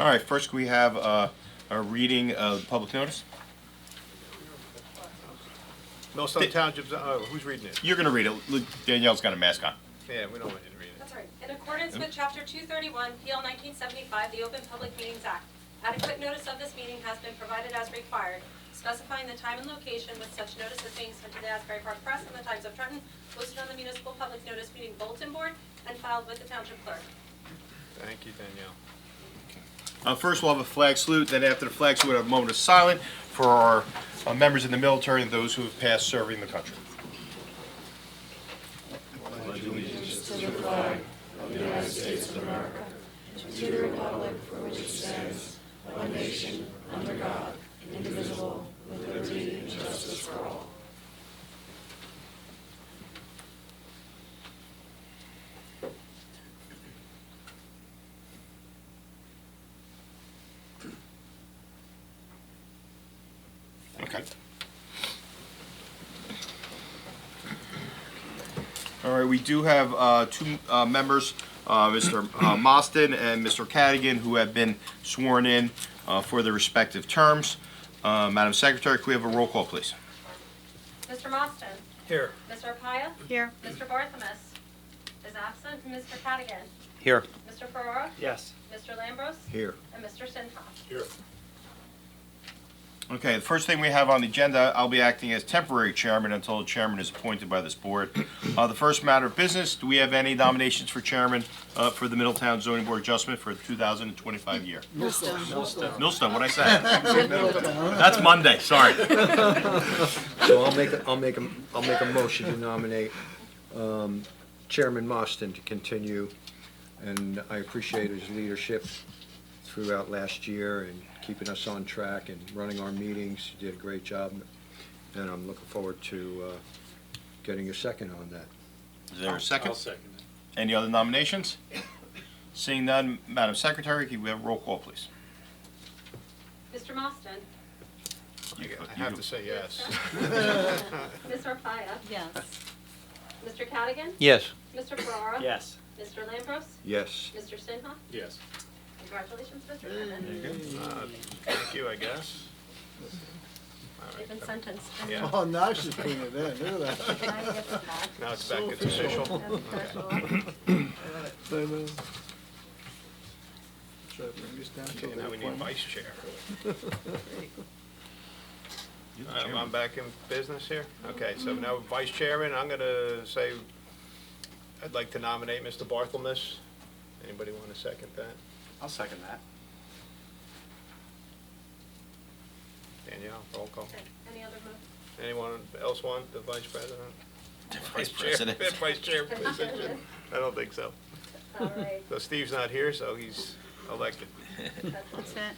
All right, first we have a reading of public notice. Millstone Township, who's reading it? You're going to read it. Look, Danielle's got a mask on. Yeah, we don't want you to read it. That's right. In accordance with Chapter 231, PL 1975, the Open Public Meetings Act, adequate notice of this meeting has been provided as required, specifying the time and location with such notice as being sent to the Asbury Park Press and the Times of Trenton, posted on the municipal public notice meeting bulletin board, and filed with the township clerk. Thank you, Danielle. First, we'll have a flag salute. Then, after the flag salute, we'll have a moment of silence for our members in the military and those who have passed serving the country. Okay. All right, we do have two members, Mr. Mostyn and Mr. Cadigan, who have been sworn in for their respective terms. Madam Secretary, could we have a roll call, please? Mr. Mostyn. Here. Mr. Apaya. Here. Mr. Barthelmess is absent. Mr. Cadigan. Here. Mr. Ferrara. Yes. Mr. Lambros. Here. And Mr. Sinha. Here. Okay, the first thing we have on the agenda, I'll be acting as temporary chairman until the chairman is appointed by this board. The first matter of business, do we have any nominations for chairman for the Middletown Zoning Board Adjustment for the 2025 year? Millstone, what'd I say? That's Monday, sorry. So I'll make a motion to nominate Chairman Mostyn to continue, and I appreciate his leadership throughout last year and keeping us on track and running our meetings. You did a great job, and I'm looking forward to getting a second on that. Is there a second? I'll second it. Any other nominations? Seeing none, Madam Secretary, can we have a roll call, please? Mr. Mostyn. I have to say yes. Ms. Arpaia. Yes. Mr. Cadigan. Yes. Mr. Ferrara. Yes. Mr. Lambros. Yes. Mr. Sinha. Yes. Congratulations, Mr. Chairman. Thank you, I guess. All You've right. been sentenced. Yeah. Oh, now she's putting it in, look at that. Now you get the badge. Now it's back, it's official. Try to bring this down to Okay, now we need the vice chair. I'm back in business here? Okay, so now vice chairman, I'm gonna say, I'd like to nominate Mr. Barthelmess. Anybody want to second that? I'll second that. Danielle, roll call. Okay, any other move? Anyone else want the vice president? Vice President. Vice chair position? I don't think so. All right. So Steve's not here, so he's elected. That's it.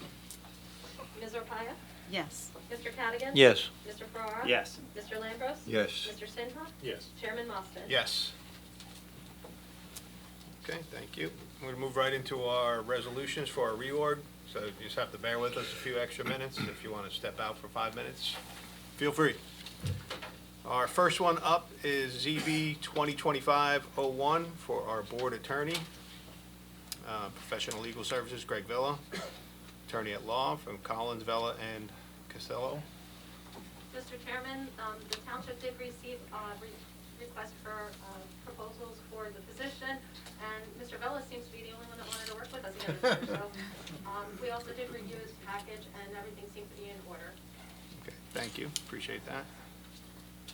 Ms. Arpaia. Yes. Mr. Cadigan. Yes. Mr. Ferrara. Yes. Mr. Lambros. Yes. Mr. Sinha. Yes. Chairman Mostyn. Yes. Okay, thank you. We're going to move right into our resolutions for our reorg, so you just have to bear with us a few extra minutes. If you want to step out for 5 minutes, feel free. Our first one up is ZB 2025-01 for our board attorney, professional legal services, Greg Villa, attorney at law from Collins, Villa, and Costello. Mr. Chairman, the township did receive requests for proposals for the position, and Mr. Vella seems to be the only one that wanted to work with us again. So we also did review his package, and everything seemed to be in order. Okay, thank you, appreciate that.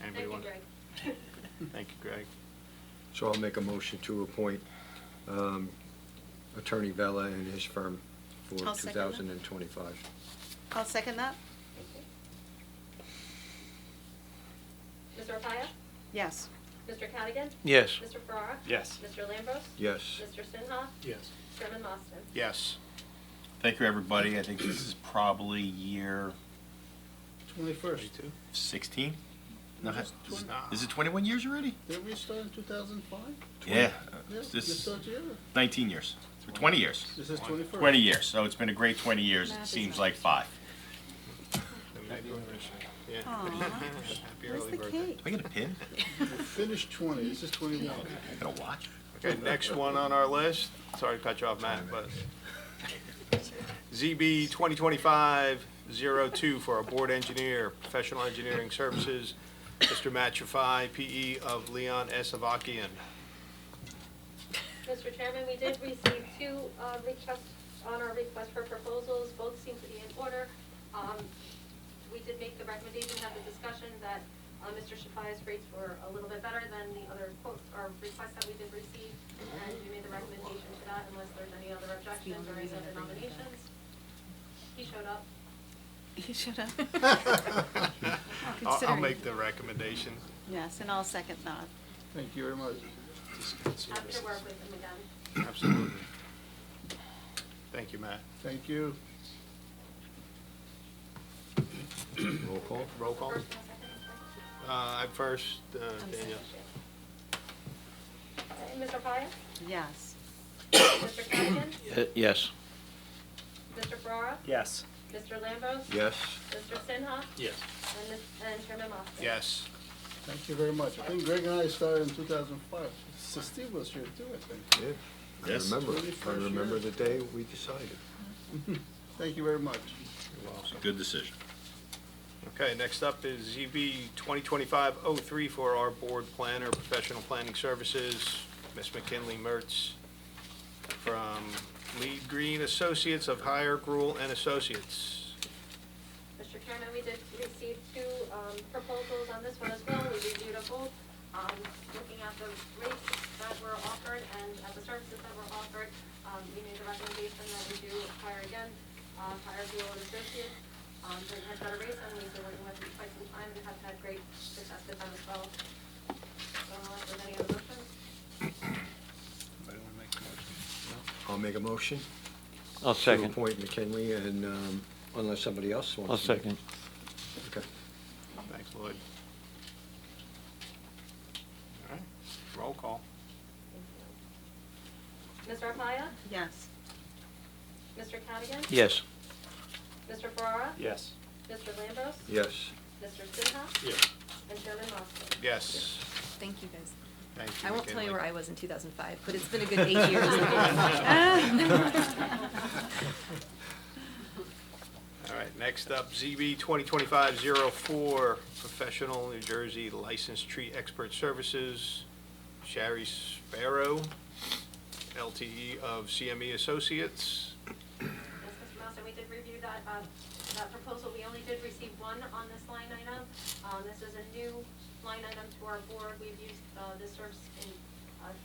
Anybody Thank you, want? Greg. Thank you, Greg. So I'll make a motion to appoint Attorney Vella and his firm for I'll second that. 2025. I'll second that. Ms. Arpaia. Yes. Mr. Cadigan. Yes. Mr. Ferrara. Yes. Mr. Lambros. Yes. Mr. Sinha. Yes. Chairman Mostyn. Yes. Thank you, everybody. I think this is probably year 21st. 16? No, Just 20 is it 21 years already? Did we start in 2005? Yeah. Yeah, This just is start together. 19 years. 20 years. This is 21st. 20 years. So it's been a great 20 years. It Math is seems not- like 5. Yeah. Aw. Happy Where's early the birthday. cake? Do I get a pin? We finished 20, this is 21. I got a watch? Okay, next one on our list, sorry to cut you off, Matt, but ZB 2025-02 for our board engineer, professional engineering services, Mr. Matt Trafai, PE of Leon S. Avakian. Mr. Chairman, we did receive two requests on our request for proposals. Both seem to be in order. We did make the recommendation, have the discussion that Mr. Shafai's rates were a little bit better than the other quotes or requests that we did receive. And we made the recommendation to that unless there's any other objections or any other nominations. He showed up. You should have. I'll make the recommendation. Yes, and I'll second that. Thank you very much. Happy to work with him again. Absolutely. Thank you, Matt. Thank you. Roll call? Roll call. First and a second, Mr. I'm first, Danielle. Okay, Mr. Paya? Yes. Mr. Cadigan? Yes. Mr. Ferrara? Yes. Mr. Lambros? Yes. Mr. Sinha? Yes. And Chairman Moskowitz. Yes. Thank you very much. I think Greg and I started in 2005. So Steve was here too, I think. Yeah. Yes. I remember, Really I first remember year. the day we decided. Thank you very much. You're welcome. Good decision. Okay, next up is ZB 2025-03 for our board planner, professional planning services, Ms. McKinley Mertz from Lead Green Associates of Higher Gruel and Associates. Mr. Chairman, we did receive two proposals on this one as well. We reviewed them both, looking at the rates that were offered and at the services that were offered. We made the recommendation that we do hire again, hire Buell and Associates. They had better rates and we've been working with them for quite some time and have had great success with them as well. So unless there's any other motions? I'll make a motion. I'll To second. appoint McKinley and, unless somebody else wants to. I'll second. Okay. Thanks, Lloyd. All right, roll call. Thank you. Mr. Apaya? Yes. Mr. Cadigan? Yes. Mr. Ferrara? Yes. Mr. Lambros? Yes. Mr. Sinha? Yes. And Chairman Moskowitz. Yes. Thank you, guys. Thank you, I won't tell you McKinley. where I was in 2005, but it's been a good 8 years. All right, next up, ZB 2025-04, Professional New Jersey Licensed Tree Expert Services, Shari Sparrow, LTE of CME Associates. Yes, Mr. Master, we did review that proposal. We only did receive one on this line item. This is a new line item to our board. We've used this service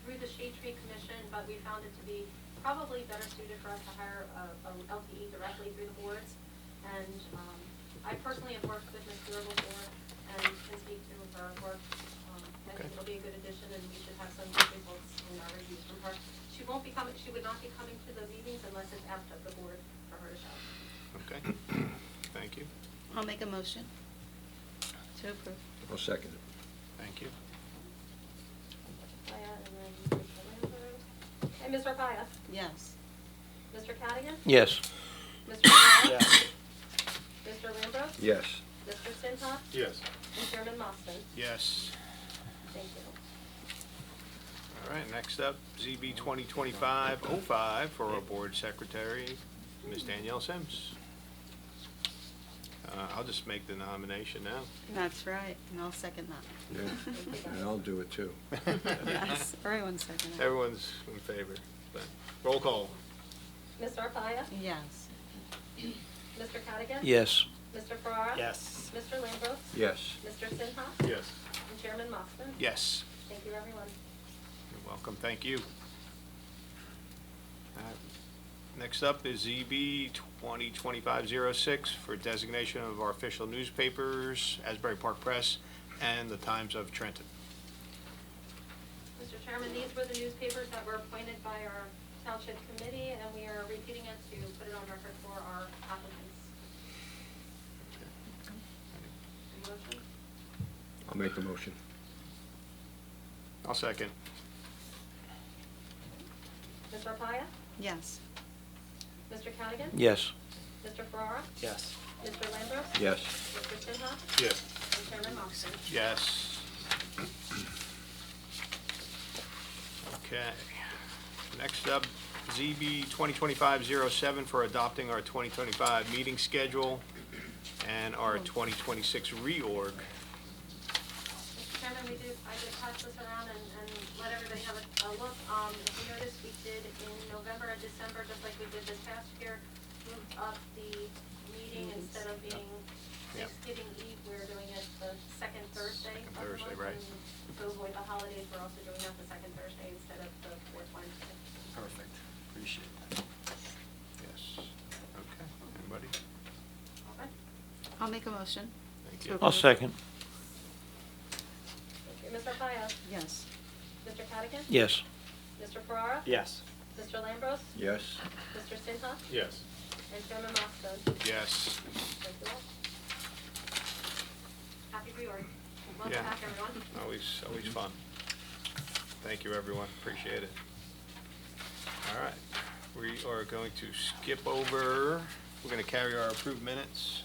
through the Shade Tree Commission, but we found it to be probably better suited for us to hire a LTE directly through the boards. And I personally have worked with Ms. Muir before and can speak to her work. I think it'll be a good addition and we should have some good results in our reviews from her. She would not be coming to the meetings unless it's asked of the board for her to show. Okay, thank you, I'll make a motion to approve. I'll second it. thank you. Paya and then Mr. Lambert. And Mr. Paya? Yes. Mr. Cadigan? Yes. Mr. Ferrara? Mr. Lambros? Yes. Mr. Sinha? Yes. And Chairman Moston? Yes. Thank you. All right, next up, ZB 2025-05 for our board secretary, Ms. Danielle Sims. I'll just make the nomination now. That's right, and I'll second that. Yeah. And I'll do it too. Yes, everyone's second it. Everyone's in favor. But roll call. Mr. Paya? Yes. Mr. Cadigan? Yes. Mr. Ferrara? Yes. Mr. Lambros? Yes. Mr. Sinha? Yes. And Chairman Moston? Yes. Thank you, everyone. You're welcome, thank you. Next up is ZB 2025-06 for designation of our official newspapers, Asbury Park Press, and the Times of Trenton. Mr. Chairman, these were the newspapers that were appointed by our township committee, and we are repeating it to put it on record for our applicants. Any motion? I'll make the motion. I'll second. Mr. Paya? Yes. Mr. Cadigan? Yes. Mr. Ferrara? Yes. Mr. Lambros? Yes. Mr. Sinha? Yes. And Chairman Moston? Yes. Okay. Next up, ZB 2025-07 for adopting our 2025 meeting schedule and our 2026 reorg. Mr. Chairman, I did pass this around and let everybody have a look. If you notice, we did in November and December, just like we did this past year, moved up the meeting instead of being Yep. Thanksgiving Eve, we're doing it the second Thursday of the Thursday, month. right. And to avoid the holidays, we're also doing that the second Thursday instead of the fourth Wednesday. Perfect. Appreciate that. Yes. Okay. Anybody? All right. I'll make a motion. Thank to you. approve. second. Thank you. Mr. Paya? Yes. Mr. Cadigan? Yes. Mr. Ferrara? Yes. Mr. Lambros? Yes. Mr. Sinha? Yes. And Chairman Moskowitz. Yes. Thank you all. Happy reorg. Welcome Yeah. back, everyone. Always fun. Thank you, everyone. Appreciate it. All right. We are going to skip over, we're going to carry our approved minutes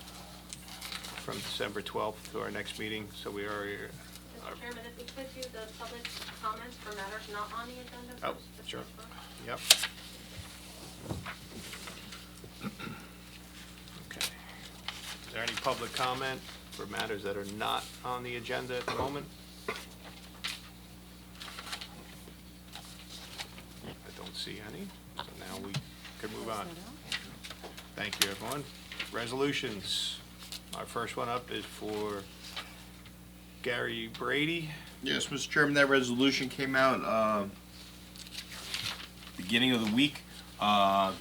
from December 12th to our next meeting. So we are, Mr. Chairman, if we could do the public comments for matters not on the agenda Oh, first. the sure. first one. yep. Okay. Is there any public comment for matters that are not on the agenda at the moment? I don't see any, so now we can move on. Thank you, everyone. Resolutions. Our first one up is for Gary Brady. Yes, Mr. Chairman, that resolution came out beginning of the week,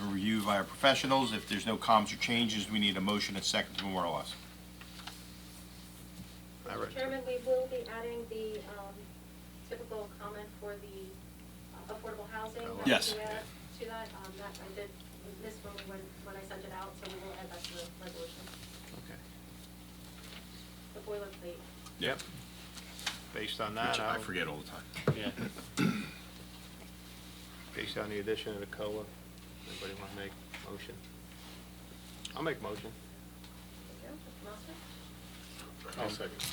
reviewed by our professionals. If there's no comments or changes, we need a motion and second to memorialize. I read- Mr. Chairman, we will be adding the typical comment for the affordable housing. that we Yes. do add To that, that I did miss when I sent it out, so we will add that to the resolution, Okay. the boilerplate. Yep. Based on that, Which I I'll- forget all the time. Yeah. Based on the addition of the COA, anybody want to make a motion? I'll make a motion. Thank you. Mr. Moskowitz? I'll second.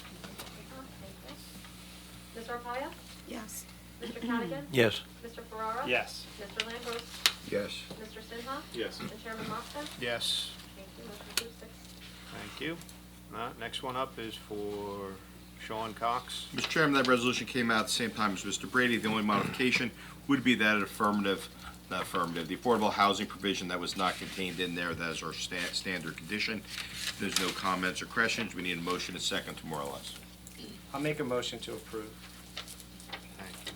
Ms. Arpaia? Yes. Mr. Cadigan? Yes. Mr. Ferrara? Yes. Mr. Lambros? Yes. Mr. Sinha? Yes. And Chairman Moskowitz? Yes. Thank you. Motion approved, 6. Thank you. Next one up is for Sean Cox. Mr. Chairman, that resolution came out at the same time as Mr. Brady. The only modification would be that the affordable housing provision that was not contained in there, that is our standard condition. If there's no comments or questions, we need a motion and second to memorialize. I'll make a motion to approve. Thank you.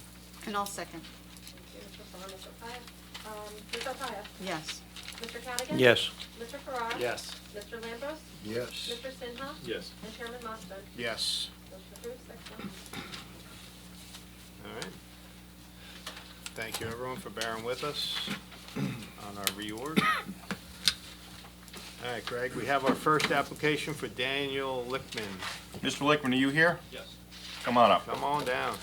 And I'll second. Thank you, Mr. Ferrara. Mr. Paya? Ms. Arpaia? Yes. Mr. Cadigan? Yes. Mr. Ferrara? Yes. Mr. Lambros? Yes. Mr. Sinha? Yes. And Chairman Moskowitz? Yes. Motion approved, 6-1. All right. Thank you, everyone, for bearing with us on our reorg. All right, Greg, we have our first application for Daniel Lickman. Mr. Lickman, are you here? Yes. Come on up. Come on down.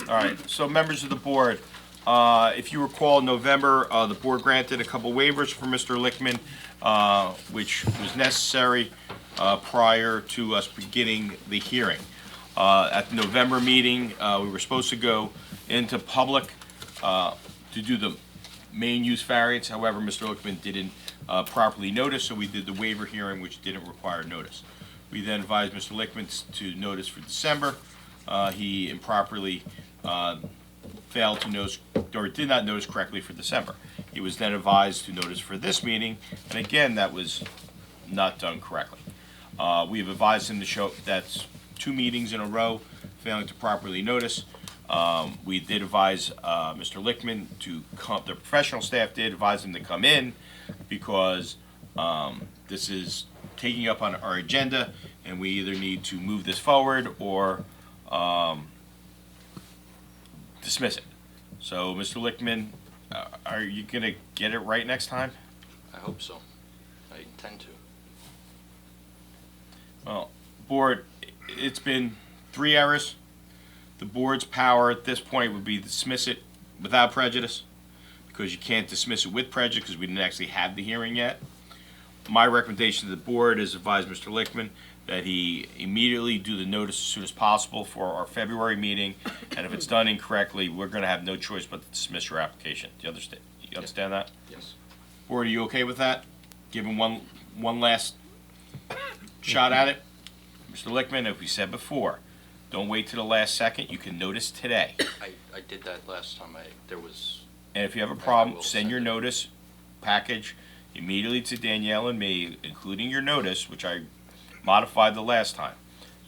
All right, so members of the board, if you recall, in November, the board granted a couple waivers for Mr. Lickman, which was necessary prior to us beginning the hearing. At the November meeting, we were supposed to go into public to do the main use variance. However, Mr. Lickman didn't properly notice, so we did the waiver hearing, which didn't require notice. We then advised Mr. Lickman to notice for December. He improperly failed to notice, or did not notice correctly for December. He was then advised to notice for this meeting, and again, that was not done correctly. We have advised him to show that's 2 meetings in a row, failing to properly notice. We did advise Mr. Lickman to come, the professional staff did advise him to come in because this is taking up on our agenda and we either need to move this forward or dismiss it. So, Mr. Lickman, are you going to get it right next time? I hope so. I intend to. Well, board, it's been 3 errors. The board's power at this point would be to dismiss it without prejudice, because you can't dismiss it with prejudice because we didn't actually have the hearing yet. My recommendation to the board is advise Mr. Lickman that he immediately do the notice as soon as possible for our February meeting, and if it's done incorrectly, we're going to have no choice but to dismiss your application. Do you understand? You understand that? Yes. Board, are you okay with that? Give him one last shot at it? Mr. Lickman, as we said before, don't wait to the last second. You can notice today. I did that last time there was, And if you have a I problem, will send send your it. notice package immediately to Danielle and me, including your notice, which I modified the last time.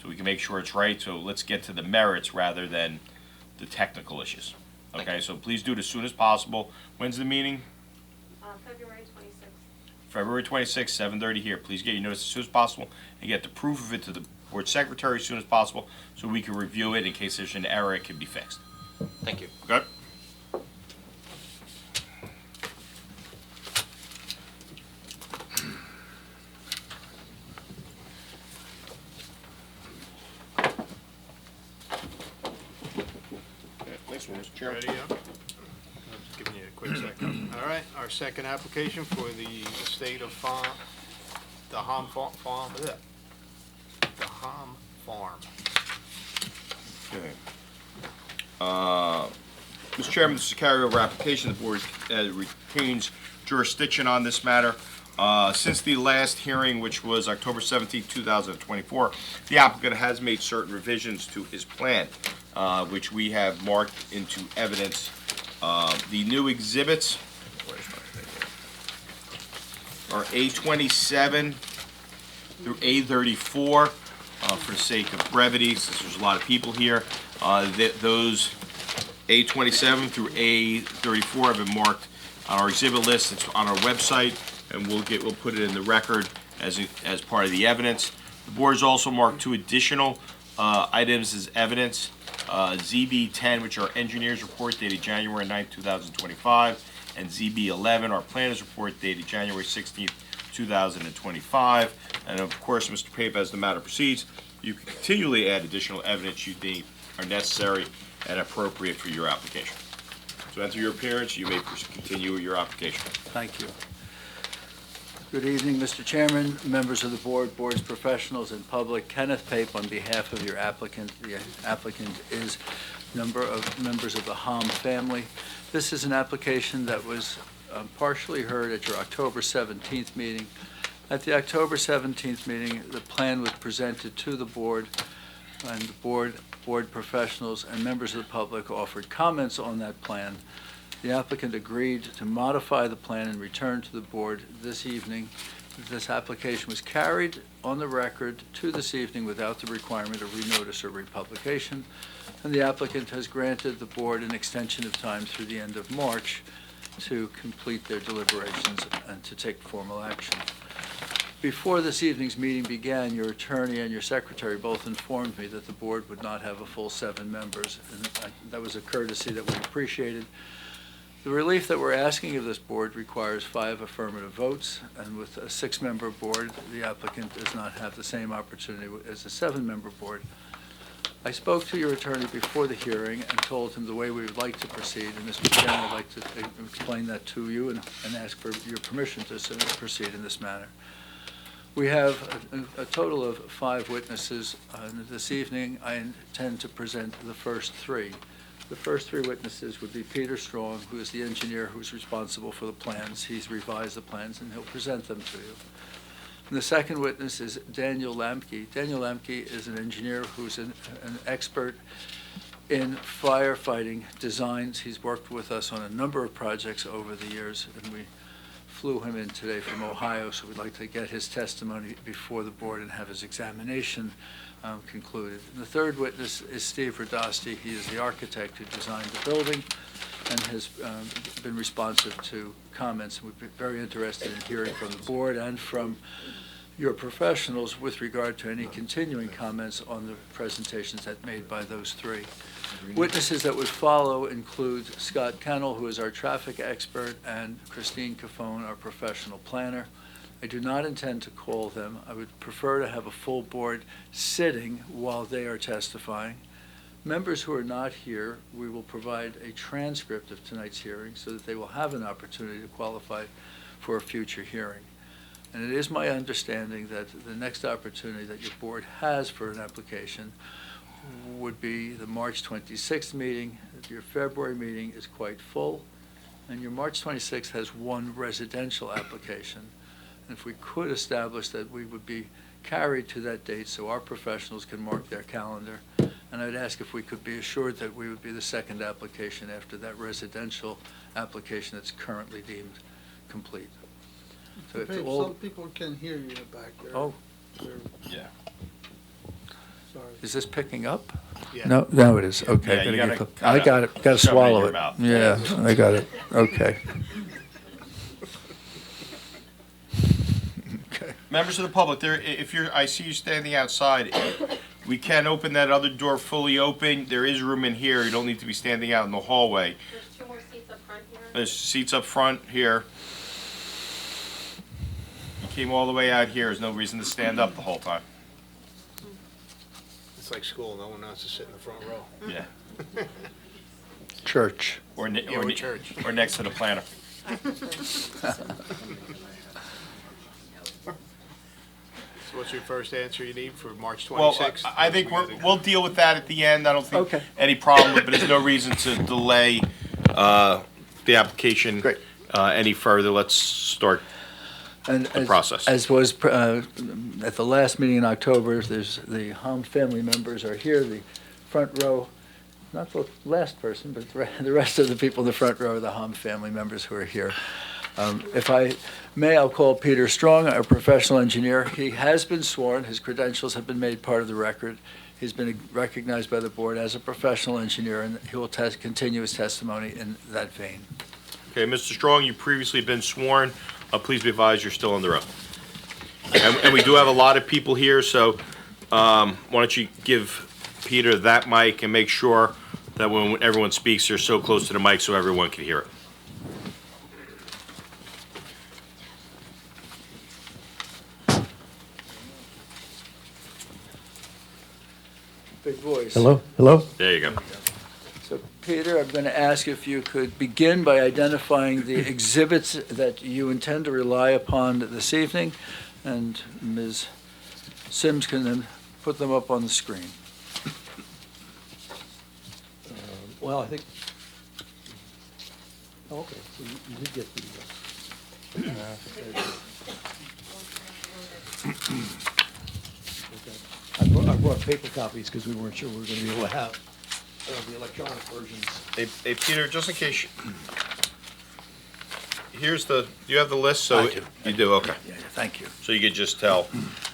So we can make sure it's right. So let's get to the merits rather than the technical issues. Thank Okay, you. so please do it as soon as possible. When's the meeting? February 26th. February 26th, 7:30 here. Please get your notice as soon as possible and get the proof of it to the board secretary as soon as possible so we can review it in case there's an error, it can be fixed. thank you. Okay? Next one, Mr. Chairman. Ready up? I'm just giving you a quick second. All right, our second application for the estate of farm, the Ham Farm, the Ham Farm. Okay. Mr. Chairman, this is a carryover application. The board retains jurisdiction on this matter. Since the last hearing, which was October 17, 2024, the applicant has made certain revisions to his plan, which we have marked into evidence. The new exhibits are A27 through A34. For the sake of brevity, since there's a lot of people here, those A27 through A34 have been marked on our exhibit list. It's on our website, and we'll put it in the record as part of the evidence. The board has also marked two additional items as evidence. ZB10, which are engineers report dated January 9, 2025, and ZB11, our planners report dated January 16, 2025. And of course, Mr. Pape, as the matter proceeds, you can continually add additional evidence you think are necessary and appropriate for your application. So after your appearance, you may continue with your application. Thank you. Good evening, Mr. Chairman, members of the board, board's professionals, and public. Kenneth Pape on behalf of your applicant. The applicant is members of the Ham family. This is an application that was partially heard at your October 17th meeting. At the October 17th meeting, the plan was presented to the board, and the board professionals and members of the public offered comments on that plan. The applicant agreed to modify the plan and return to the board this evening. This application was carried on the record to this evening without the requirement of renotice or republication, and the applicant has granted the board an extension of time through the end of March to complete their deliberations and to take formal action. Before this evening's meeting began, your attorney and your secretary both informed me that the board would not have a full 7 members, and that was a courtesy that we appreciated. The relief that we're asking of this board requires 5 affirmative votes, and with a 6-member board, the applicant does not have the same opportunity as a 7-member board. I spoke to your attorney before the hearing and told him the way we would like to proceed, and Mr. Chairman, I'd like to explain that to you and ask for your permission to proceed in this manner. We have a total of 5 witnesses, and this evening I intend to present the first 3. The first 3 witnesses would be Peter Strong, who is the engineer who's responsible for the plans. He's revised the plans, and he'll present them to you. And the second witness is Daniel Lamke. Daniel Lamke is an engineer who's an expert in firefighting designs. He's worked with us on a number of projects over the years, and we flew him in today from Ohio, so we'd like to get his testimony before the board and have his examination concluded. And the third witness is Steve Radasti. He is the architect who designed the building and has been responsive to comments. And we'd be very interested in hearing from the board and from your professionals with regard to any continuing comments on the presentations that made by those 3. Witnesses that would follow include Scott Kennel, who is our traffic expert, and Christine Cafone, our professional planner. I do not intend to call them. I would prefer to have a full board sitting while they are testifying. Members who are not here, we will provide a transcript of tonight's hearing so that they will have an opportunity to qualify for a future hearing. And it is my understanding that the next opportunity that your board has for an application would be the March 26th meeting. Your February meeting is quite full, and your March 26th has one residential application. And if we could establish that we would be carried to that date so our professionals can mark their calendar, and I'd ask if we could be assured that we would be the second application after that residential application that's currently deemed complete. So if Babe, all, some people can hear you back there. oh, Yeah. Sorry. is this picking up? Yeah. No, now it is, okay. Yeah, you Gotta gotta get- I got it, gotta shove it in swallow your it. mouth. Yeah, I got it, okay. Okay. Members of the public, if I see you standing outside, we can open that other door fully open. There is room in here. You don't need to be standing out in the hallway. There's 2 more seats up front here. There's seats up front here. You came all the way out here. There's no reason to stand up the whole time. It's like school, no one wants to sit in the front row. Yeah. Church. Or church. or next to the planter. So what's your first answer you need for March Well, 26th? I think we'll deal with that at the end. I don't think Okay. any problem, but there's no reason to delay the application Great. any further. Let's start. And The process. As was at the last meeting in October, there's, the Hom family members are here, the front row, not the last person, but the rest of the people in the front row are the Hom family members who are here. If I may, I'll call Peter Strong, our professional engineer. He has been sworn, his credentials have been made part of the record. He's been recognized by the board as a professional engineer, and he will continue his testimony in that vein. Okay, Mr. Strong, you've previously been sworn. Please be advised you're still under oath. And we do have a lot of people here, so why don't you give Peter that mic and make sure that when everyone speaks, they're so close to the mic so everyone can hear it. Big voice. Hello? Hello? There you go. So, Peter, I'm going to ask if you could begin by identifying the exhibits that you intend to rely upon this evening, and Ms. Sims can then put them up on the screen. Well, I think, oh, okay, so you did get the, I brought paper copies because we weren't sure we were going to be able to have the electronic versions. Hey, Peter, just in case, here's the, do you have the list? So I do. You do, okay. Yeah, thank you. So you could just tell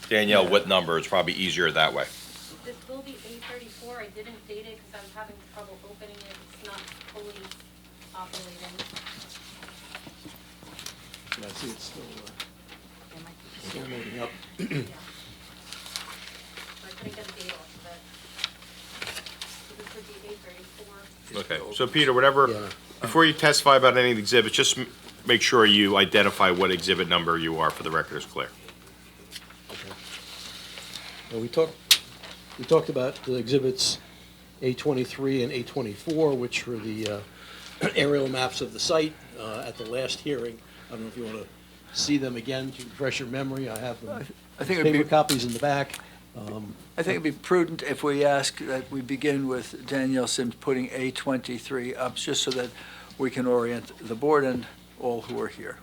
Danielle what number. It's probably easier that way. This will be A34. I didn't date it because I was having trouble opening it. It's not fully operating. Yeah, I see it's still loading up. So I couldn't get a date off of it. So this would be A34. Okay, so Peter, whatever, Yeah. before you testify about any of the exhibits, just make sure you identify what exhibit number you are for the record is clear. Okay. Well, we talked about the exhibits A23 and A24, which were the aerial maps of the site at the last hearing. I don't know if you want to see them again to refresh your memory. I have them, I think it'd paper be, copies in the back. I think it'd be prudent if we ask that we begin with Danielle Sims putting A23 up, just so that we can orient the board and all who are here.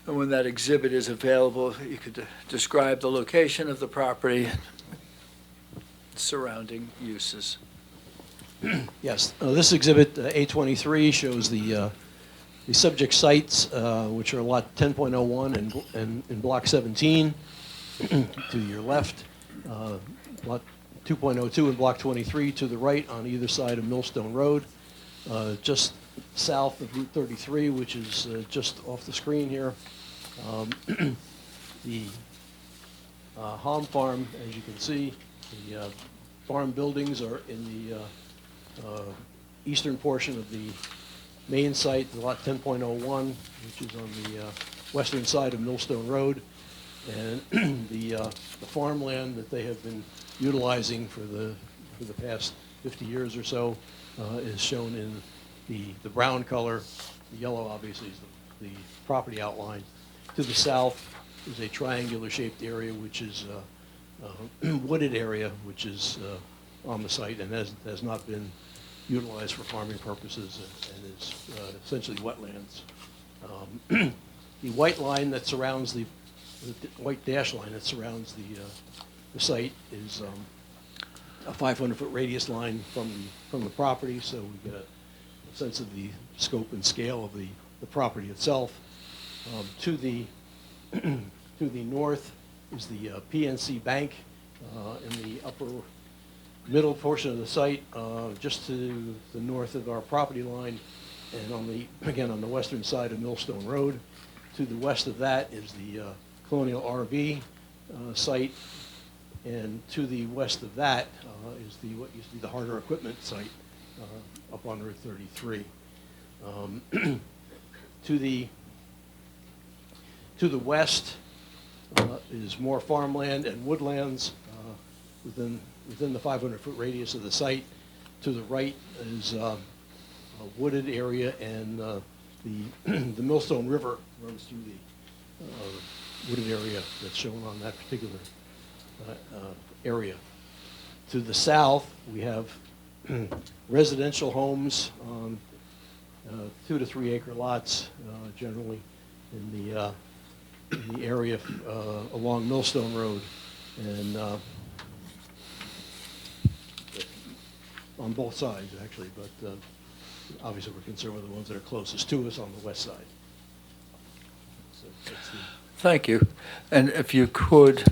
And when that exhibit is available, you could describe the location of the property, surrounding uses. Yes, this exhibit, A23, shows the subject sites, which are lot 10.01 and in block 17 to your left, lot 2.02 in block 23 to the right on either side of Millstone Road, just south of Route 33, which is just off the screen here. The Hom Farm, as you can see, the farm buildings are in the eastern portion of the main site, the lot 10.01, which is on the western side of Millstone Road. And the farmland that they have been utilizing for the past 50 years or so is shown in the brown color. The yellow, obviously, is the property outline. To the south is a triangular-shaped area, which is wooded area, which is on the site and has not been utilized for farming purposes and is essentially wetlands. The white line that surrounds the white dash line that surrounds the site is a 500-foot radius line from the property, so we get a sense of the scope and scale of the property itself. To the north is the PNC Bank in the upper middle portion of the site, just to the north of our property line, and again on the western side of Millstone Road. To the west of that is the Colonial RV site, and to the west of that is what used to be the Harder Equipment site up on Route 33. To the west is more farmland and woodlands within the 500-foot radius of the site. To the right is a wooded area, and the Millstone River runs through the wooded area that's shown on that particular area. To the south, we have residential homes on 2 to 3 acre lots, generally in the area along Millstone Road, and on both sides actually, but obviously we're concerned with the ones that are closest to us on the west side. So that's Thank you. And if you could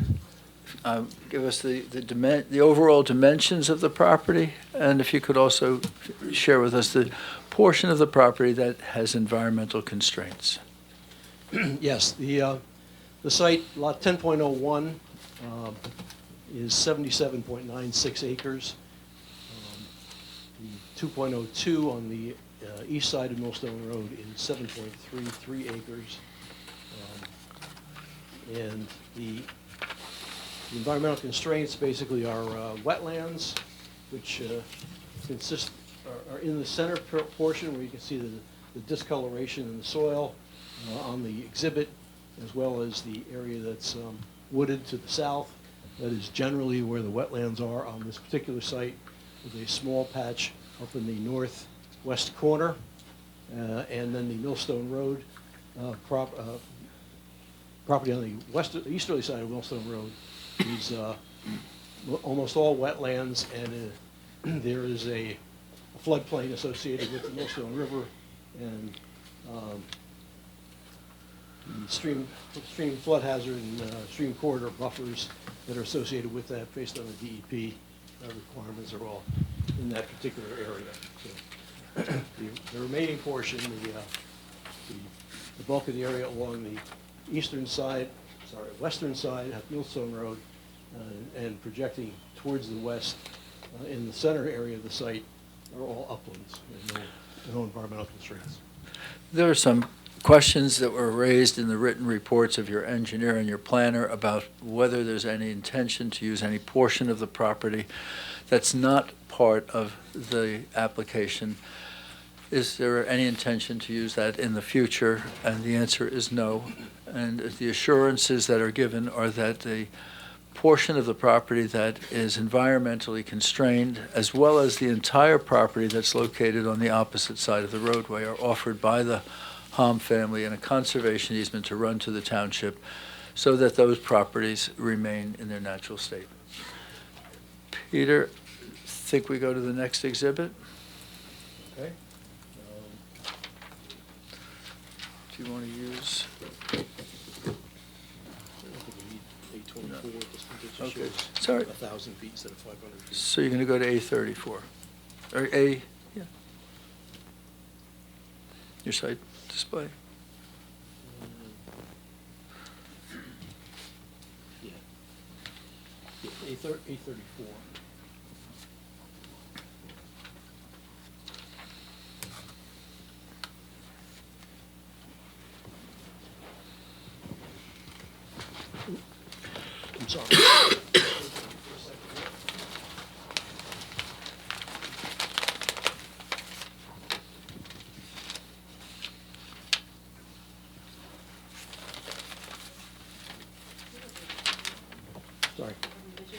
give us the overall dimensions of the property, and if you could also share with us the portion of the property that has environmental constraints. Yes, the site, lot 10.01, is 77.96 acres. The 2.02 on the east side of Millstone Road is 7.33 acres. And the environmental constraints basically are wetlands, which are in the center portion where you can see the discoloration in the soil on the exhibit, as well as the area that's wooded to the south. That is generally where the wetlands are on this particular site, with a small patch up in the northwest corner, and then the Millstone Road property on the easterly side of Millstone Road is almost all wetlands, and there is a floodplain associated with the Millstone River, and stream flood hazard and stream corridor buffers that are associated with that based on the DEP requirements are all in that particular area. So the remaining portion, the bulk of the area along the western side of Millstone Road and projecting towards the west in the center area of the site are all uplands and no environmental constraints. There are some questions that were raised in the written reports of your engineer and your planner about whether there's any intention to use any portion of the property that's not part of the application. Is there any intention to use that in the future? And the answer is no. And the assurances that are given are that the portion of the property that is environmentally constrained, as well as the entire property that's located on the opposite side of the roadway, are offered by the Hom family in a conservation easement to run to the township so that those properties remain in their natural state. Peter, think we go to the next exhibit? Okay. Do you want to use? I don't think we need 824 at this point. It just Okay. shows Sorry. 1,000 feet instead of 500 feet. So you're going to go to A34, or A, yeah. Your site display. Yeah. Yeah, A34. I'm sorry. So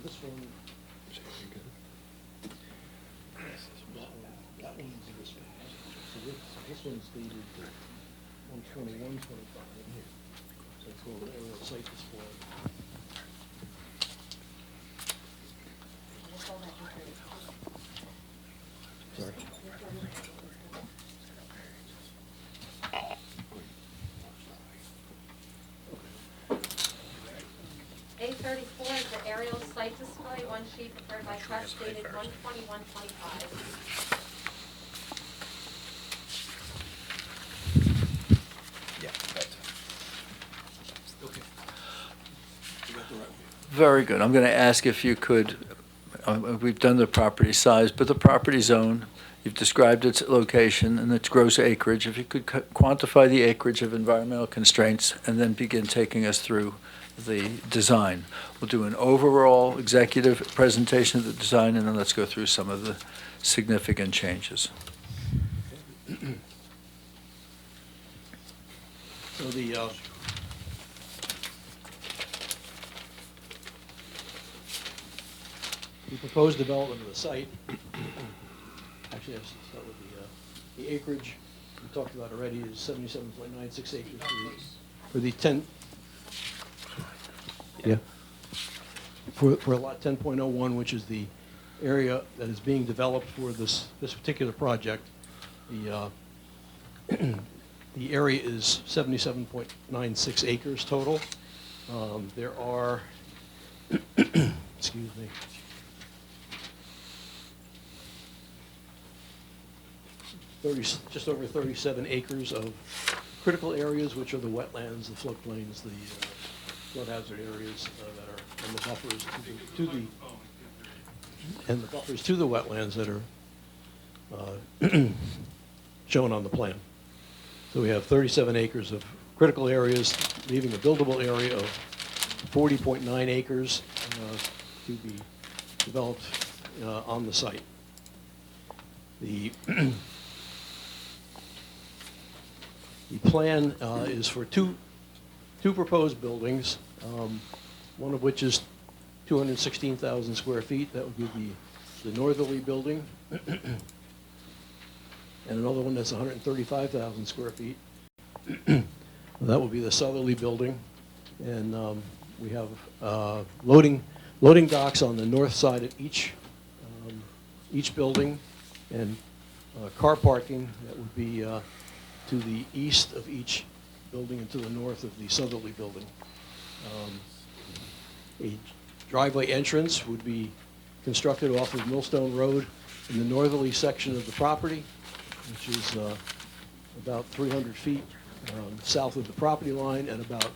this one, that one's this one. So this one's dated 1/21/25 in here. So it's called aerial site display. Sorry. A34 is the aerial site display, one sheet prepared by Crest dated 1/21/25. Very good. I'm going to ask if you could, we've done the property size, but the property zone, you've described its location and its gross acreage. If you could quantify the acreage of environmental constraints and then begin taking us through the design. We'll do an overall executive presentation of the design, and then let's go through some of the significant changes. So the proposed development of the site, actually, I have to start with the acreage we talked about already is 77.96 acres for the 10. Yeah. For lot 10.01, which is the area that is being developed for this particular project, the the area is 77.96 acres total. There are, excuse me, just over 37 acres of critical areas, which are the wetlands, the floodplains, the flood hazard areas that are, and the buffers to the wetlands that are shown on the plan. So we have 37 acres of critical areas, leaving a buildable area of 40.9 acres to be developed on the site. The plan is for two proposed buildings, one of which is 216,000 square feet. That would be the northerly building. And another one that's 135,000 square feet. That will be the southerly building. And we have loading docks on the north side of each building, and car parking that would be to the east of each building and to the north of the southerly building. A driveway entrance would be constructed off of Millstone Road in the northerly section of the property, which is about 300 feet south of the property line and about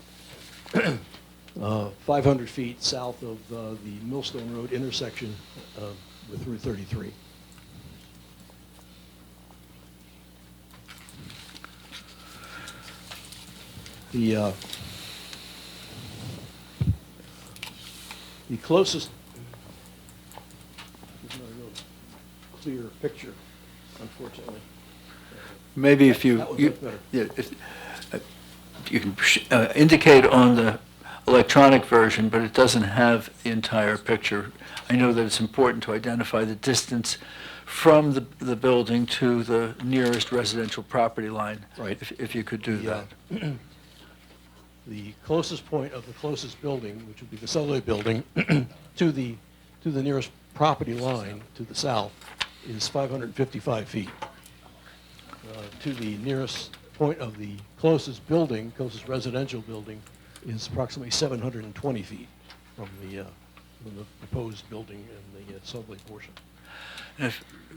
500 feet south of the Millstone Road intersection with Route 33. The closest, there's not a real clear picture, unfortunately. Maybe if you, That would look better. yeah, if, you can indicate on the electronic version, but it doesn't have the entire picture. I know that it's important to identify the distance from the building to the nearest residential property line. Right. If you could do that. The closest point of the closest building, which would be the southerly building, to the nearest property line to the south is 555 feet. To the nearest point of the closest building, closest residential building, is approximately 720 feet from the proposed building and the southerly portion.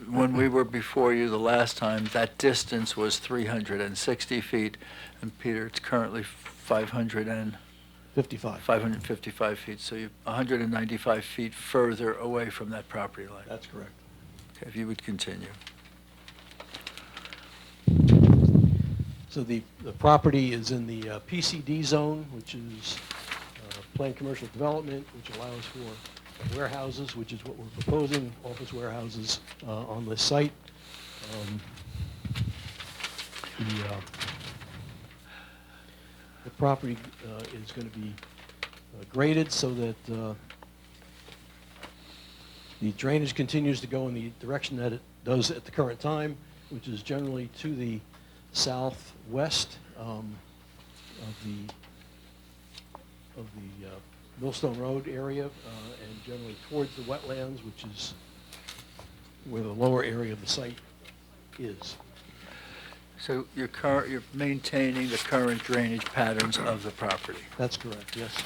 When we were before you the last time, that distance was 360 feet, and Peter, it's currently 555 feet, so you're 195 feet further away from that property line. That's correct. Okay, if you would continue. So the property is in the PCD zone, which is planned commercial development, which allows for warehouses, which is what we're proposing, office warehouses on this site. The property is going to be graded so that the drainage continues to go in the direction that it does at the current time, which is generally to the southwest of the Millstone Road area, and generally towards the wetlands, which is where the lower area of the site is. So you're maintaining the current drainage patterns of the property. That's correct, yes.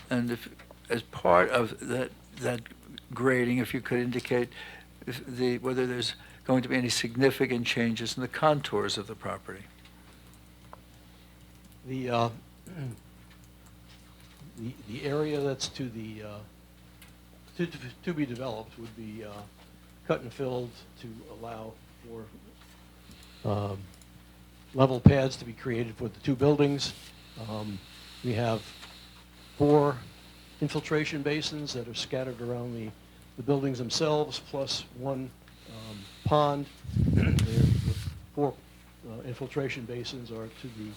And if, as part of that grading, if you could indicate whether there's going to be any significant changes in the contours of the property. The area that's to the to be developed would be cut and filled to allow for level pads to be created for the two buildings. We have 4 infiltration basins that are scattered around the buildings themselves, plus 1 pond. The 4 infiltration basins are to the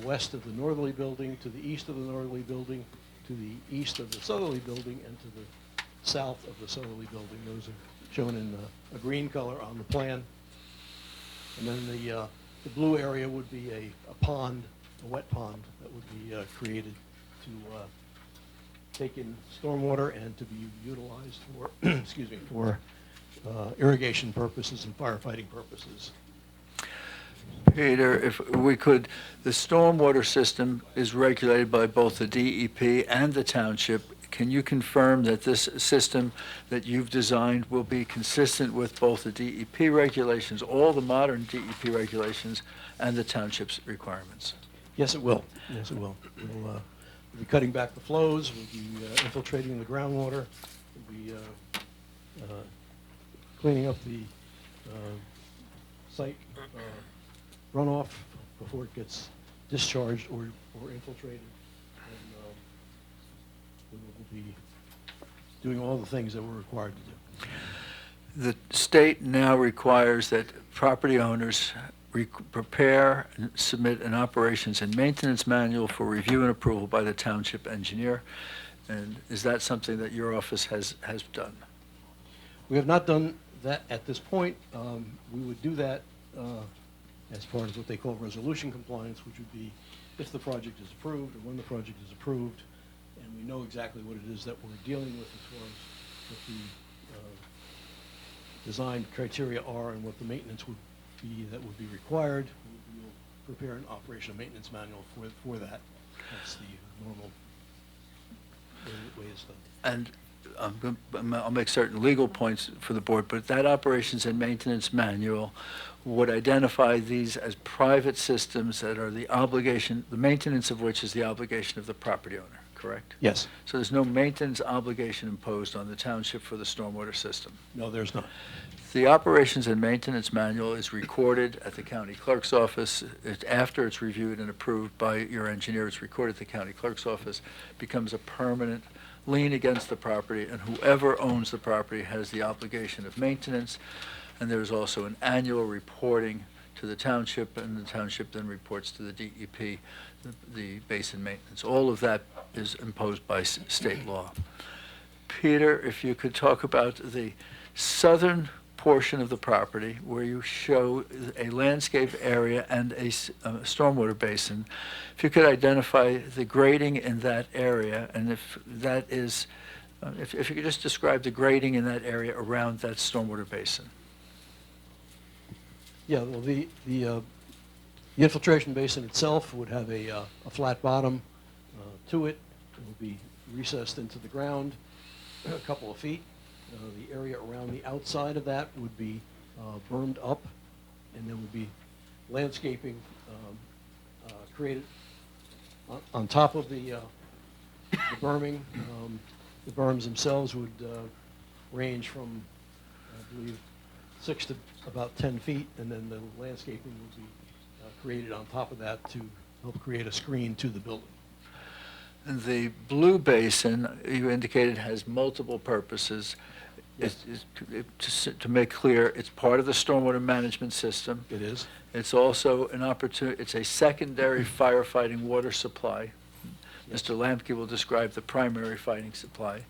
west of the northerly building, to the east of the northerly building, to the east of the southerly building, and to the south of the southerly building. Those are shown in a green color on the plan. And then the blue area would be a pond, a wet pond, that would be created to take in stormwater and to be utilized for, excuse me, for irrigation purposes and firefighting purposes. Peter, if we could, the stormwater system is regulated by both the DEP and the township. Can you confirm that this system that you've designed will be consistent with both the DEP regulations, all the modern DEP regulations, and the township's requirements? Yes, it will. Yes, it will. We'll be cutting back the flows. We'll be infiltrating the groundwater. We'll be cleaning up the site runoff before it gets discharged or infiltrated. And we will be doing all the things that we're required to do. The state now requires that property owners prepare and submit an operations and maintenance manual for review and approval by the township engineer. And is that something that your office has done? We have not done that at this point. We would do that as part of what they call resolution compliance, which would be if the project is approved or when the project is approved, and we know exactly what it is that we're dealing with as far as what the design criteria are and what the maintenance would be that would be required. We'll prepare an operation and maintenance manual for that. That's the normal way it's done. And I'll make certain legal points for the board, but that operations and maintenance manual would identify these as private systems that are the obligation, the maintenance of which is the obligation of the property owner, correct? Yes. So there's no maintenance obligation imposed on the township for the stormwater system? No, there's not. The operations and maintenance manual is recorded at the county clerk's office. After it's reviewed and approved by your engineer, it's recorded at the county clerk's office, becomes a permanent lien against the property, and whoever owns the property has the obligation of maintenance. And there's also an annual reporting to the township, and the township then reports to the DEP, the basin maintenance. All of that is imposed by state law. Peter, if you could talk about the southern portion of the property where you show a landscape area and a stormwater basin, if you could identify the grading in that area, and if that is, if you could just describe the grading in that area around that stormwater basin. Yeah, well, the infiltration basin itself would have a flat bottom to it. It would be recessed into the ground a couple of feet. The area around the outside of that would be bermed up, and there would be landscaping created on top of the berming. The berms themselves would range from, I believe, 6 to about 10 feet, and then the landscaping would be created on top of that to help create a screen to the building. The blue basin, you indicated, has multiple purposes. To make clear, it's part of the stormwater management system. It is? It's also an opportunity, it's a secondary firefighting water supply. Mr. Lamke will describe the primary fighting supply.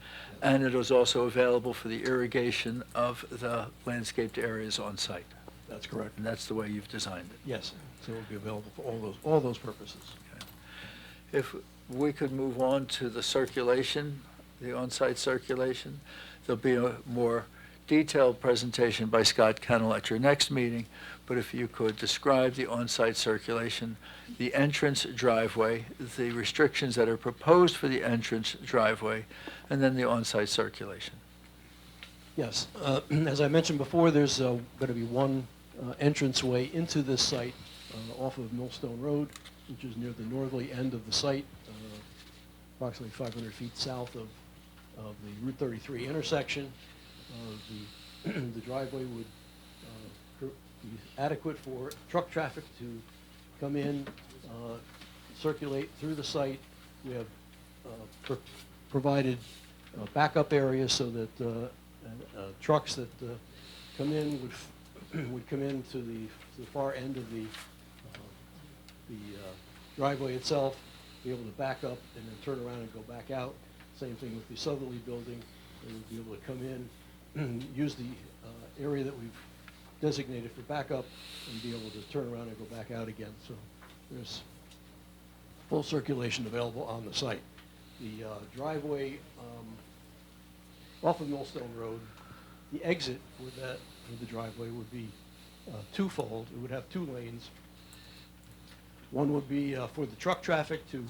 And it is also available for the irrigation of the landscaped areas on site. That's correct. And that's the way you've designed it. Yes, so it will be available for all those purposes. If we could move on to the circulation, the on-site circulation, there'll be a more detailed presentation by Scott Kennel at your next meeting, but if you could describe the on-site circulation, the entrance driveway, the restrictions that are proposed for the entrance driveway, and then the on-site circulation. Yes, as I mentioned before, there's going to be one entranceway into this site off of Millstone Road, which is near the northerly end of the site, approximately 500 feet south of the Route 33 intersection. The driveway would be adequate for truck traffic to come in, circulate through the site. We have provided backup areas so that trucks that come in would come in to the far end of the driveway itself, be able to back up and then turn around and go back out. Same thing with the southerly building. They would be able to come in, use the area that we've designated for backup, and be able to turn around and go back out again. So there's full circulation available on the site. The driveway off of Millstone Road, the exit for the driveway would be twofold. It would have two lanes. One would be for the truck traffic to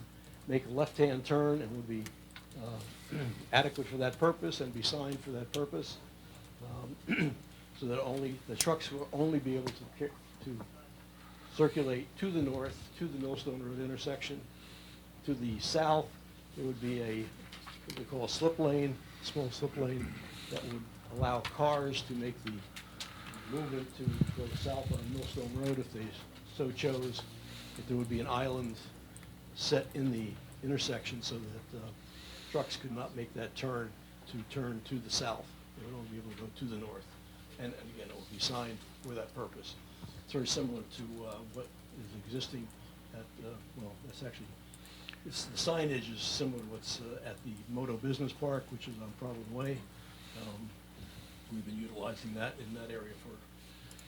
make a left-hand turn and would be adequate for that purpose and be signed for that purpose, so that the trucks will only be able to circulate to the north, to the Millstone Road intersection. To the south, there would be what we call a slip lane, small slip lane, that would allow cars to make the movement to go south on Millstone Road if they so chose. But there would be an island set in the intersection so that trucks could not make that turn to the south. They would only be able to go to the north. And again, it would be signed for that purpose. It's very similar to what is existing at, the signage is similar to what's at the Moto Business Park, which is on Provident Way. We've been utilizing that in that area for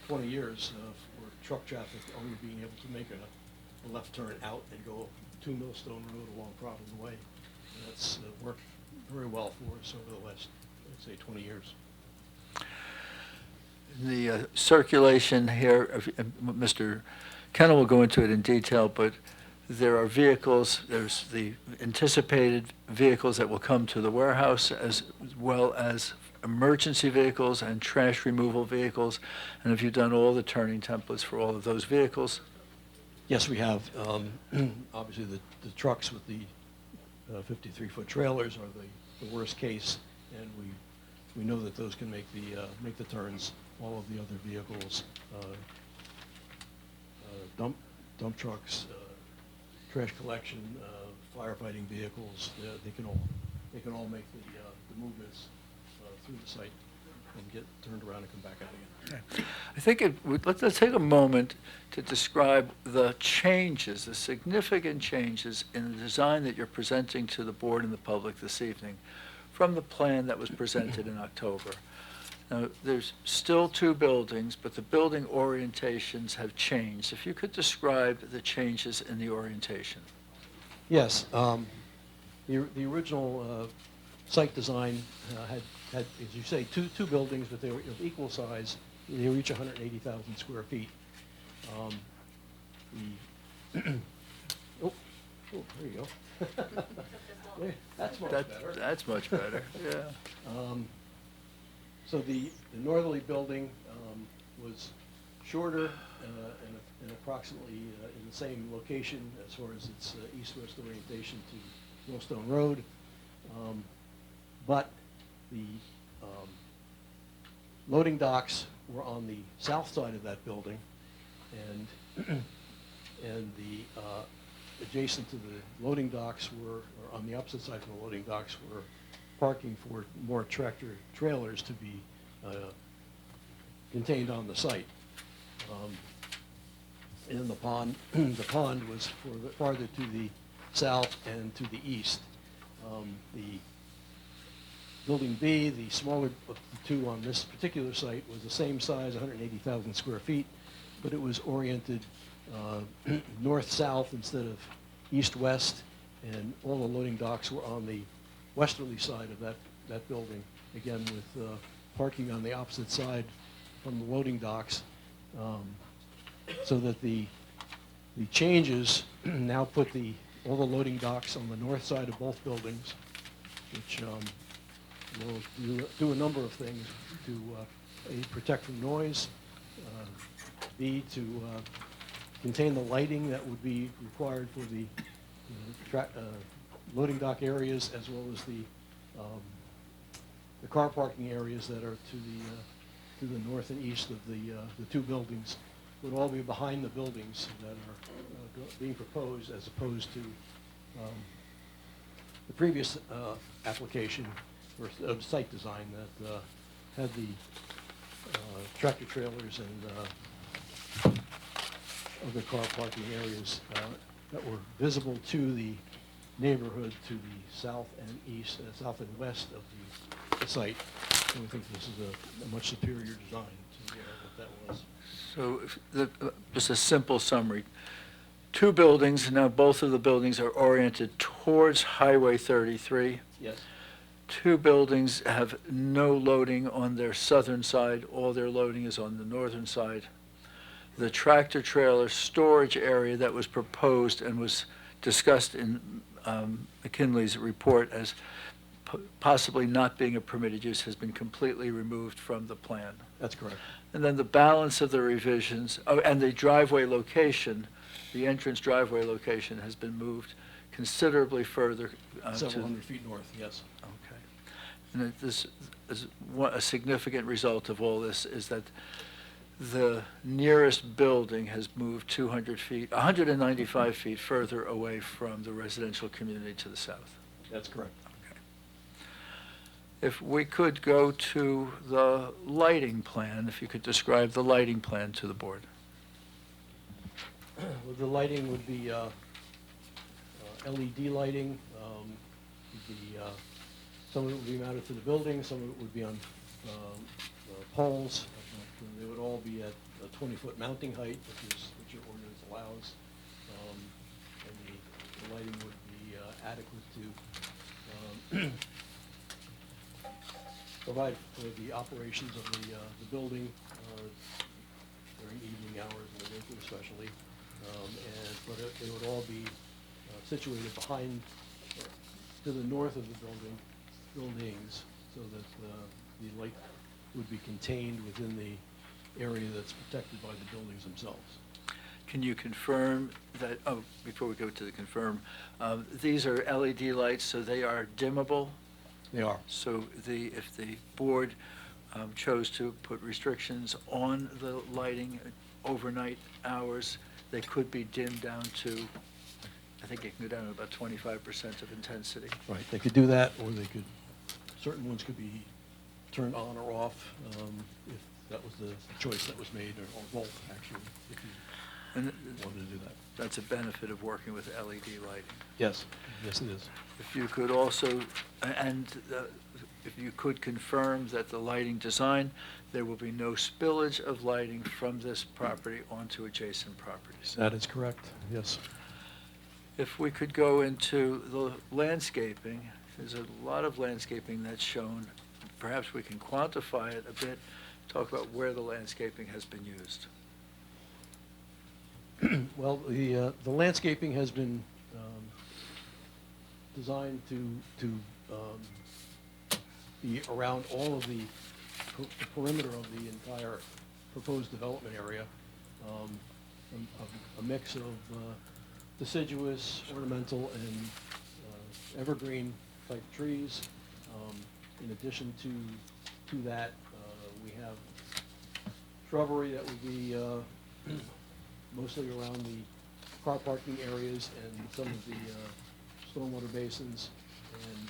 20 years for truck traffic only being able to make a left turn out and go to Millstone Road along Provident Way. And that's worked very well for us over the last, I'd say, 20 years. The circulation here, Mr. Kennel will go into it in detail, but there are vehicles, there's the anticipated vehicles that will come to the warehouse, as well as emergency vehicles and trash removal vehicles. And have you done all the turning templates for all of those vehicles? Yes, we have. Obviously, the trucks with the 53-foot trailers are the worst case, and we know that those can make the turns. All of the other vehicles, dump trucks, trash collection, firefighting vehicles, they can all make the movements through the site and get turned around and come back out again. Okay. I think let's take a moment to describe the changes, the significant changes in the design that you're presenting to the board and the public this evening from the plan that was presented in October. Now, there's still two buildings, but the building orientations have changed. If you could describe the changes in the orientation. Yes, the original site design had, as you say, two buildings, but they were of equal size. They reach 180,000 square feet. Oh, there you go. Yeah, that's much better. That's much better, yeah. So the northerly building was shorter and approximately in the same location as far as its east-west orientation to Millstone Road. But the loading docks were on the south side of that building, and and the adjacent to the loading docks were, or on the opposite side from the loading docks, were parking for more tractor trailers to be contained on the site. And the pond, the pond was farther to the south and to the east. The Building B, the smaller of the two on this particular site, was the same size, 180,000 square feet, but it was oriented north-south instead of east-west, and all the loading docks were on the westerly side of that building, again with parking on the opposite side from the loading docks, so that the changes now put all the loading docks on the north side of both buildings, which will do a number of things to A, protect from noise, B, to contain the lighting that would be required for the loading dock areas, as well as the car parking areas that are to the north and east of the two buildings, would all be behind the buildings that are being proposed, as opposed to the previous application or site design that had the tractor trailers and other car parking areas that were visible to the neighborhood to the south and east, south and west of the site. And we think this is a much superior design to what that was. So just a simple summary. Two buildings, now both of the buildings are oriented towards Highway 33. Yes. Two buildings have no loading on their southern side. All their loading is on the northern side. The tractor trailer storage area that was proposed and was discussed in McKinley's report as possibly not being a permitted use has been completely removed from the plan. That's correct. And then the balance of the revisions, and the driveway location, the entrance driveway location has been moved considerably further. Several hundred feet north, yes. Okay. And this is a significant result of all this is that the nearest building has moved 200 feet, 195 feet further away from the residential community to the south. That's correct. Okay. If we could go to the lighting plan, if you could describe the lighting plan to the board. Well, the lighting would be LED lighting. Some of it would be mounted to the building, some of it would be on poles. They would all be at a 20-foot mounting height, which your ordinance allows. And the lighting would be adequate to provide for the operations of the building during evening hours and the winter especially. But they would all be situated behind, to the north of the buildings, so that the light would be contained within the area that's protected by the buildings themselves. Can you confirm that, before we go to the confirm, these are LED lights, so they are dimmable? They are. So if the board chose to put restrictions on the lighting overnight hours, they could be dimmed down to, I think it can go down to about 25% of intensity. Right, they could do that, or they could, certain ones could be turned on or off, if that was the choice that was made, or both, actually, if you And wanted to do that. that's a benefit of working with LED lighting. Yes, yes it is. If you could also, if you could confirm that the lighting design, there will be no spillage of lighting from this property onto adjacent properties. That is correct, yes. If we could go into the landscaping, there's a lot of landscaping that's shown. Perhaps we can quantify it a bit, talk about where the landscaping has been used. Well, the landscaping has been designed to be around all of the perimeter of the entire proposed development area. A mix of deciduous, ornamental, and evergreen type trees. In addition to that, we have shrubbery that would be mostly around car parking areas and some of the stormwater basins, and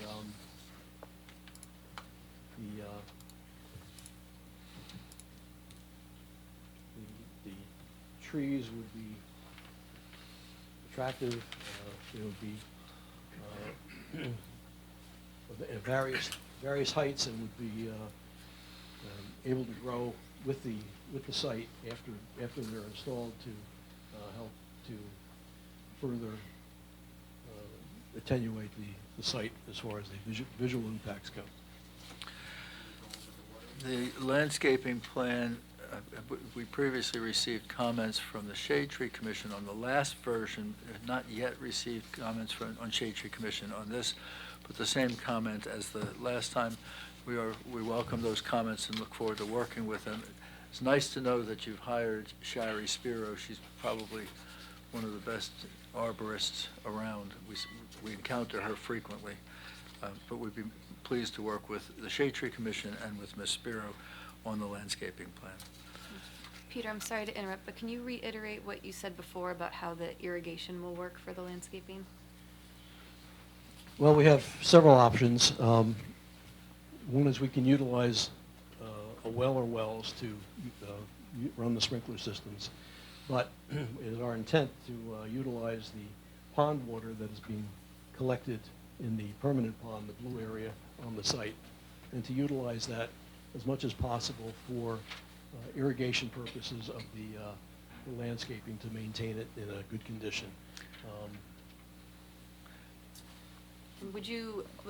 the trees would be attractive. They would be at various heights and would be able to grow with the site after they're installed to help to further attenuate the site as far as the visual impacts go. The landscaping plan, we previously received comments from the Shade Tree Commission on the last version, have not yet received comments on Shade Tree Commission on this, but the same comment as the last time. We welcome those comments and look forward to working with them. It's nice to know that you've hired Shari Spiro. She's probably one of the best arborists around. We encounter her frequently, but we'd be pleased to work with the Shade Tree Commission and with Ms. Spiro on the landscaping plan. Peter, I'm sorry to interrupt, but can you reiterate what you said before about how the irrigation will work for the landscaping? Well, we have several options. One is we can utilize a well or wells to run the sprinkler systems, but it is our intent to utilize the pond water that is being collected in the permanent pond, the blue area on the site, and to utilize that as much as possible for irrigation purposes of the landscaping to maintain it in a good condition. Would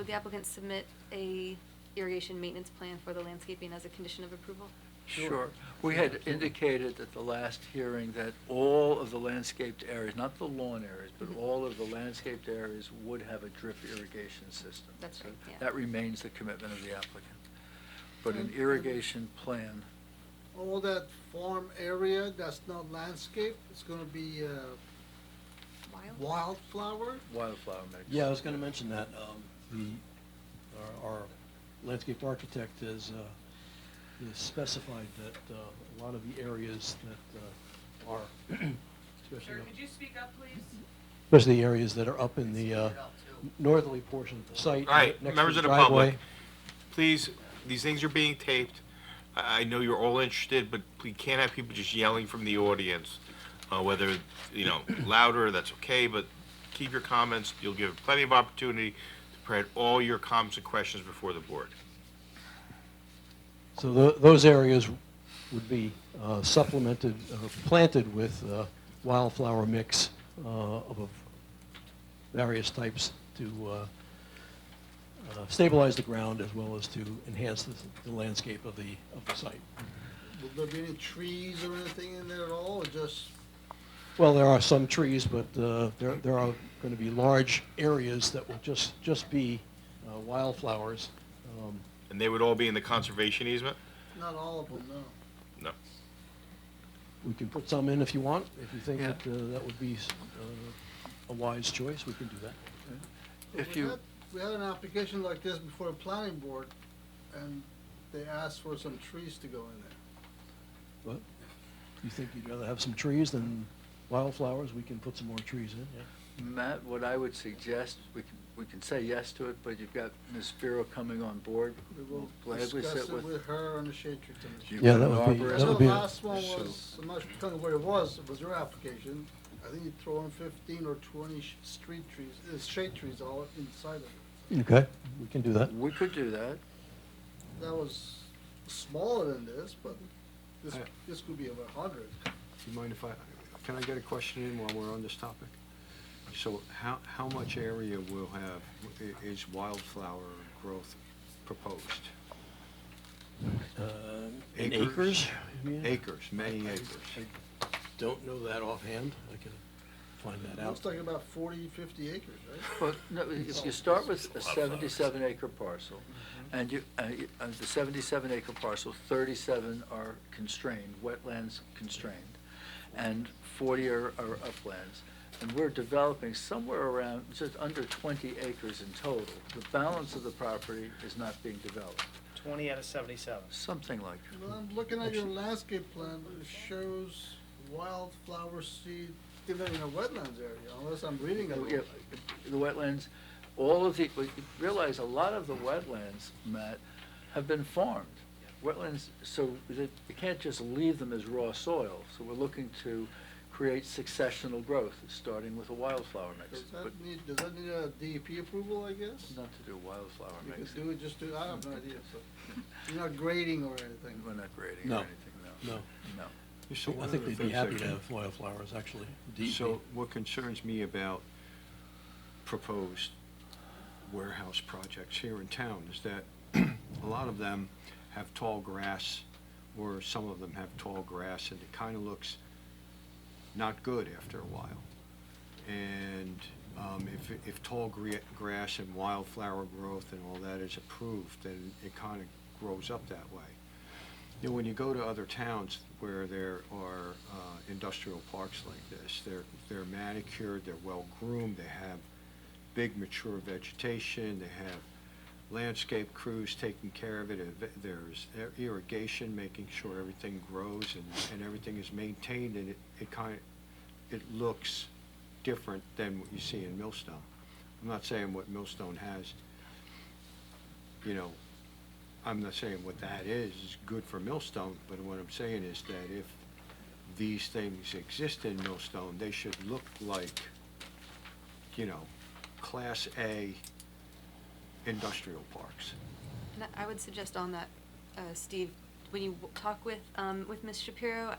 the applicant submit a irrigation maintenance plan for the landscaping as a condition of approval? Sure. We had indicated at the last hearing that all of the landscaped areas, not the lawn areas, but all of the landscaped areas would have a drip irrigation system. That's right, yeah. That remains the commitment of the applicant. But an irrigation plan, All that farm area that's not landscape, it's gonna be wildflower? wildflower mix. Yeah, I was going to mention that. Our landscape architect has specified that a lot of the areas that are, Sir, could you speak up, please? especially the areas that are up in the northerly portion of the site. All right, next to members the of the driveway. public, please, these things are being taped. I know you're all interested, but we can't have people just yelling from the audience. Whether, louder, that's okay, but keep your comments. You'll give plenty of opportunity to spread all your comments and questions before the board. So those areas would be supplemented, or planted with wildflower mix of various types to stabilize the ground as well as to enhance the landscape of the site. Will there be any trees or anything in there at all, or just? Well, there are some trees, but there are going to be large areas that will just be wildflowers. And they would all be in the conservation easement? Not all of them, no. No. We can put some in if you want. If you think Yeah. that that would be a wise choice, we can do that. If you, We had an application like this before the planning board, and they asked for some trees to go in there. But you think you'd rather have some trees than wildflowers? We can put some more trees in, yeah. Matt, what I would suggest, we can say yes to it, but you've got Ms. Spiro coming on board. We will We'll gladly discuss sit it with. with her and the Shade Tree Commission. You've Yeah, got that an would be- arborist. I that know would the be- last one was, I'm not telling you what it was your application. I think you throw in 15 or 20 street trees, shade trees all inside of it. Okay, we can do that. We could do that. That was smaller than this, but this could be about 100. Do you mind if can I get a question in while we're on this topic? So how much area is wildflower growth proposed? In Acres? acres? you mean? Acres, many acres. I don't know that offhand. I can find that out. Looks like about 40, 50 acres, right? Well, no, if you start with a 77-acre parcel, and the 77-acre parcel, 37 are constrained, wetlands constrained, and 40 are uplands. And we're developing somewhere around, just under 20 acres in total. The balance of the property is not being developed, 20 out of 77. something like. Well, I'm looking at your landscape plan, it shows wildflower seed even in a wetlands area, unless I'm reading it Yeah, wrong. the wetlands, all of the, but you realize a lot of the wetlands, Matt, have been farmed. Wetlands, so that you can't just leave them as raw soil, so we're looking to create successional growth, starting with a wildflower mix. Does But does that need a DEP approval, I guess? not to do wildflower You mix. could do it, just do, I have no idea, so, you're not grading or anything. We're not grading No. or anything, no. No. No. So I one think of the they'd be things happy that- to have wildflowers, actually. So what concerns me about proposed warehouse projects here in town is that a lot of them have tall grass, or some of them have tall grass, and it kind of looks not good after a while. And if tall grass and wildflower growth and all that is approved, then it kind of grows up that way. You know, when you go to other towns where there are industrial parks like this, they're manicured, they're well groomed, they have big mature vegetation, they have landscape crews taking care of it, there's irrigation, making sure everything grows and everything is maintained, and it looks different than what you see in Millstone. I'm not saying what Millstone has, you know, I'm not saying what that is good for Millstone, but what I'm saying is that if these things exist in Millstone, they should look like, you know, Class A industrial parks. And I would suggest on that, Steve, when you talk with Ms. Shapiro,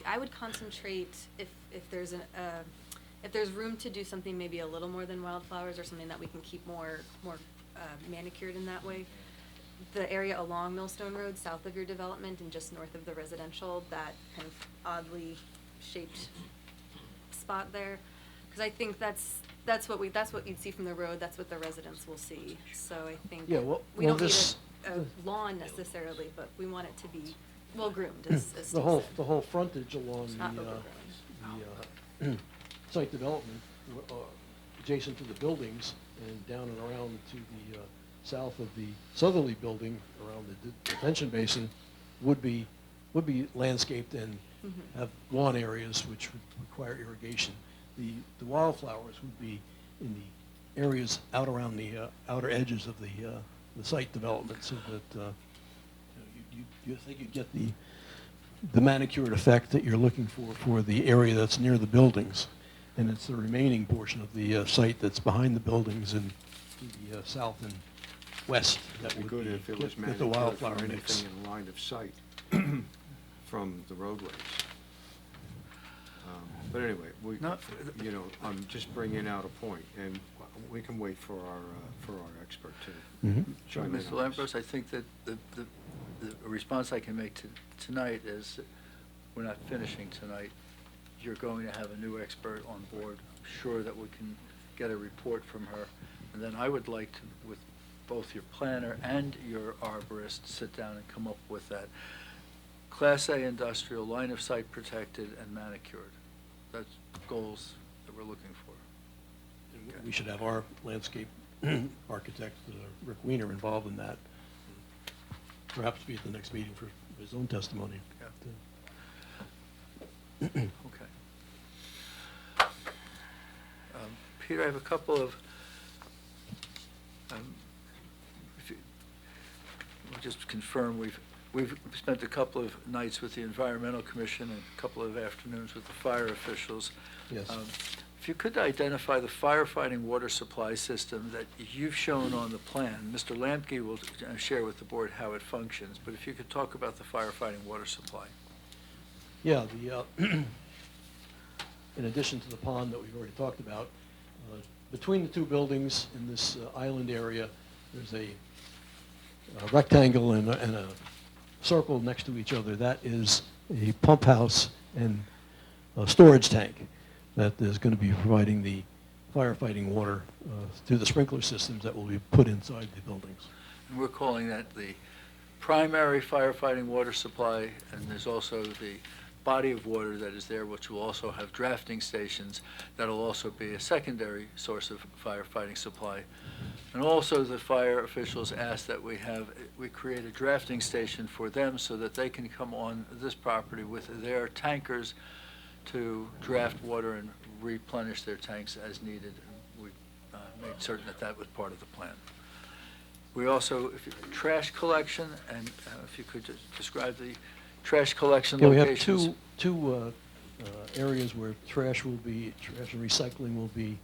I would concentrate if there's room to do something maybe a little more than wildflowers or something that we can keep more manicured in that way. The area along Millstone Road, south of your development and just north of the residential, that kind of oddly shaped spot there, because I think that's what you'd see from the road. That's what the residents will see. So I think Yeah, well, we don't this- need a lawn necessarily, but we want it to be well groomed. As The Steve whole, said. the whole frontage along Not the overgrown. site development, adjacent to the buildings and down and around to the south of the southerly building, around the detention basin, would be landscaped and have lawn areas which would require irrigation. The wildflowers would be in the areas out around the outer edges of the site development, so that you think you'd get the manicured effect that you're looking for the area that's near the buildings. And it's the remaining portion of the site that's behind the buildings and to the south and west that It'd be would good if it was get the manicured wildflower from mix. anything in line of sight from the roadways. But anyway, No, you know, I'm just bringing out a point, and we can wait for our expert to Mhm. chime in Mr. on this. Lambros, I think that the response I can make tonight is, that we're not finishing tonight. You're going to have a new expert on board. I'm sure that we can get a report from her. And then I would like to, with both your planner and your arborist, sit down and come up with that. Class A industrial, line of sight protected and manicured. That's goals that we're looking for. And we should have our landscape architect, Rick Weiner, involved in that. Perhaps be at the next meeting for his own testimony. Okay. Peter, I have a couple of, if you- we'll just confirm, we've spent a couple of nights with the Environmental Commission and a couple of afternoons with the fire officials. Yes. If you could identify the firefighting water supply system that you've shown on the plan. Mr. Lamke will share with the board how it functions, but if you could talk about the firefighting water supply. Yeah, in addition to the pond that we've already talked about, between the two buildings in this island area, there's a rectangle and a circle next to each other. That is a pump house and a storage tank that is going to be providing the firefighting water through the sprinkler systems that will be put inside the buildings. And we're calling that the primary firefighting water supply, and there's also the body of water that is there, which will also have drafting stations. That'll also be a secondary source of firefighting supply. And also the fire officials asked that we create a drafting station for them so that they can come on this property with their tankers to draft water and replenish their tanks as needed. We made certain that that was part of the plan. We also, trash collection, and if you could just describe the trash collection Yeah, we have locations. two areas where trash and recycling will be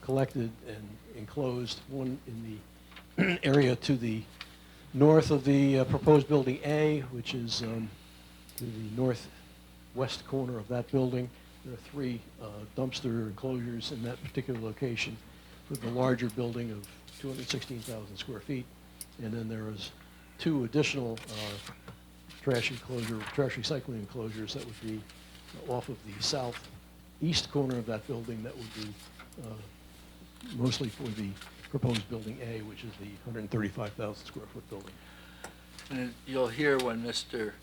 collected and enclosed. One in the area to the north of the proposed Building A, which is to the northwest corner of that building. There are 3 dumpster enclosures in that particular location with the larger building of 216,000 square feet. And then there is 2 additional trash recycling enclosures that would be off of the southeast corner of that building. That would be mostly for the proposed Building A, which is the 135,000 square foot building. And you'll hear when Mr.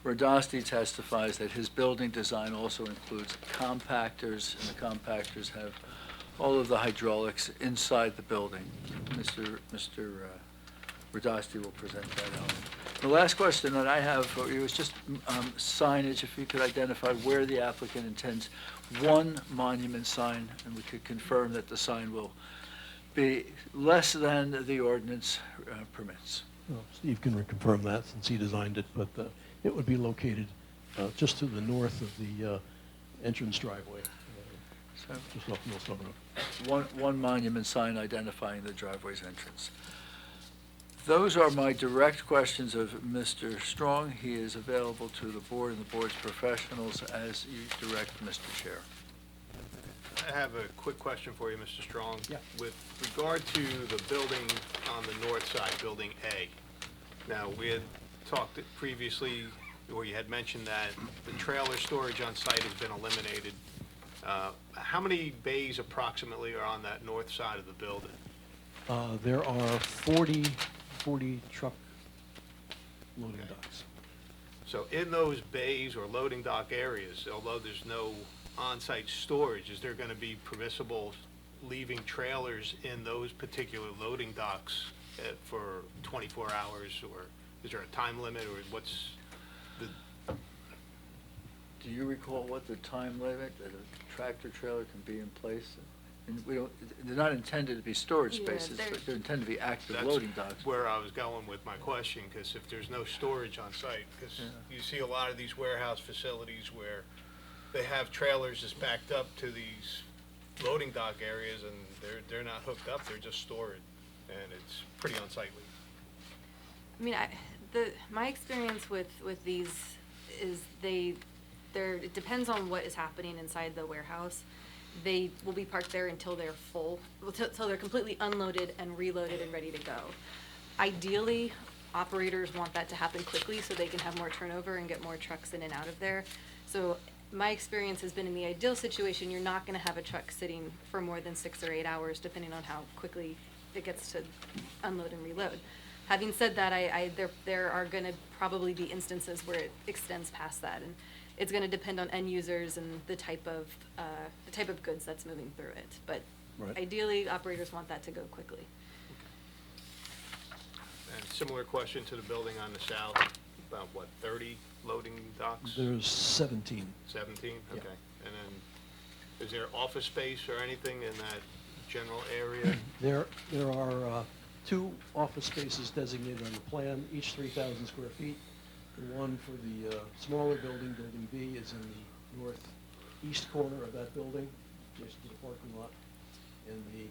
Radasti testifies that his building design also includes compactors, and the compactors have all of the hydraulics inside the building. Mr. Radasti will present that element. The last question that I have for you is just signage, if you could identify where the applicant intends one monument sign, and we could confirm that the sign will be less than the ordinance permits. Well, Steve can confirm that since he designed it, but it would be located just to the north of the entrance driveway, So just off Millstone Road. one monument sign identifying the driveway's entrance. Those are my direct questions of Mr. Strong. He is available to the board and the board's professionals as you direct, Mr. Chair. I have a quick question for you, Mr. Strong. Yeah. With regard to the building on the north side, Building A, now, we had talked previously, or you had mentioned that the trailer storage on site has been eliminated. How many bays approximately are on that north side of the building? There are 40 truck loading Okay. docks. So in those bays or loading dock areas, although there's no on-site storage, is there going to be permissible leaving trailers in those particular loading docks for 24 hours, or is there a time limit, or what's the, Do you recall what the time limit that a tractor trailer can be in place? And we don't, they're not intended to be storage Yeah, spaces, they're- but they're intended to be active that's loading docks. where I was going with my question, because if there's no storage on site, because Yeah. you see a lot of these warehouse facilities where they have trailers just backed up to these loading dock areas, and they're not hooked up, they're just stored, and it's pretty unsightly. I mean, my experience with these is it depends on what is happening inside the warehouse. They will be parked there until they're full, until they're completely unloaded and reloaded and ready to go. Ideally, operators want that to happen quickly so they can have more turnover and get more trucks in and out of there. So my experience has been, in the ideal situation, you're not gonna have a truck sitting for more than 6 or 8 hours, depending on how quickly it gets to unload and reload. Having said that, there are gonna probably be instances where it extends past that, and it's gonna depend on end users and the type of goods that's moving through it. But Right. ideally, operators want that to go quickly. And similar question to the building on the south, about what, 30 loading docks? There's 17. 17, Yeah. okay. And then, is there office space or anything in that general area? There are 2 office spaces designated on the plan, each 3,000 square feet. The one for the smaller building, Building B, is in the northeast corner of that building, just to the parking lot. And the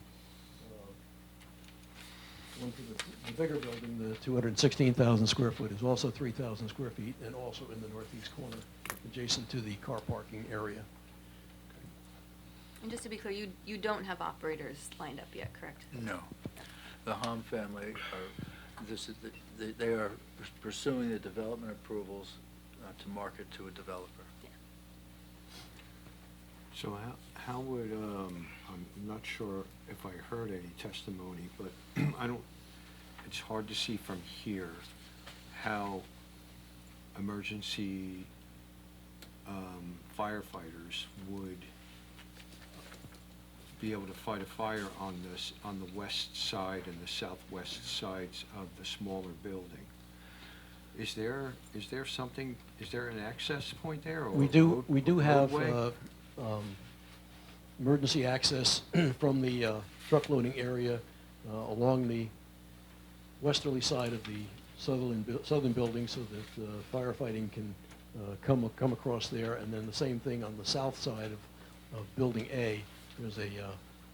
one for the bigger building, the 216,000 square foot, is also 3,000 square feet, and also in the northeast corner, adjacent to the car parking area. And just to be clear, you don't have operators lined up yet, correct? No. The Hom family they are pursuing the development approvals to market to a developer. So how would, I'm not sure if I heard any testimony, but it's hard to see from here how emergency firefighters would be able to fight a fire on the west side and the southwest sides of the smaller building. Is there something, is there an access point there, or? We do have roadway? emergency access from the truck loading area along the westerly side of the southern building so that firefighting can come across there. And then the same thing on the south side of Building A. There's a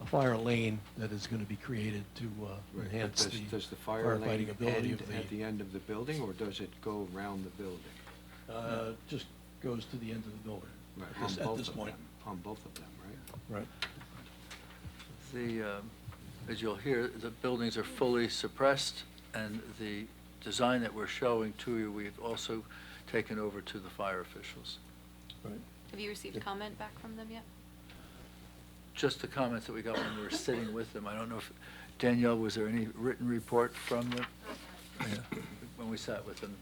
fire lane that is going to be created to Right, but enhance the does the fire lane firefighting ability end of at the end of the building, or does it go around the building? just goes to the end of the building Right, at this- on at both this of point. them, on both of them, right? Right. As you'll hear, the buildings are fully suppressed, and the design that we're showing to you, we've also taken over to the fire officials. Right. Have you received comment back from them yet? Just the comments that we got when we were sitting with them. I don't know if, Danielle, was there any written report from them? Yeah, when we sat with them?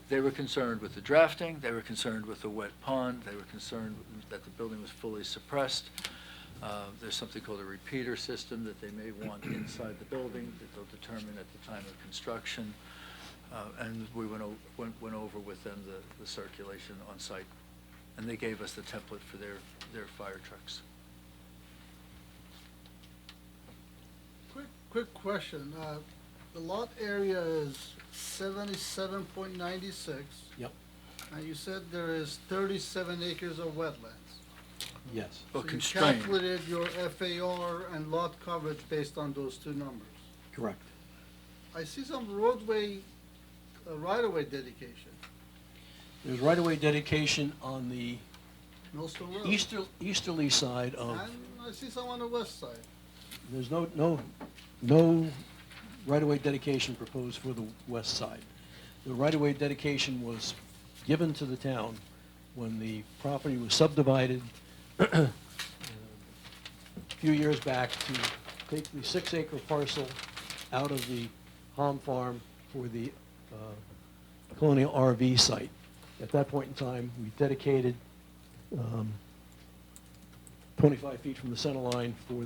They were concerned with the drafting, they were concerned with the wet pond, they were concerned that the building was fully suppressed. There's something called a repeater system that they may want inside the building that they'll determine at the time of construction. And we went over with them the circulation on site, and they gave us the template for their fire trucks. Quick question. The lot area is 77.96, Yep. and you said there is 37 acres of wetlands. Yes. Well, So you constrained. calculated your FAR and lot coverage based on those two numbers. Correct. I see some roadway, right-of-way dedication, There's right-of-way dedication on the Millstone Road. easterly side of, And I see some on the west side. there's no right-of-way dedication proposed for the west side. The right-of-way dedication was given to the town when the property was subdivided a few years back to take the 6-acre parcel out of the Hom Farm for the Colonial RV site. At that point in time, we dedicated 25 feet from the center line for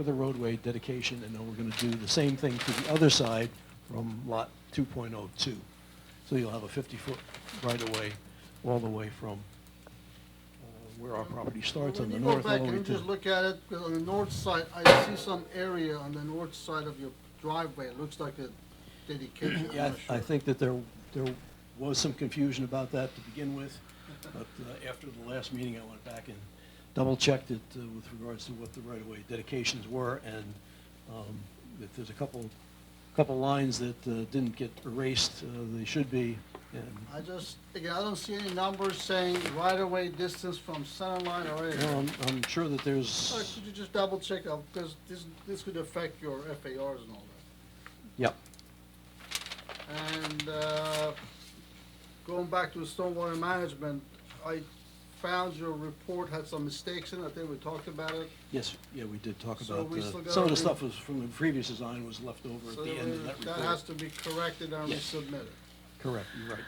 the roadway dedication, and then we're going to do the same thing to the other side from lot 2.02. So you'll have a 50-foot right-of-way all the way from where our property starts on the north all When the you way go back and you just to... look at it, 'cause on the north side, I see some area on the north side of your driveway. It looks like a dedication. I'm Yeah, not I sure. think that there was some confusion about that to begin with, but after the last meeting, I went back and double-checked it with regards to what the right-of-way dedications were, and that there's a couple lines that didn't get erased, they should be, and Again, I don't see any numbers saying right-of-way distance from center line or anything. I'm sure that there's, Could you just double check out, because this could affect your FARs and all that. yep, And going back to the stormwater management, I found your report had some mistakes in it. I think we talked about it. yes, yeah, we did talk So about, we still gotta some of the re- stuff was from the previous design was left over at So the end of that that has report. to be corrected and Yes. resubmitted. Correct, you're right,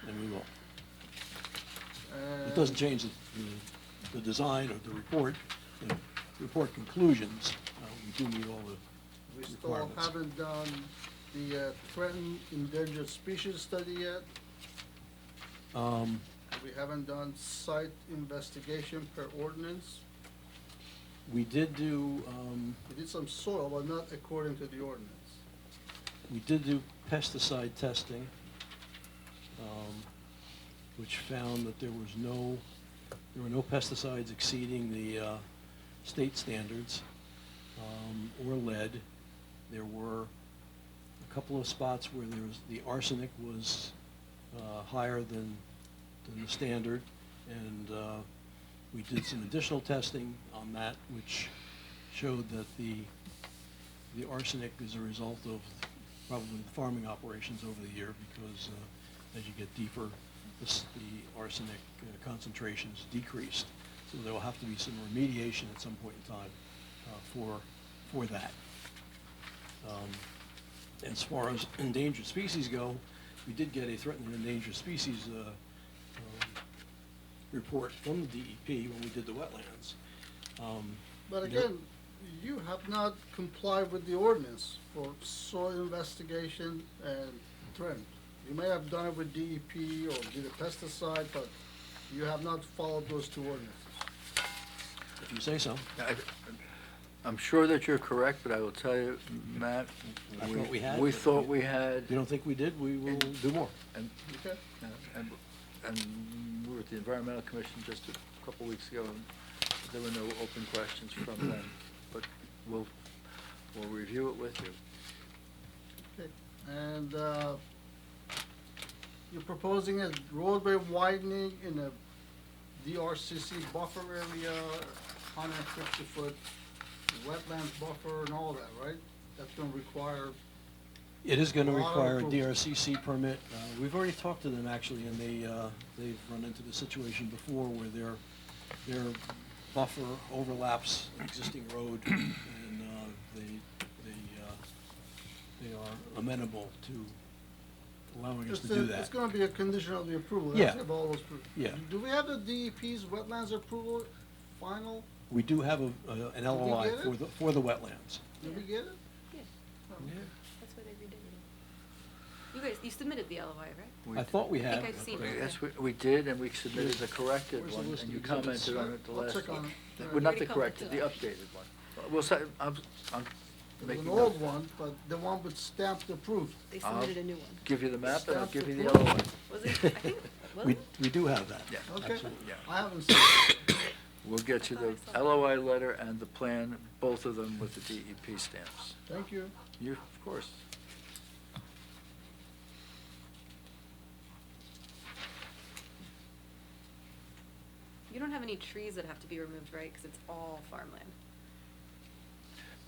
and we will. It And doesn't change the design of the report conclusions. We do meet all the we still requirements. haven't done the threatened endangered species study yet. Um, We haven't done site investigation per ordinance. We did do, We did some soil, but not according to the ordinance. pesticide testing, which found that there were no pesticides exceeding the state standards, or lead. There were a couple of spots where the arsenic was higher than the standard, and we did some additional testing on that, which showed that the arsenic is a result of probably the farming operations over the year, because as you get deeper, the arsenic concentrations decreased. So there will have to be some remediation at some point in time for that. As far as endangered species go, we did get a threatened and endangered species report from the DEP when we did the wetlands. But There- again, you have not complied with the ordinance for soil investigation and threat. You may have done it with DEP or did a pesticide, but you have not followed those two ordinances. If you say so. I'm sure that you're correct, but I will tell you, Matt, I thought we had. we thought we had, If you don't think we did, we will do more. and, Okay? and we were at the Environmental Commission just a couple weeks ago, and there were no open questions from them, but we'll review it with you. Okay. And you're proposing a roadway widening in a DRCC buffer area, 150-foot wetlands buffer and all that, right? That's gonna require, It is going to A lot of require a approvals. DRCC permit. We've already talked to them, actually, and they've run into the situation before where their buffer overlaps an existing road, and they are amenable to allowing us to do that. it's gonna be a condition of the approval. Yeah. That's of all those Yeah. Do we have the DEP's wetlands approval final? We do have an LOI get it? for the wetlands. Did we get it? That's why they redid it. You guys, you submitted the LOI, right? I thought we I had. think I've seen it. Yes, we did, and we submitted the corrected Where's the one, list and of you exhibits? commented on it the I'll last. check on it. Well, not the Already corrected, the commented updated one. Well, so, I'm It was making an old notes. one, but the one with stamped approved. They submitted a new one. Give you the map, and I'll give you the Stamped LOI. Was it, I think, was We, it? we do have that. Yeah. Okay, Absolutely. Yeah. I haven't seen it. We'll get you the I saw it. LOI letter and the plan, both of them with the DEP stamps. Thank you. You, of course. You don't have any trees that have to be removed, right? Because it's all farmland.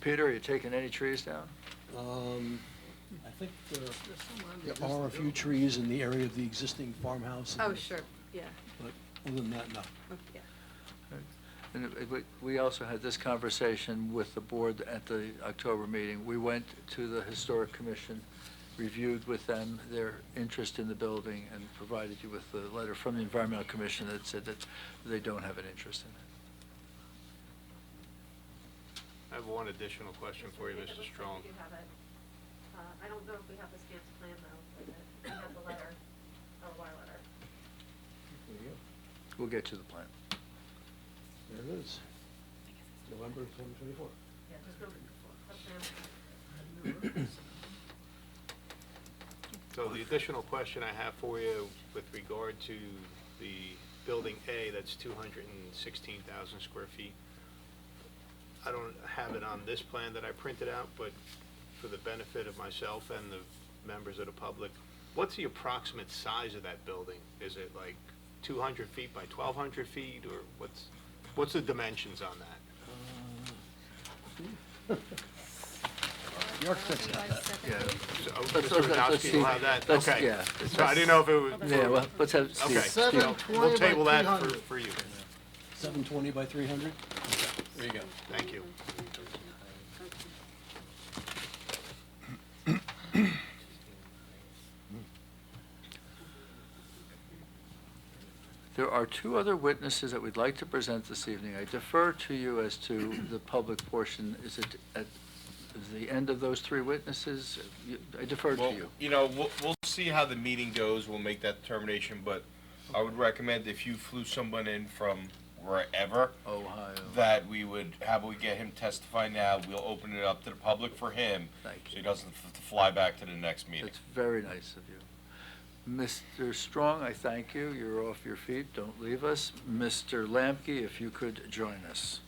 Peter, are you taking any trees down? I think There's somewhere in there are a few trees in the area of the existing farmhouse. Oh, sure, yeah. But other than that, no. Oh, yeah. And we also had this conversation with the board at the October meeting. We went to the Historic Commission, reviewed with them their interest in the building, and provided you with the letter from the Environmental Commission that said that they don't have an interest in it. I have one additional question for you, Mr. Strong. I don't know if we have the stamped plan though, but we have the letter, LOI letter. We'll get you the plan. There it is. November 2024. Yeah, just go. So the additional question I have for you with regard to the Building A, that's 216,000 square feet. I don't have it on this plan that I printed out, but for the benefit of myself and the members of the public, what's the approximate size of that building? Is it like 200 feet by 1,200 feet, or what's the dimensions on that? The architect's got that. Yeah. So, Let's- Mr. let's Radowski see. will have that? Let's- Okay. yeah. So I didn't know if it was. Yeah, well, let's have Steve. Okay, Steve. so we'll table that 300. for you. 720 by 300? There you go. Thank you. There are two other witnesses that we'd like to present this evening. I defer to you as to the public portion. Is it at the end of those three witnesses? I defer to Well, you. you know, we'll see how the meeting goes, we'll make that determination, but I would recommend if you flew someone in from wherever, Ohio. that we would, how about we get him testify now, we'll open it up to the public for him, Thank so you. he doesn't have to fly back to the next meeting. That's very nice of you. Mr. Strong, I thank you. You're off your feet. Don't leave us. Mr. Lamke, if you could join us.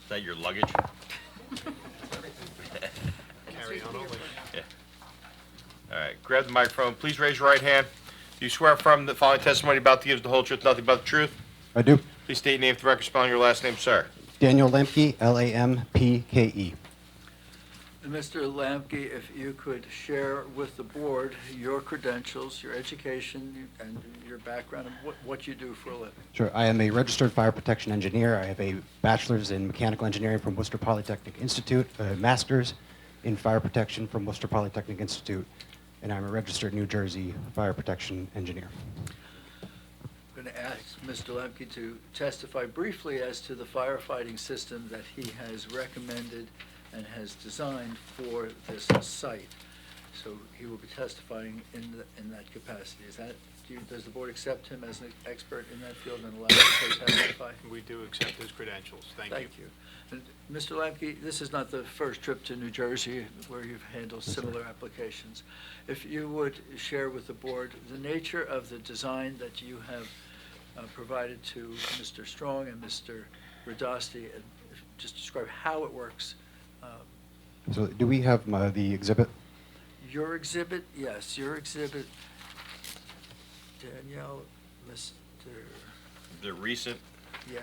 Is that your luggage? Carry on only. All right, grab the microphone, please raise your right hand. Do you swear affirm the following testimony about to give is the whole truth, nothing but the truth? I do. Please state your name for the record, spelling your last name, sir. Daniel Lemke, Lampke. Mr. Lamke, if you could share with the board your credentials, your education, and your background, and what you do for a living. Sure. I am a registered fire protection engineer. I have a bachelor's in mechanical engineering from Worcester Polytechnic Institute, a master's in fire protection from Worcester Polytechnic Institute, and I'm a registered New Jersey fire protection engineer. Mr. Lemke to testify briefly as to the firefighting system that he has recommended and has designed for this site. So he will be testifying in that capacity. Does the board accept him as an expert in that field and allow him to testify? We do accept his credentials. Thank you. Thank you. And Mr. Lemke, this is not the first trip to New Jersey where you've handled similar applications. If you would share with the board the nature of the design that you have provided to Mr. Strong and Mr. Radasti, and just describe how it works. So do we have the exhibit? Your exhibit, yes, your exhibit, Danielle, Mr., The recent, yeah,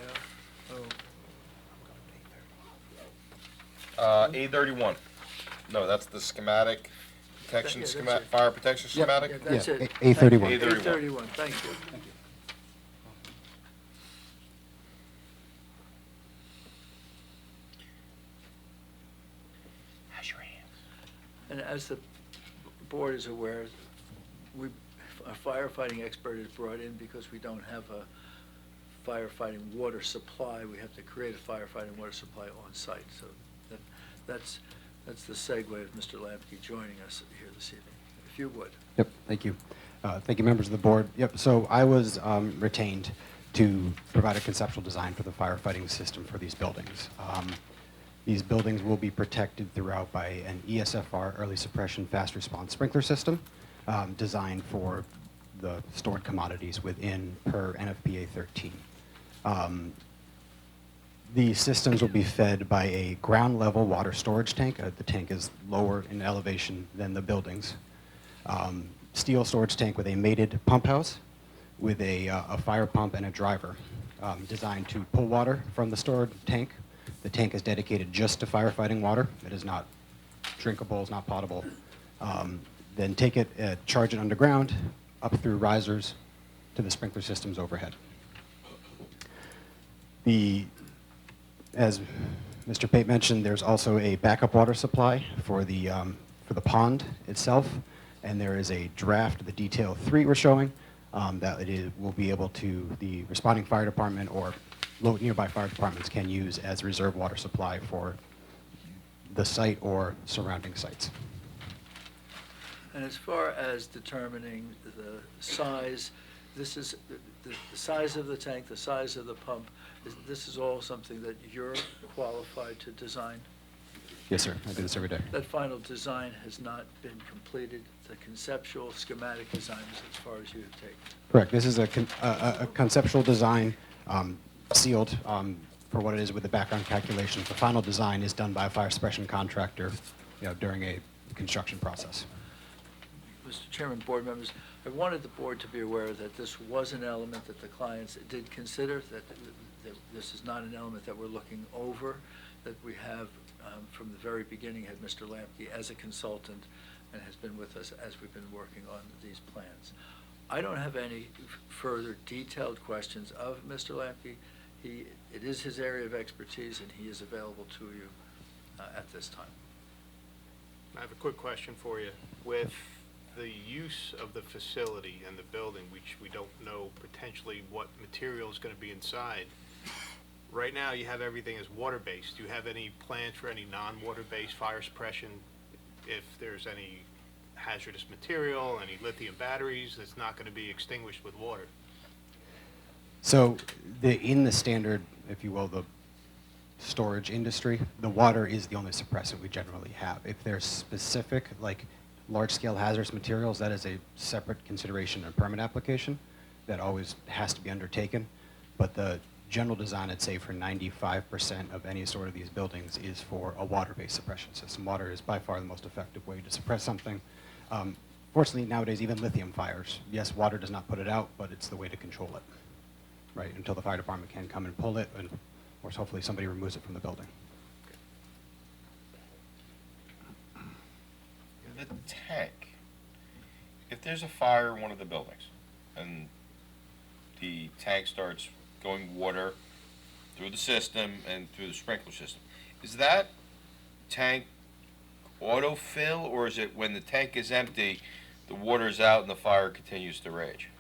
oh, A31. No, that's the schematic, protection Yeah, that's schematic, it. fire protection yeah, schematic? that's Yeah, it. A31. A31, thank you. How's your hands? And as the board is aware, a firefighting expert is brought in because we don't have a firefighting water supply. We have to create a firefighting water supply on site. So that's the segue of Mr. Lamke joining us here this evening, if you would. Yep, thank you. Thank you, members of the board. Yep, so I was retained to provide a conceptual design for the firefighting system for these buildings. These buildings will be protected throughout by an ESFR, early suppression fast response sprinkler system, designed for the stored commodities within per NFPA 13. The systems will be fed by a ground level water storage tank. The tank is lower in elevation than the buildings. Steel storage tank with a mated pump house with a fire pump and a driver, designed to pull water from the stored tank. The tank is dedicated just to firefighting water. It is not drinkable, it's not potable. Then take it, charge it underground, up through risers to the sprinkler systems overhead. As Mr. Pate mentioned, there's also a backup water supply for the pond itself, and there is a draft of the detail 3 we're showing that will be able to, the responding fire department or nearby fire departments can use as reserve water supply for the site or surrounding sites. And as far as determining the size, this is the size of the tank, the size of the pump, this is all something that you're qualified to design? Yes, sir. I do this every day. That final design has not been completed, the conceptual schematic design is as far as you have taken? Correct. This is a conceptual design, sealed for what it is with the background calculations. The final design is done by a fire suppression contractor, during a construction process. Mr. Chairman, board members, I wanted the board to be aware that this was an element that the clients did consider, that this is not an element that we're looking over, that we have from the very beginning had Mr. Lamke as a consultant and has been with us as we've been working on these plans. I don't have any further detailed questions of Mr. Lamke. It is his area of expertise and he is available to you at this time. I have a quick question for you. With the use of the facility and the building, which we don't know potentially what material is going to be inside, right now you have everything as water-based. Do you have any plans for any non-water-based fire suppression if there's any hazardous material, any lithium batteries that's not going to be extinguished with water? So in the standard, if you will, the storage industry, the water is the only suppressant we generally have. If there's specific, like large-scale hazardous materials, that is a separate consideration and permit application that always has to be undertaken. But the general design, I'd say, for 95% of any sort of these buildings is for a water-based suppression system. Water is by far the most effective way to suppress something. Fortunately, nowadays, even lithium fires, yes, water does not put it out, but it's the way to control it, right, until the fire department can come and pull it, and of course, hopefully somebody removes it from the building. The tank, if there's a fire in one of the buildings and the tank starts going water through the system and through the sprinkler system, is that tank autofill, or is it when the tank is empty, the water's out and the fire continues to rage?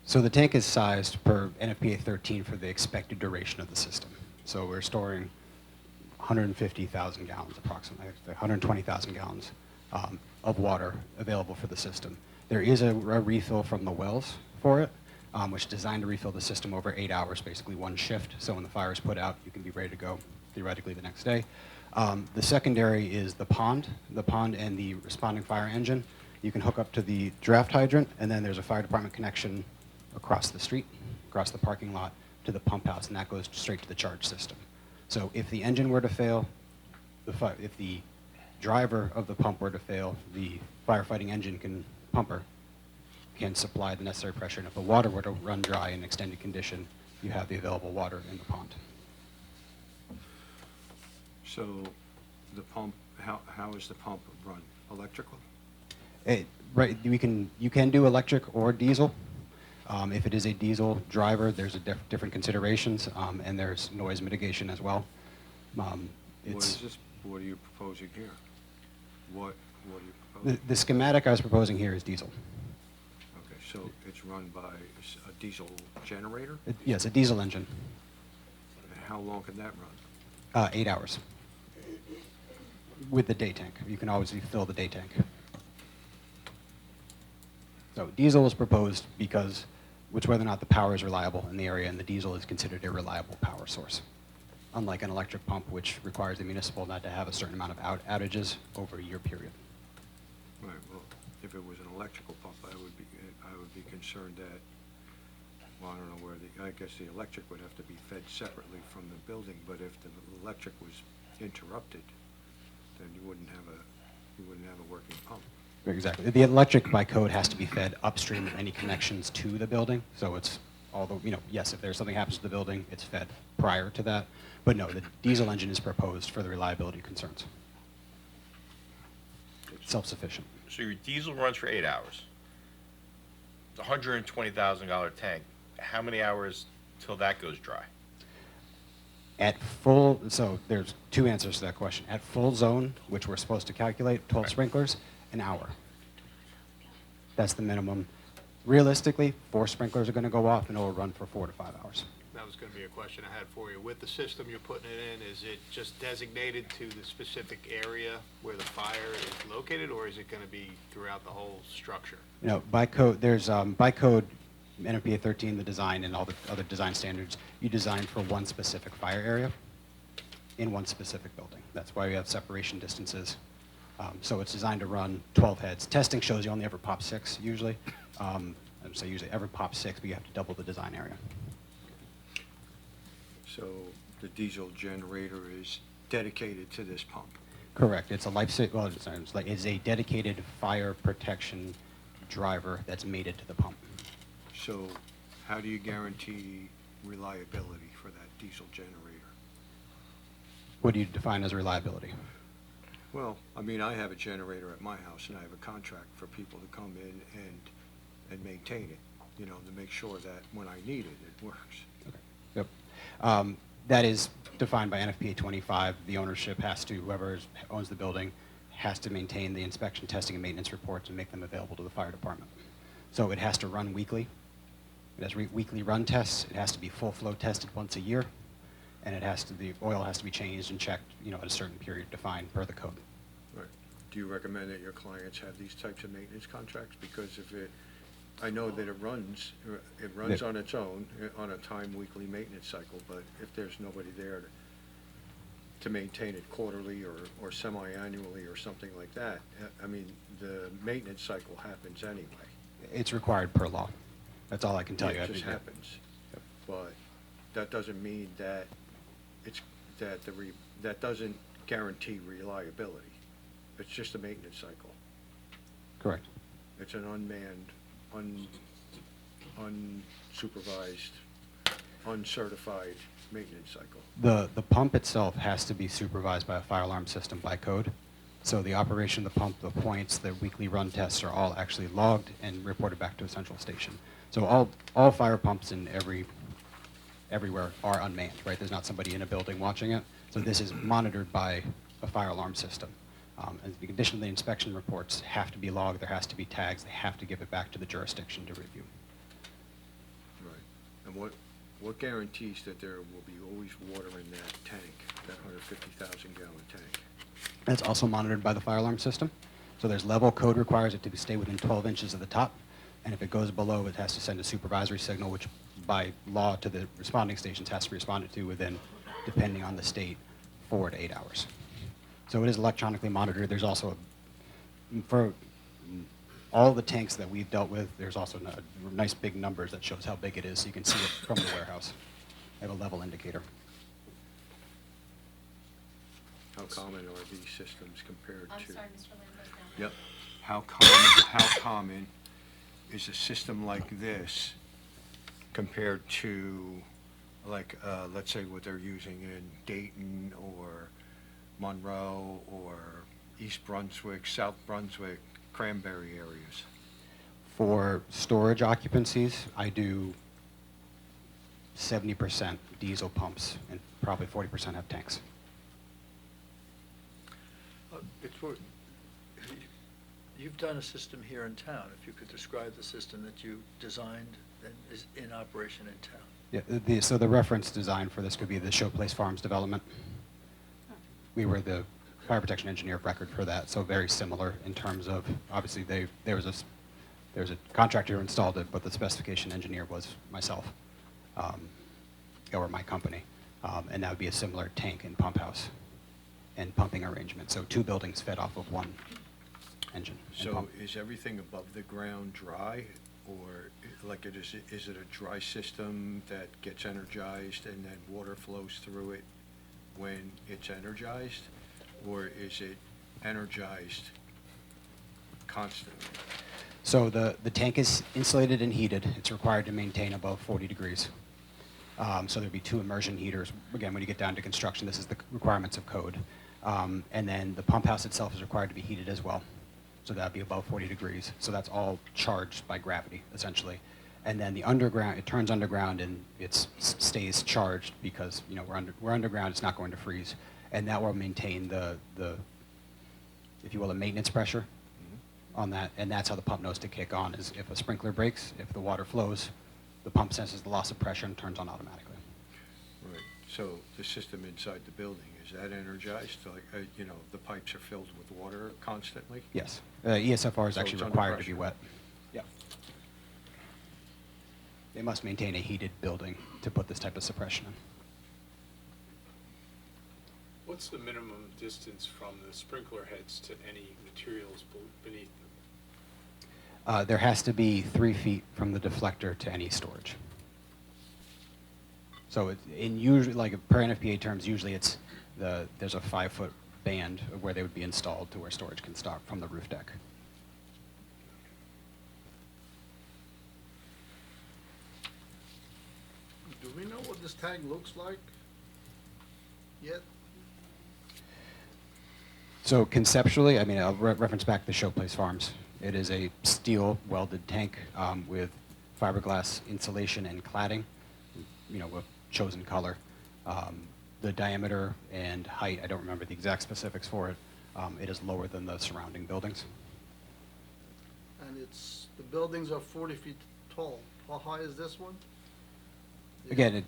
So the tank is sized per NFPA 13 for the expected duration of the system. So we're storing 150,000 gallons approximately, 120,000 gallons of water available for the system. There is a refill from the wells for it, which is designed to refill the system over 8 hours, basically one shift. So when the fire is put out, you can be ready to go theoretically the next day. The secondary is the pond and the responding fire engine. You can hook up to the draft hydrant, and then there's a fire department connection across the street, across the parking lot, to the pump house, and that goes straight to the charge system. So if the engine were to fail, if the driver of the pump were to fail, the firefighting engine pumper can supply the necessary pressure, and if the water were to run dry in extended condition, you have the available water in the pond. So the pump, how is the pump run? Electrical? Right, you can do electric or diesel. If it is a diesel driver, there's different considerations, and there's noise mitigation as well. What are you proposing here? What are you proposing? The schematic I was proposing here is diesel. Okay, so it's run by a diesel generator? Yes, a diesel engine, How long can that run? 8 hours. With the day tank, you can always refill the day tank. So diesel is proposed because it's whether or not the power is reliable in the area, and the diesel is considered a reliable power source. Unlike an electric pump, which requires the municipal not to have a certain amount of outages over a year period. Right, well, if it was an electrical pump, I would be concerned that, well, I don't know where I guess the electric would have to be fed separately from the building, but if the electric was interrupted, then you wouldn't have a working pump. Exactly. The electric by code has to be fed upstream of any connections to the building. So it's, although, yes, if there's something happens to the building, it's fed prior to that. But no, the diesel engine is proposed for the reliability concerns. Self-sufficient. So your diesel runs for 8 hours. It's a $120,000 tank. How many hours till that goes dry? At full, so there's two answers to that question. At full zone, which we're supposed to calculate, 12 sprinklers, an hour. That's the minimum. Realistically, 4 sprinklers are going to go off, and it'll run for 4 to 5 hours. That was going to be a question I had for you. With the system you're putting it in, is it just designated to the specific area where the fire is located, or is it going to be throughout the whole structure? By code, there's by code, NFPA 13, the design, and all the other design standards, you design for one specific fire area in one specific building. That's why we have separation distances. So it's designed to run 12 heads. Testing shows you only ever pop 6 usually. So usually ever pop 6, but you have to double the design area. So the diesel generator is dedicated to this pump? Correct. It's a it's a dedicated fire protection driver that's mated to the pump. So how do you guarantee reliability for that diesel generator? What do you define as reliability? Well, I mean, I have a generator at my house, and I have a contract for people to come in and maintain it, to make sure that when I need it, it works. Okay. Yep. That is defined by NFPA 25. The ownership has to, whoever owns the building, has to maintain the inspection, testing, and maintenance reports and make them available to the fire department. So it has to run weekly. It has weekly run tests. It has to be full flow tested once a year. And the oil has to be changed and checked, at a certain period defined per the code. Right. Do you recommend that your clients have these types of maintenance contracts? Because I know that it runs on its own on a weekly maintenance cycle, but if there's nobody there to maintain it quarterly or semi-annually or something like that, I mean, the maintenance cycle happens anyway. It's required per law. That's all I can tell you. It just happens. Yep. But that doesn't mean that that doesn't guarantee reliability. It's just a maintenance cycle. Correct. It's an unmanned, unsupervised, uncertified maintenance cycle. The pump itself has to be supervised by a fire alarm system by code. So the operation of the pump, the points, the weekly run tests are all actually logged and reported back to a central station. So all fire pumps in everywhere are unmanned, right? There's not somebody in a building watching it. So this is monitored by a fire alarm system. And the condition of the inspection reports have to be logged. There has to be tags. They have to give it back to the jurisdiction to review. And what guarantees that there will be always water in that tank, that 150,000 gallon tank? That's also monitored by the fire alarm system. So there's level, code requires it to stay within 12 inches of the top, and if it goes below, it has to send a supervisory signal, which by law to the responding stations has to be responded to within, depending on the state, 4 to 8 hours. So it is electronically monitored. There's also, for all the tanks that we've dealt with, there's also nice big numbers that shows how big it is, so you can see it from the warehouse. I have a level indicator. How common are these systems compared to? I'm sorry, Mr. Lambert's down. Yep. How common is a system like this compared to, like, let's say what they're using in Dayton or Monroe or East Brunswick, South Brunswick, Cranberry areas? For storage occupancies, I do 70% diesel pumps, and probably 40% have tanks. You've done a system here in town. If you could describe the system that you designed and is in operation in town. Yeah, so the reference design for this would be the Showplace Farms development. We were the fire protection engineer of record for that, so very similar in terms of, obviously, there was a contractor who installed it, but the specification engineer was myself, or my company. And that would be a similar tank and pump house and pumping arrangement. So 2 buildings fed off of 1 engine and So pump. is everything above the ground dry, or like is it a dry system that gets energized and then water flows through it when it's energized, or is it energized constantly? So the tank is insulated and heated. It's required to maintain above 40 degrees. So there'd be 2 immersion heaters. Again, when you get down to construction, this is the requirements of code. And then the pump house itself is required to be heated as well. So that'd be above 40 degrees. So that's all charged by gravity, essentially. And then the underground, it turns underground and it stays charged because, you know, we're underground, it's not going to freeze. And that will maintain the if you will, the maintenance pressure on that. And that's how the pump knows to kick on, is if a sprinkler breaks, if the water flows, the pump senses the loss of pressure and turns on automatically. Right. So the system inside the building, is that energized? Like, you know, the pipes are filled with water constantly? Yes. ESFR is So actually it's under required to be pressure. wet. Yeah. They must maintain a heated building to put this type of suppression in. What's the minimum distance from the sprinkler heads to any materials beneath them? There has to be 3 feet from the deflector to any storage. So in usually, like per NFPA terms, usually it's there's a 5-foot band of where they would be installed to where storage can start from the roof deck. Do we know what this tank looks like yet? So conceptually, I mean, I'll reference back to Showplace Farms. It is a steel welded tank with fiberglass insulation and cladding, you know, with chosen color. The diameter and height, I don't remember the exact specifics for it. It is lower than the surrounding buildings. And the buildings are 40 feet tall. How high is this one? Again,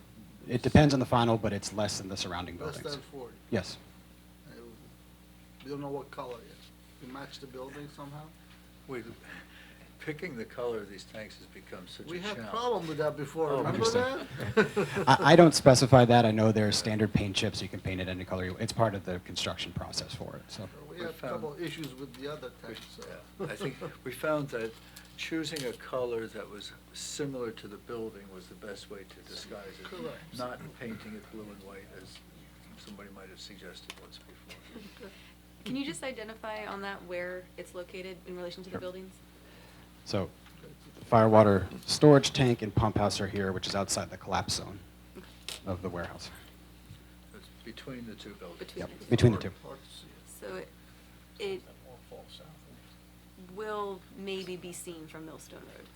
it depends on the final, but it's less than the surrounding Less buildings. than 40. Yes. We don't know what color yet. We match the building somehow? Picking the color of these tanks has become such a We challenge. had problem with that before, Oh, remember understood. that? I don't specify that. I know there are standard paint chips. You can paint it any color. It's part of the construction process for it. So. We had a couple issues with the other tanks, so. Yeah, I think we found that choosing a color that was similar to the building was the best way to disguise it. Correct. Not painting it blue and white, as somebody might have suggested once before. Can you just identify on that where it's located in relation to the Sure. buildings? So, fire water storage tank and pump house are here, which is outside the collapse zone of the warehouse. It's between the 2 buildings. Between Yep, the two. between the 2. Hard to see it. So it will maybe be seen from Millstone Road.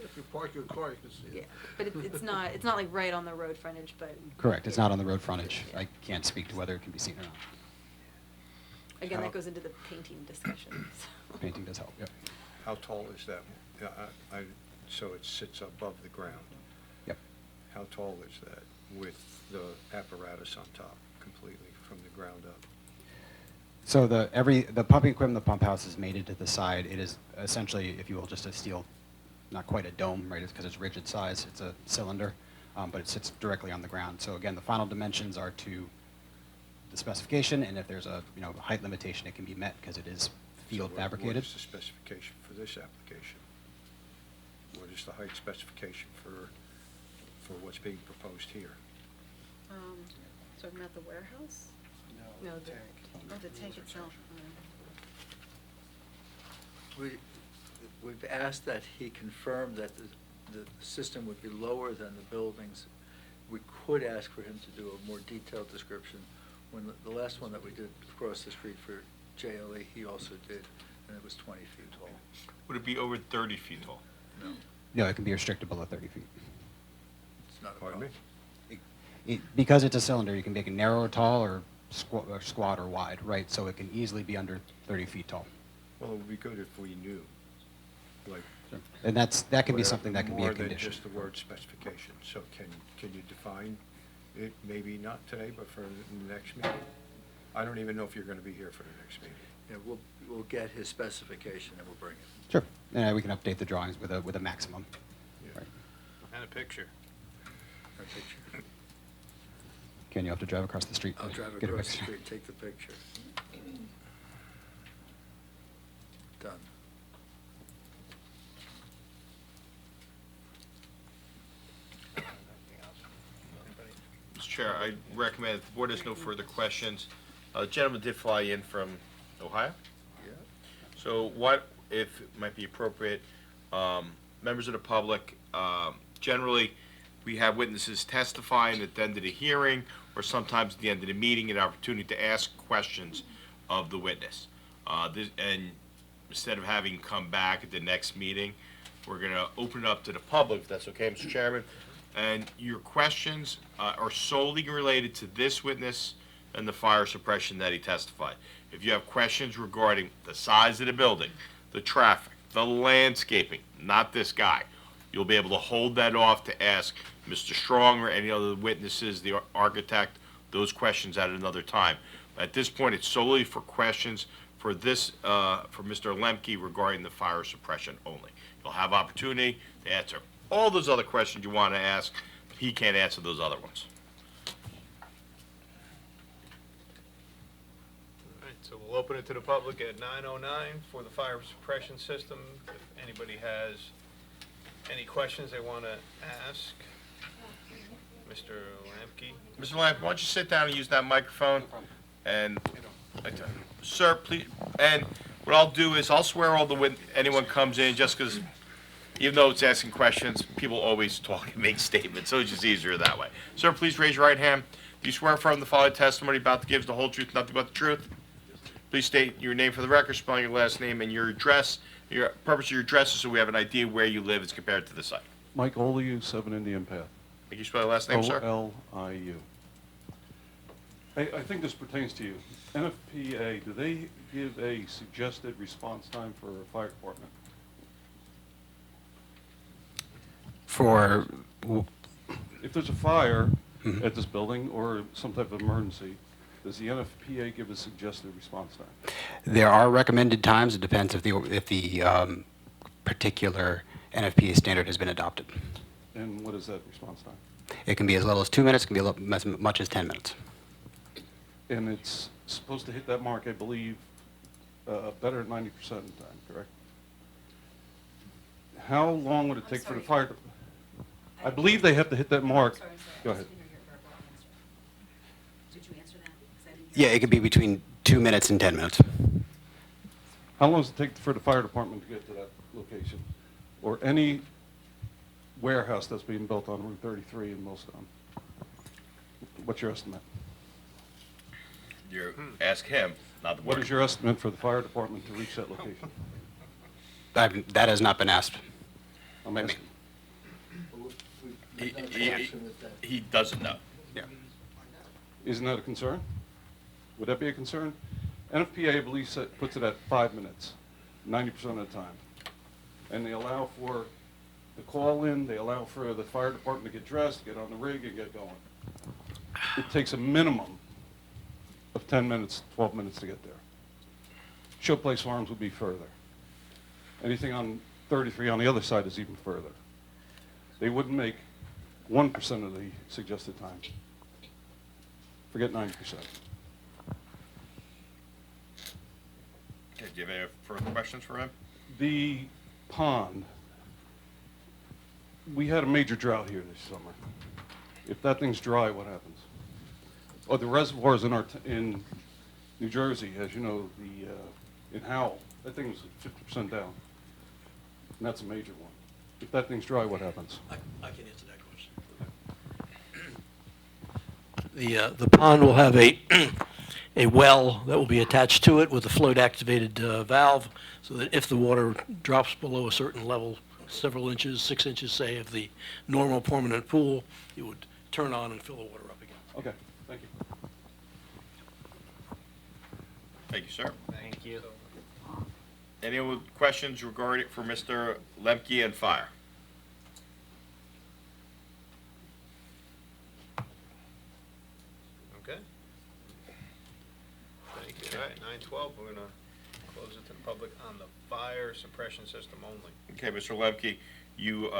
If you park your car, you can see Yeah, it. but it's not like right on the road frontage, but. Correct. It's not on the road frontage. I can't speak to whether it can be seen or not. Again, How- that goes into the painting discussion. so. Painting does help. Yep. How tall is that? Yeah, so it sits above the ground. Yep. How tall is that with the apparatus on top completely from the ground up? So the pumping equipment, the pump house is mated to the side. It is essentially, if you will, just a steel, not quite a dome, right? It's because it's rigid size. It's a cylinder, but it sits directly on the ground. So again, the final dimensions are to the specification, and if there's a height limitation, it can be met because it is field fabricated. What is the specification for this application? What is the height specification for what's being proposed here? Talking about the warehouse? No, the Oh, the tank itself. We've asked that he confirm that the system would be lower than the buildings. We could ask for him to do a more detailed description. When the last one that we did across the street for JLE, he also did, and it was 20 feet tall. Would it be over 30 feet tall? No, No, it can be restricted below 30 feet. it's not a Pardon problem. me? Because it's a cylinder, you can make it narrow or tall, or squat or wide, right? So it can easily be under 30 feet tall. Well, it would be good if we knew, like. And that can be whatever, something that can be a More than condition. just the word specification. So can you define it, maybe not today, but for the next meeting? I don't even know if you're going to be here for the next meeting. Yeah, we'll get his specification and we'll bring it. Sure. And we can update the drawings with a maximum. Yeah. Right. And a picture. Our picture. Ken, you have to drive across the street. I'll to drive get a across the picture. street, take the picture. Done. Mr. Chair, I recommend, if the board has no further questions, a gentleman did fly in from Ohio. Yeah. So what, if it might be appropriate, members of the public, generally, we have witnesses testifying at the end of the hearing, or sometimes at the end of the meeting, an opportunity to ask questions of the witness. And instead of having come back at the next meeting, we're going to open it up to the public, if that's okay, Mr. Chairman. And your questions are solely related to this witness and the fire suppression that he testified. If you have questions regarding the size of the building, the traffic, the landscaping, not this guy, you'll be able to hold that off to ask Mr. Strong or any other witnesses, the architect, those questions at another time. At this point, it's solely for questions for this, for Mr. Lemke regarding the fire suppression only. You'll have opportunity to answer all those other questions you want to ask, but he can't answer those other ones. All right, so we'll open it to the public at 9:09 for the fire suppression system. If anybody has any questions they want to ask, Mr. Lamke. Mr. Lampe, why don't you sit down and use that microphone? And, sir, please, and what I'll do is I'll swear anyone comes in, just because, even though it's asking questions, people always talk and make statements, so it's just easier that way. Sir, please raise your right hand. Do you swear affirm the following testimony about to give the whole truth, nothing but the truth? Please state your name for the record, spelling your last name and your address. Your purpose of your address is so we have an idea where you live as compared to the site. Mike Oliu, 7 Indian Path. Can you spell your last name, sir? Oliu. I think this pertains to you. NFPA, do they give a suggested response time for a fire department? For, If there's a fire at this building or some type of emergency, does the NFPA give a suggested response time? there are recommended times. It depends if the particular NFPA standard has been adopted. And what is that response time? It can be as little as 2 minutes, it can be as much as 10 minutes. And it's supposed to hit that mark, I believe, better than 90% of the time, correct? How long would it take for the fire? I believe they have to hit that mark. Go ahead. Did you answer that? 'Cause I didn't hear Yeah, it could be between 2 minutes and 10 minutes. How long does it take for the fire department to get to that location? Or any warehouse that's being built on Route 33 in Millstone? What's your estimate? Ask him, not the board. What is your estimate for the fire department to reach that location? That has not been asked. I'm By me. asking. He doesn't know. Yeah. Isn't that a concern? Would that be a concern? NFPA, I believe, puts it at 5 minutes, 90% of the time. And they allow for the call in, they allow for the fire department to get dressed, get on the rig, and get going. It takes a minimum of 10 minutes, 12 minutes to get there. Showplace Farms would be further. Anything on 33 on the other side is even further. They wouldn't make 1% of the suggested time. Forget 90%. Okay, do you have any further questions for him? The pond, we had a major drought here this summer. If that thing's dry, what happens? Oh, the reservoirs in New Jersey, as you know, in Howell, that thing was 50% down. And that's a major one. If that thing's dry, what happens? I can answer that question. The pond will have a well that will be attached to it with a float-activated valve, so that if the water drops below a certain level, several inches, 6 inches, say, of the normal permanent pool, it would turn on and fill the water up again. Okay, thank you. Thank you, sir. Thank you. Any other questions regarding for Mr. Lemke and fire? Okay. Thank you. All right, 9:12, we're gonna close it to the public on the fire suppression system only. Okay, Mr. Lemke, you,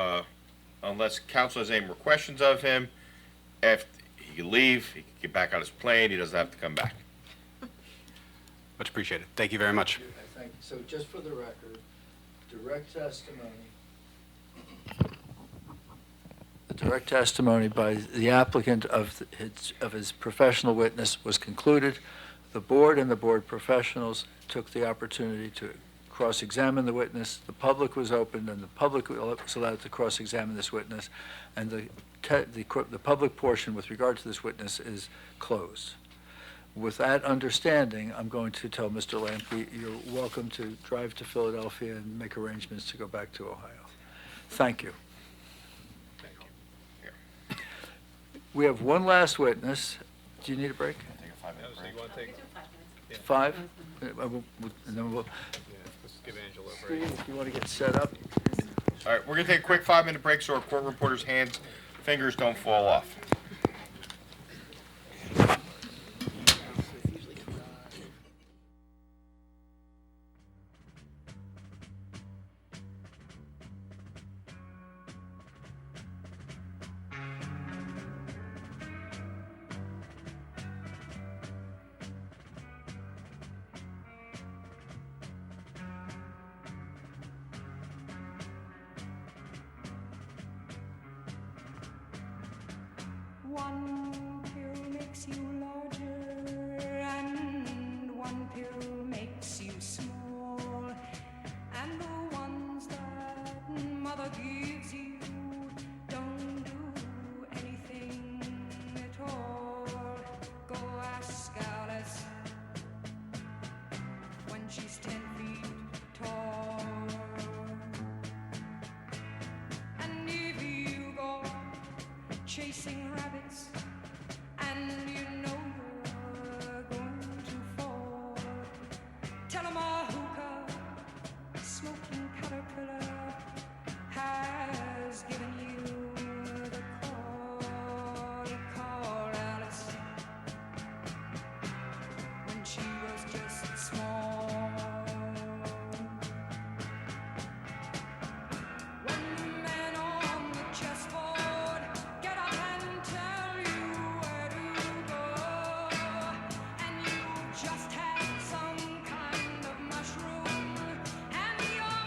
unless council has any more questions of him, if he can leave, he can get back on his plane, he doesn't have to come back. Much appreciated. Thank you very much. Thank you. So just for the record, direct testimony. The direct testimony by the applicant of his professional witness was concluded. The board and the board professionals took the opportunity to cross-examine the witness. The public was opened, and the public was allowed to cross-examine this witness. And the public portion with regard to this witness is closed. With that understanding, I'm going to tell Mr. Lampe, you're welcome to drive to Philadelphia and make arrangements to go back to Ohio. Thank you. Thank you. We have one last witness. Do you need a break? Take a 5-minute break. You wanna take? Yeah. 5? And then we'll, Yeah, let's give Angela a break. Steve, if you want to get set up. All right, we're gonna take a quick 5-minute break so our court reporter's fingers don't fall off. One pill makes you larger, and one pill makes you small. And the ones that mother gives you don't do anything at all. Go ask Alice when she's 10 feet tall. And if you go chasing rabbits, and you know you're going to fall, tell 'em a hookah smoking caterpillar has given you the call. Call Alice when she was just small. When the man on the chessboard get up and tell you where to go, and you just had some kind of mushroom, and your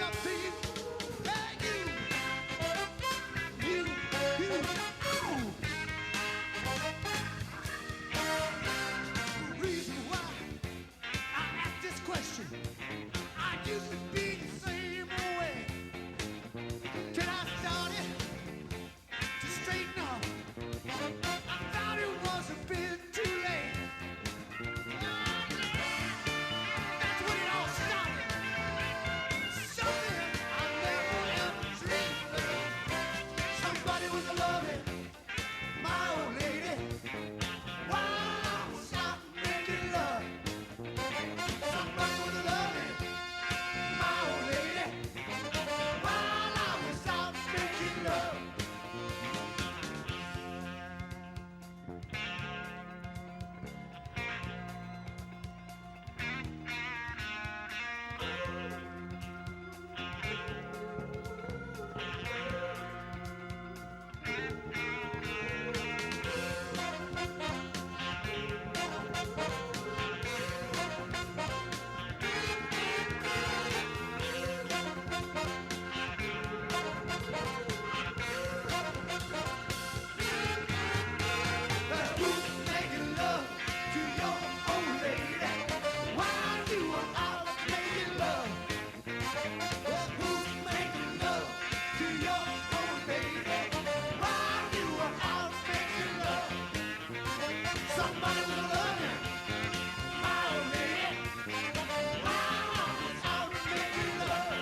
up to you. Hey, you. The reason why I ask this question, I used to be the same way. Can I start it to straighten up? I thought it was a bit too late. That's when it all started. Something I never ever dreamed of. Somebody was loving my old lady while I was out making love. Somebody was loving my old lady while I was out making love. Making love to your old lady while you were out making love. Who's making love to your old lady while you were out making love? Somebody was loving my old lady while I was out making love.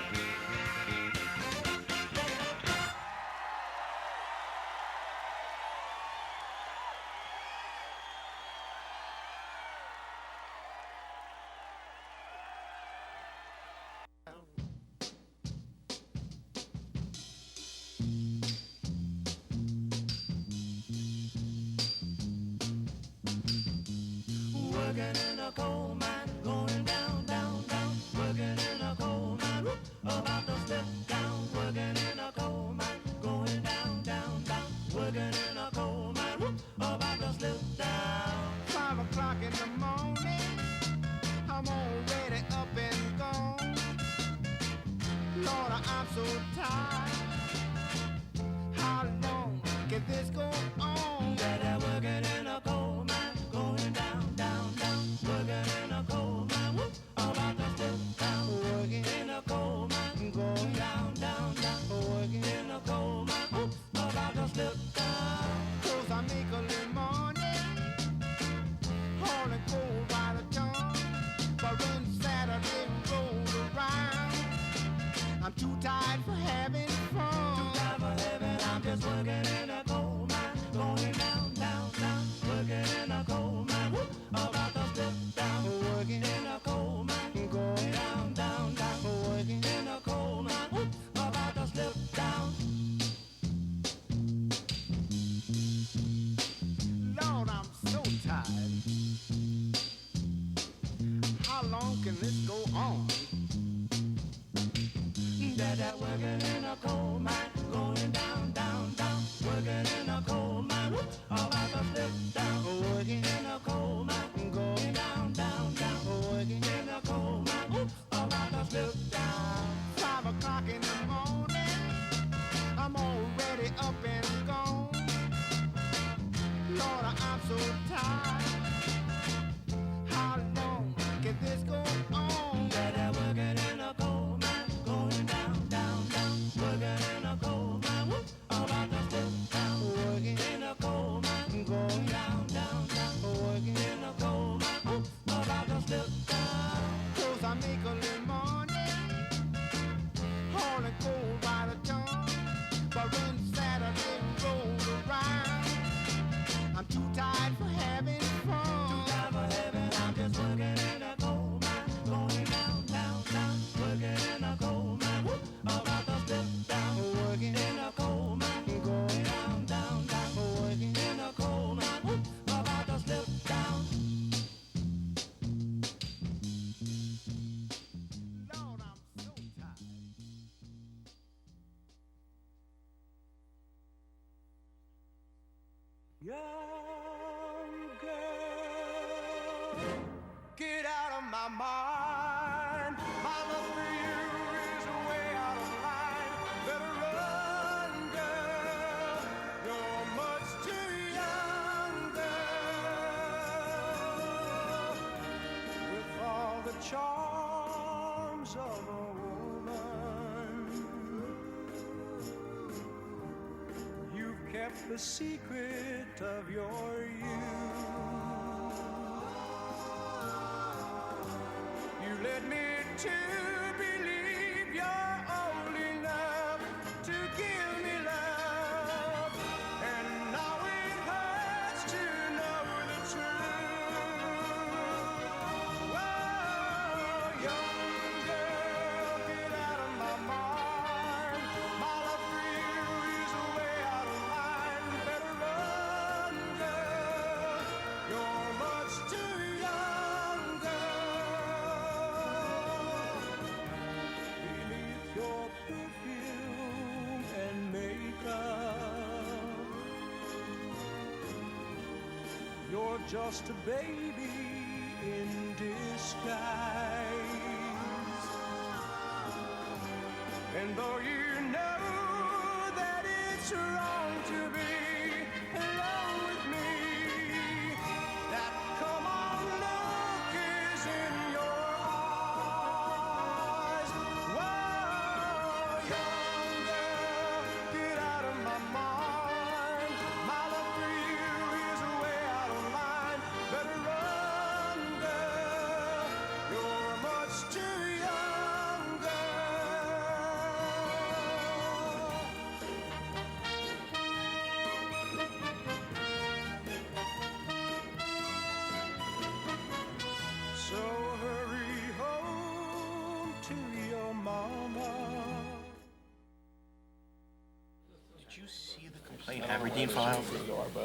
Working in a coal mine, going down, down, down. Working in a coal mine, whoop, about to slip down. Working in a coal mine, going down, down, down. Working in a coal mine, whoop, about to slip down. 5 o'clock in the morning, I'm already up and gone. Lord, I'm so tired. How long can this go on? That working in a coal mine, going down, down, down. Working in a coal mine, whoop, about to slip down. Working in a coal mine, going down, down, down. Working in a coal mine, whoop, about to slip down. 'Cause I make a little money, hauling coal by the ton. But when Saturday rolls around, I'm too tired for having fun. Too tired for having, I'm just working in a coal mine, going down, down, down. Working in a coal mine, whoop, about to slip down. Working in a coal mine, going down, down, down. Working in a coal mine, whoop, about to slip down. Lord, I'm so tired. How long can this go on? That working in a coal mine, going down, down, down. Working in a coal mine, whoop, about to slip down. Working in a coal mine, going down, down, down. Working in a coal mine, whoop, about to slip down. 5 o'clock in the morning, I'm already up and gone. Lord, I'm so tired. How long can this go on? That working in a coal mine, going down, down, down. Working in a coal mine, whoop, about to slip down. Working in a coal mine, going down, down, down. Working in a coal mine, whoop, about to slip down. 'Cause I make a little money, hauling coal by the ton. But when Saturday rolls around, I'm too tired for having fun. Too tired for having, I'm just working in a coal mine, going down, down, down. Working in a coal mine, whoop, about to slip down. Working in a coal mine, going down, down, down. Working in a coal mine, whoop, about to slip down. Lord, I'm so tired. Young girl, get out of my mind. My love for you is the way I of a woman. You've kept the secret of your youth. You led me to believe you're old enough to give me love, and now it hurts to know the truth. Whoa, young girl, get out of my mind. My love for you is way out of line. Better run, girl. You're much too young, girl. Beneath your perfume and makeup, you're just a baby in disguise. And though you know that it's wrong to be alone with me, that come on look is in your eyes. Whoa, young girl, get out of my mind. My love for you is way out of line. Better run, girl. You're much too young, so hurry home to your mama. Did you see the complaint Aberdeen filed?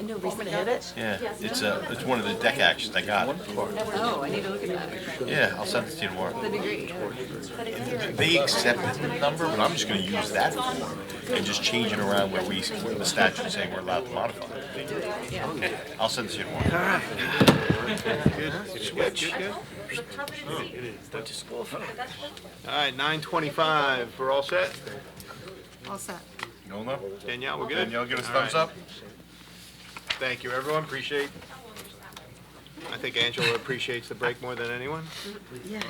No, recently hit it? Yeah, it's one of the deck actions I got. Oh, I need to look at that. Yeah, I'll send it to you tomorrow. That'd be great. They accepted the number, but I'm just gonna use that form and just change it around where the statute saying we're allowed to modify it. Okay, I'll send it to you tomorrow. Good switch. Went to school for it. All right, 9:25, we're all set? All set. Nola? Danielle, we're good? Danielle, give us a All thumbs right. up. Thank you, everyone, appreciate. I think Angela appreciates the break more than anyone. Yes.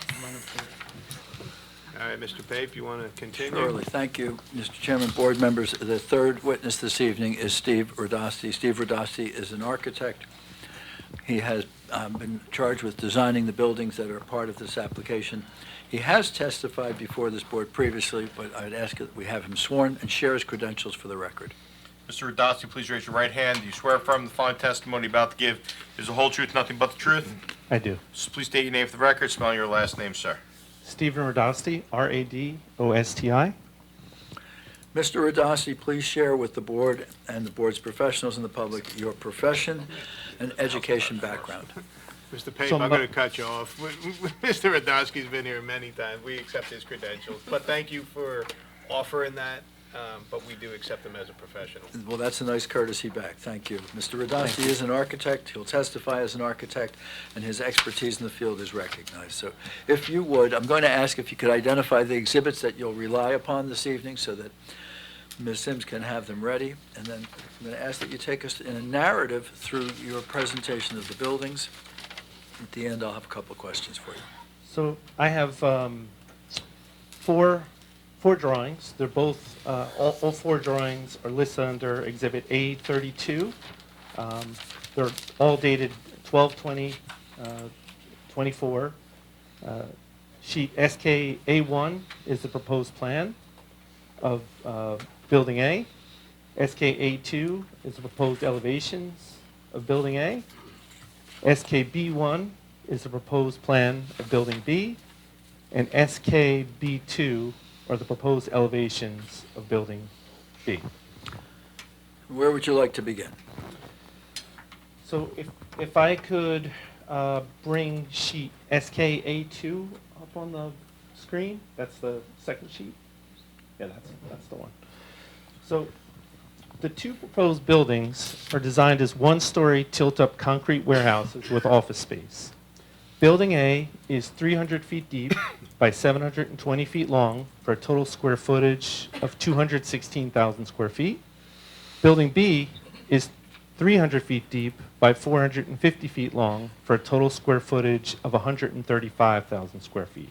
All right, Mr. Pape, you want to continue? Surely, thank you, Mr. Chairman, board members. The third witness this evening is Steve Radasti. Steve Radasti is an architect. He has been charged with designing the buildings that are part of this application. He has testified before this board previously, but I'd ask that we have him sworn and share his credentials for the record. Mr. Radasti, please raise your right hand. Do you swear affirm the following testimony you're about to give is the whole truth, nothing but the truth? I do. So please state your name for the record, spell your last name, sir. Stephen Radosti, R-A-D-O-S-T-I. Mr. Radasti, please share with the board and the board's professionals and the public your profession and education background. Mr. Pape, So I'm my- going to cut you off. Mr. Radowski's been here many times. We accept his credentials, but thank you for offering that, but we do accept him as a professional. Well, that's a nice courtesy back. Thank you. Mr. Radasti is an architect. He'll testify as an architect, and his expertise in the field is recognized. So if you would, I'm going to ask if you could identify the exhibits that you'll rely upon this evening so that Ms. Sims can have them ready. And then I'm going to ask that you take us in a narrative through your presentation of the buildings. At the end, I'll have a couple of questions for you. So I have four drawings. They're both, all four drawings are listed under Exhibit A32. They're all dated 12/20/24. Sheet SK-A1 is the proposed plan of Building A. SK-A2 is the proposed elevations of Building A. SKB1 is the proposed plan of Building B, and SKB2 are the proposed elevations of Building B. Where would you like to begin? So if I could bring sheet SKA2 up on the screen, that's the second sheet. Yeah, that's the one. So the two proposed buildings are designed as one-story tilt-up concrete warehouses with office space. Building A is 300 feet deep by 720 feet long for a total square footage of 216,000 square feet. Building B is 300 feet deep by 450 feet long for a total square footage of 135,000 square feet.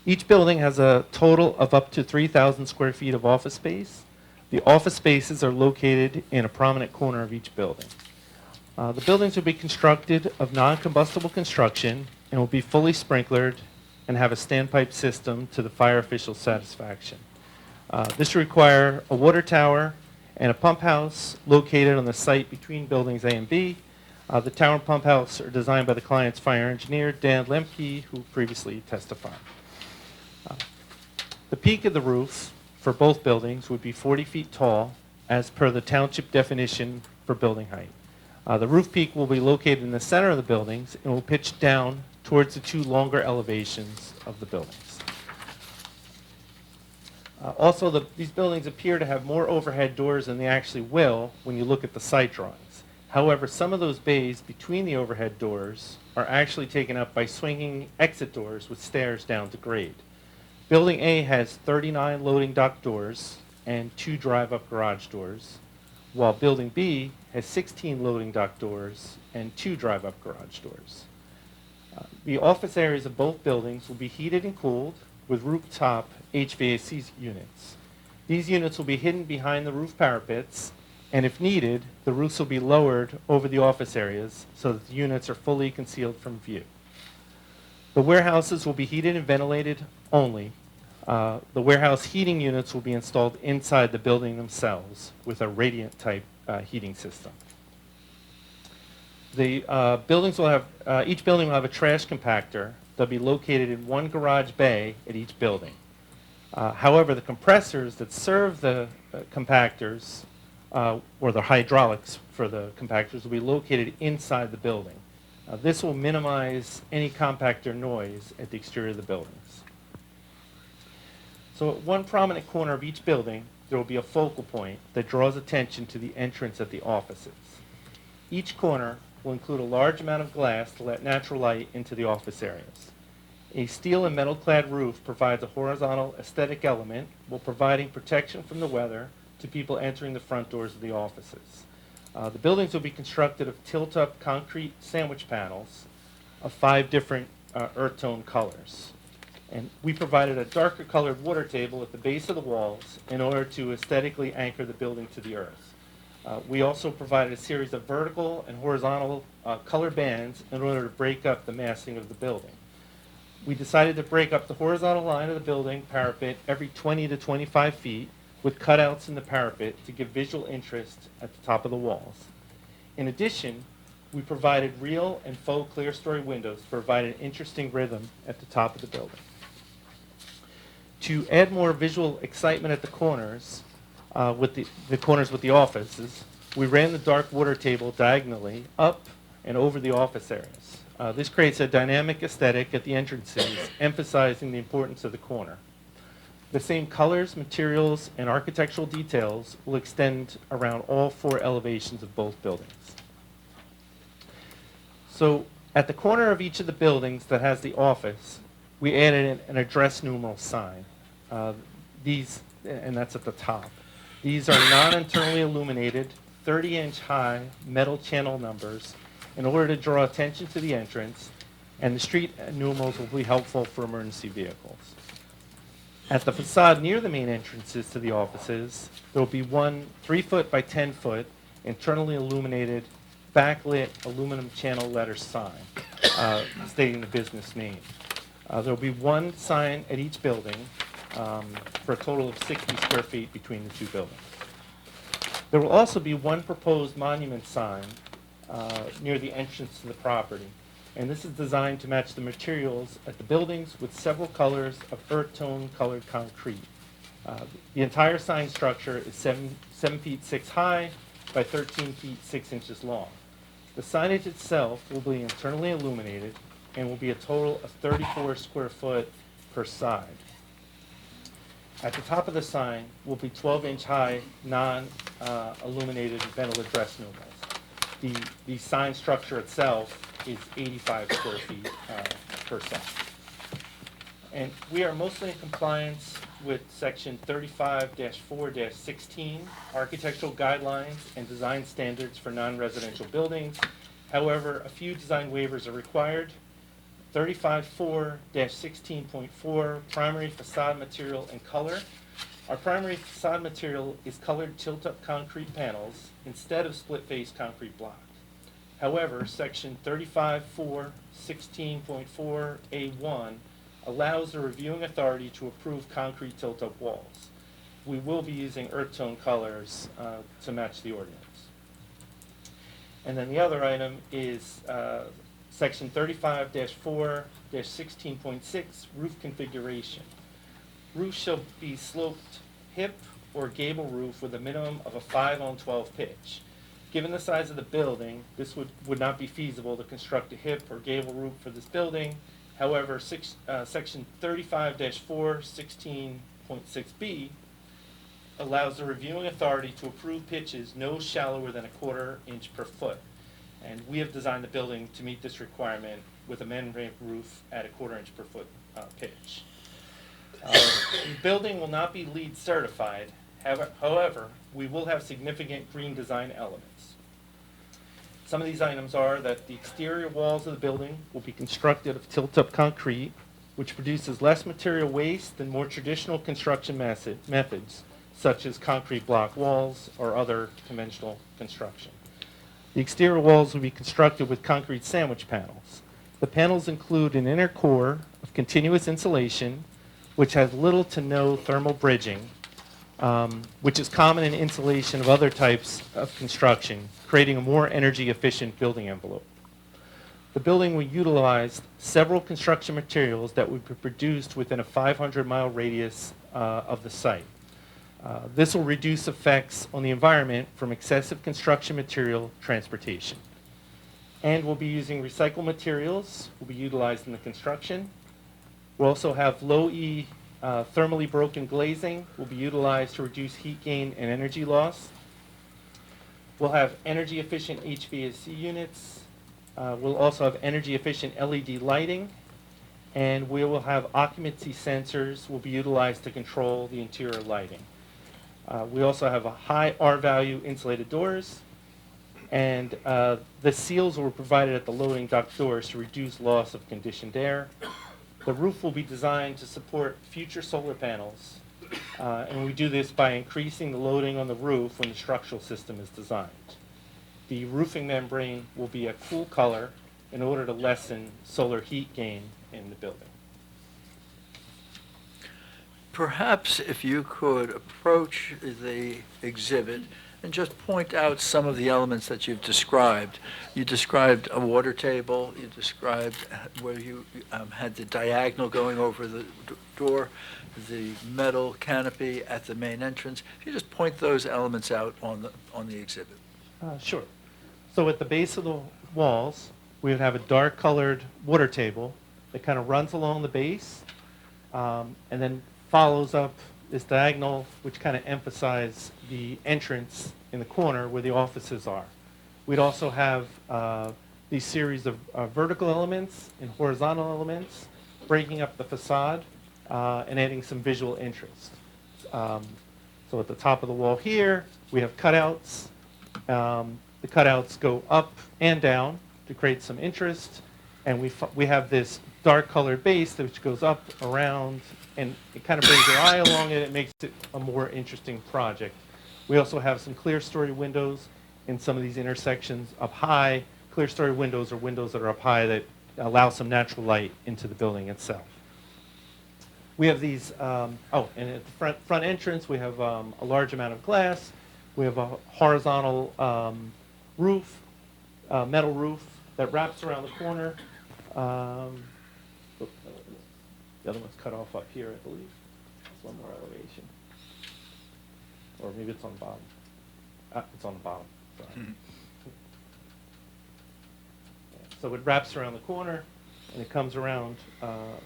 Each building has a total of up to 3,000 square feet of office space. The office spaces are located in a prominent corner of each building. The buildings will be constructed of non-combustible construction and will be fully sprinklered and have a standpipe system to the fire official's satisfaction. This will require a water tower and a pump house located on the site between buildings A and B. The tower and pump house are designed by the client's fire engineer, Dan Lemke, who previously testified. The peak of the roof for both buildings would be 40 feet tall, as per the township definition for building height. The roof peak will be located in the center of the buildings and will pitch down towards the two longer elevations of the buildings. Also, these buildings appear to have more overhead doors than they actually will when you look at the site drawings. However, some of those bays between the overhead doors are actually taken up by swinging exit doors with stairs down to grade. Building A has 39 loading dock doors and 2 drive-up garage doors, while Building B has 16 loading dock doors and 2 drive-up garage doors. The office areas of both buildings will be heated and cooled with rooftop HVAC units. These units will be hidden behind the roof parapets, and if needed, the roofs will be lowered over the office areas so that the units are fully concealed from view. The warehouses will be heated and ventilated only. The warehouse heating units will be installed inside the building themselves with a radiant type heating system. The buildings will have, each building will have a trash compactor. They'll be located in one garage bay at each building. However, the compressors that serve the compactors, or the hydraulics for the compactors, will be located inside the building. This will minimize any compactor noise at the exterior of the buildings. So at one prominent corner of each building, there will be a focal point that draws attention to the entrance at the offices. Each corner will include a large amount of glass to let natural light into the office areas. A steel and metal-clad roof provides a horizontal aesthetic element while providing protection from the weather to people entering the front doors of the offices. The buildings will be constructed of tilt-up concrete sandwich panels of 5 different earth tone colors. And we provided a darker colored water table at the base of the walls in order to aesthetically anchor the building to the earth. We also provided a series of vertical and horizontal color bands in order to break up the massing of the building. We decided to break up the horizontal line of the building parapet every 20 to 25 feet with cutouts in the parapet to give visual interest at the top of the walls. In addition, we provided real and faux clear-story windows to provide an interesting rhythm at the top of the building. To add more visual excitement at the corners, with the corners with the offices, we ran the dark water table diagonally up and over the office areas. This creates a dynamic aesthetic at the entrances, emphasizing the importance of the corner. The same colors, materials, and architectural details will extend around all 4 elevations of both buildings. So at the corner of each of the buildings that has the office, we added an address numeral sign. And that's at the top. These are non-internally illuminated, 30-inch high metal channel numbers in order to draw attention to the entrance, and the street numerals will be helpful for emergency vehicles. At the facade near the main entrances to the offices, there will be one 3-foot by 10-foot internally illuminated backlit aluminum channel letter sign stating the business name. There will be one sign at each building for a total of 60 square feet between the 2 buildings. There will also be one proposed monument sign near the entrance to the property, and this is designed to match the materials at the buildings with several colors of earth tone colored concrete. The entire sign structure is 7 feet 6 high by 13 feet 6 inches long. The signage itself will be internally illuminated and will be a total of 34 square foot per side. At the top of the sign will be 12-inch high non-illuminated metal address numerals. The sign structure itself is 85 square feet per side. And we are mostly in compliance with section 35-4-16, architectural guidelines and design standards for non-residential buildings. However, a few design waivers are required. 35-4-16.4, primary facade material and color. Our primary facade material is colored tilt-up concrete panels instead of split-face concrete block. However, section 35-4-16.4A1 allows the reviewing authority to approve concrete tilt-up walls. We will be using earth tone colors to match the ordinance. And then the other item is section 35-4-16.6, roof configuration. Roof shall be sloped hip or gable roof with a minimum of a 5-on-12 pitch. Given the size of the building, this would not be feasible to construct a hip or gable roof for this building. However, section 35-4-16.6B allows the reviewing authority to approve pitches no shallower than a 1/4 inch per foot. And we have designed the building to meet this requirement with a membrane roof at a 1/4 inch per foot pitch. The building will not be LEED certified. However, we will have significant green design elements. Some of these items are that the exterior walls of the building will be constructed of tilt-up concrete, which produces less material waste than more traditional construction methods, such as concrete block walls or other conventional construction. The exterior walls will be constructed with concrete sandwich panels. The panels include an inner core of continuous insulation, which has little to no thermal bridging, which is common in insulation of other types of construction, creating a more energy-efficient building envelope. The building will utilize several construction materials that would be produced within a 500-mile radius of the site. This will reduce effects on the environment from excessive construction material transportation. And we'll be using recycled materials, will be utilized in the construction. We'll also have low-E thermally broken glazing, will be utilized to reduce heat gain and energy loss. We'll have energy-efficient HVAC units. We'll also have energy-efficient LED lighting. And we will have occupancy sensors will be utilized to control the interior lighting. We also have a high R-value insulated doors. And the seals were provided at the loading dock doors to reduce loss of conditioned air. The roof will be designed to support future solar panels, and we do this by increasing the loading on the roof when the structural system is designed. The roofing membrane will be a cool color in order to lessen solar heat gain in the building. Perhaps if you could approach the exhibit and just point out some of the elements that you've described. You described a water table, you described where you had the diagonal going over the door, the metal canopy at the main entrance. If you just point those elements out on the exhibit. Sure. So at the base of the walls, we would have a dark colored water table that kind of runs along the base and then follows up this diagonal, which kind of emphasize the entrance in the corner where the offices are. We'd also have these series of vertical elements and horizontal elements, breaking up the facade and adding some visual interest. So at the top of the wall here, we have cutouts. The cutouts go up and down to create some interest, and we have this dark colored base which goes up, around, and it kind of brings your eye along it. It makes it a more interesting project. We also have some clear story windows in some of these intersections up high. Clear story windows are windows that are up high that allow some natural light into the building itself. We have these, and at the front entrance, we have a large amount of glass. We have a horizontal roof, metal roof that wraps around the corner. The other one's cut off up here, I believe. There's one more elevation. Or maybe it's on the bottom. It's on the bottom. Sorry. So it wraps around the corner, and it comes around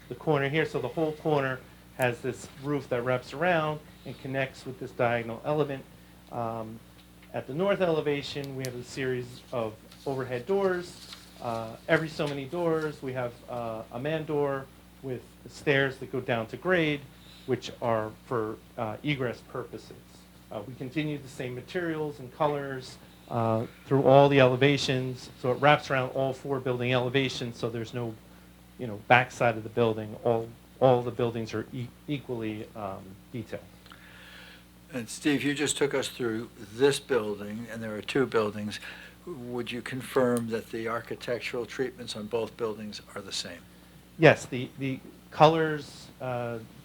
the corner here. So the whole corner has this roof that wraps around and connects with this diagonal element. At the north elevation, we have a series of overhead doors. Every so many doors, we have a man door with stairs that go down to grade, which are for egress purposes. We continue the same materials and colors through all the elevations, so it wraps around all 4 building elevations, so there's no backside of the building, all the buildings are equally detailed. And Steve, you just took us through this building, and there are two buildings. Would you confirm that the architectural treatments on both buildings are the same? Yes, the colors,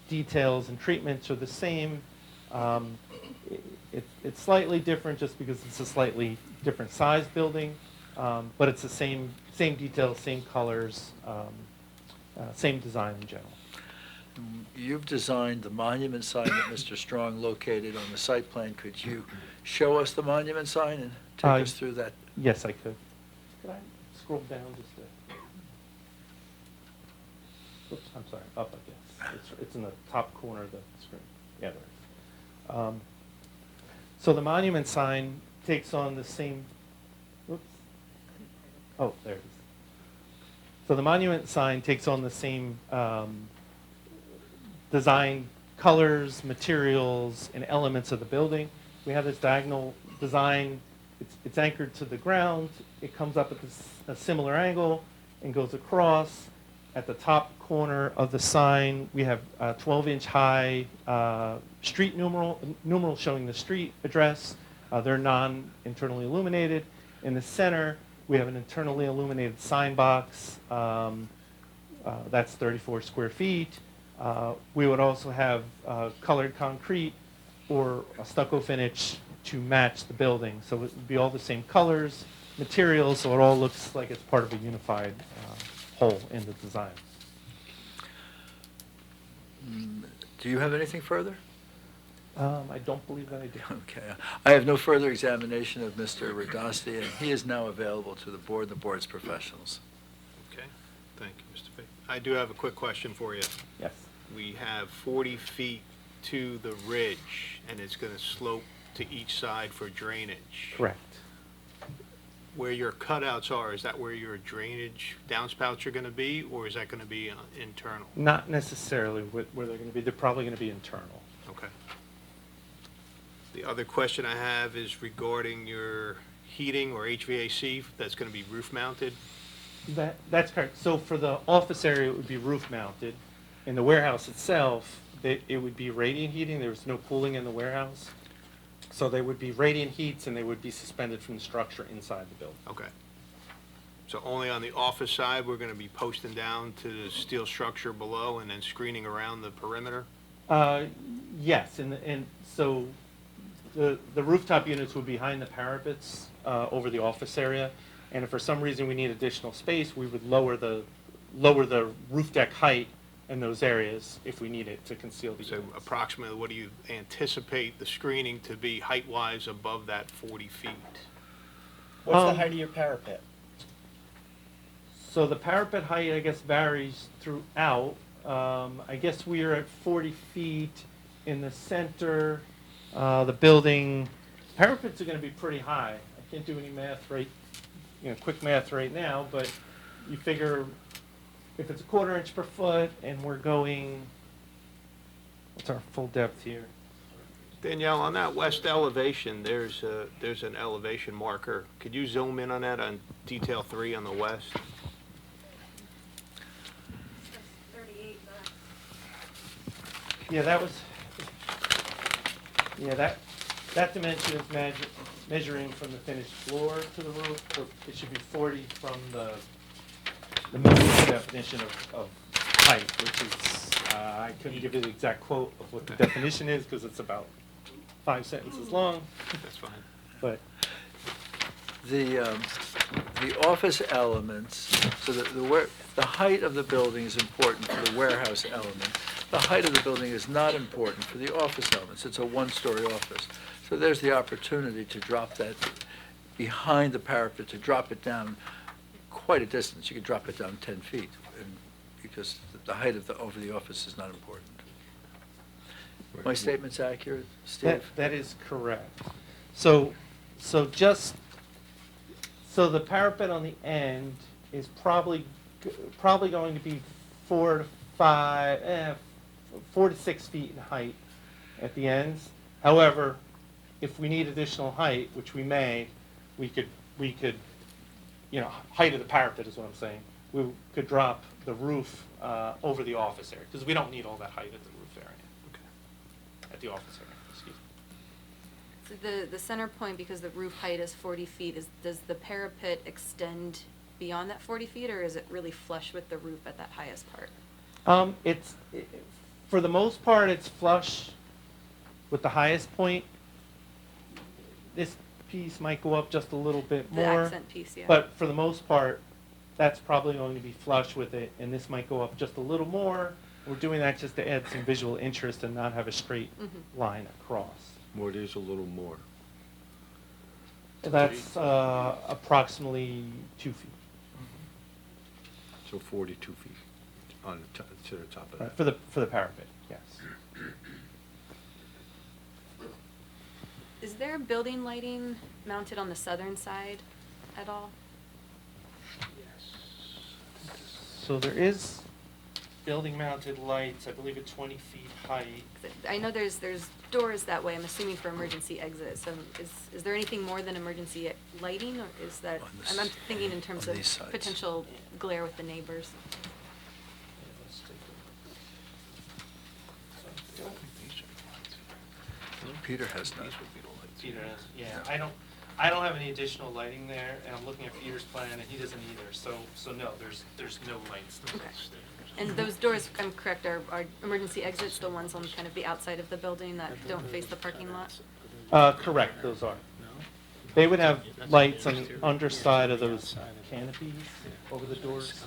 details, and treatments are the same. It's slightly different just because it's a slightly different size building, but it's the same details, same colors, same design in general. You've designed the monument sign that Mr. Strong located on the site plan. Could you show us the monument sign and take us through that? Yes, I could. Could I scroll down just a... Oops, I'm sorry, up, I guess. It's in the top corner of the screen. Yeah, there it is. So the monument sign takes on the same... Oops. Oh, there it is. So the monument sign takes on the same design, colors, materials, and elements of the building. We have this diagonal design. It's anchored to the ground. It comes up at a similar angle and goes across. At the top corner of the sign, we have a 12-inch high street numeral showing the street address. They're non-internally illuminated. In the center, we have an internally illuminated sign box. That's 34 square feet. We would also have colored concrete or a stucco finish to match the building. So it would be all the same colors, materials, so it all looks like it's part of a unified whole in the design. Do you have anything further? I don't believe that I do. Okay. I have no further examination of Mr. Radasti, and he is now available to the board and the board's professionals. Okay, thank you, Mr. Fay. I do have a quick question for you. Yes. We have 40 feet to the ridge, and it's going to slope to each side for drainage. Correct. Where your cutouts are, is that where your drainage downspouts are going to be, or is that going to be internal? Not necessarily where they're going to be. They're probably going to be internal. Okay. The other question I have is regarding your heating or HVAC that's going to be roof mounted. That's correct. So for the office area, it would be roof mounted. In the warehouse itself, it would be radiant heating. There was no cooling in the warehouse. So they would be radiant heats, and they would be suspended from the structure inside the building. Okay. So only on the office side, we're going to be posting down to the steel structure below and then screening around the perimeter? Yes, and so the rooftop units would be behind the parapets over the office area. And if for some reason we need additional space, we would lower the roof deck height in those areas if we need it to conceal the So units. approximately, what do you anticipate the screening to be height-wise above that 40 feet? What's the height of your parapet? So the parapet height, I guess, varies throughout. I guess we are at 40 feet in the center. The building, parapets are going to be pretty high. I can't do any math quick math right now, but you figure if it's a 1/4 inch per foot and we're going, what's our full depth here? Danielle, on that west elevation, there's an elevation marker. Could you zoom in on that on detail 3 on the west? 38 max. Yeah, that dimension is measuring from the finished floor to the roof. So it should be 40 from the minimum definition of height, which is, I couldn't give you the exact quote of what the definition is because it's about 5 sentences long. That's fine. But The office elements, so the height of the building is important for the warehouse element. The height of the building is not important for the office elements. It's a one-story office. So there's the opportunity to drop that behind the parapet, to drop it down quite a distance. You could drop it down 10 feet, because the height over the office is not important. My statement's accurate, Steve? that is correct. So the parapet on the end is probably going to be 4 to 6 feet in height at the ends. However, if we need additional height, which we may, we could, height of the parapet is what I'm saying. we could drop the roof over the office area, because we don't need all that height at the roof area. At the office area, excuse me. So the center point, because the roof height is 40 feet, does the parapet extend beyond that 40 feet, or is it really flush with the roof at that highest part? For the most part, it's flush with the highest point. This piece might go up just a little bit The more. accent piece, yeah. But for the most part, that's probably going to be flush with it, and this might go up just a little more. We're doing that just to add some visual interest and not have a straight line across. What is a little more? That's approximately 2 feet. So 42 feet on the to the top of Right, that. for the parapet, yes. Is there building lighting mounted on the southern side at all? So there is building mounted lights, I believe at 20 feet height. 'Cause I know there's doors that way, I'm assuming for emergency exit, so is there anything more than emergency lighting, or is that, I'm thinking in terms on of these sides. potential glare with the neighbors? Peter has none. Peter has, yeah, I don't have any additional lighting there, and I'm looking at Peter's plan, and he doesn't either, so no, there's no lights. Okay. And those doors, if I'm correct, are emergency exits, the ones on kind of the outside of the building that don't face the parking lot? Correct, those are. They would have lights on the underside of those canopies over the doors.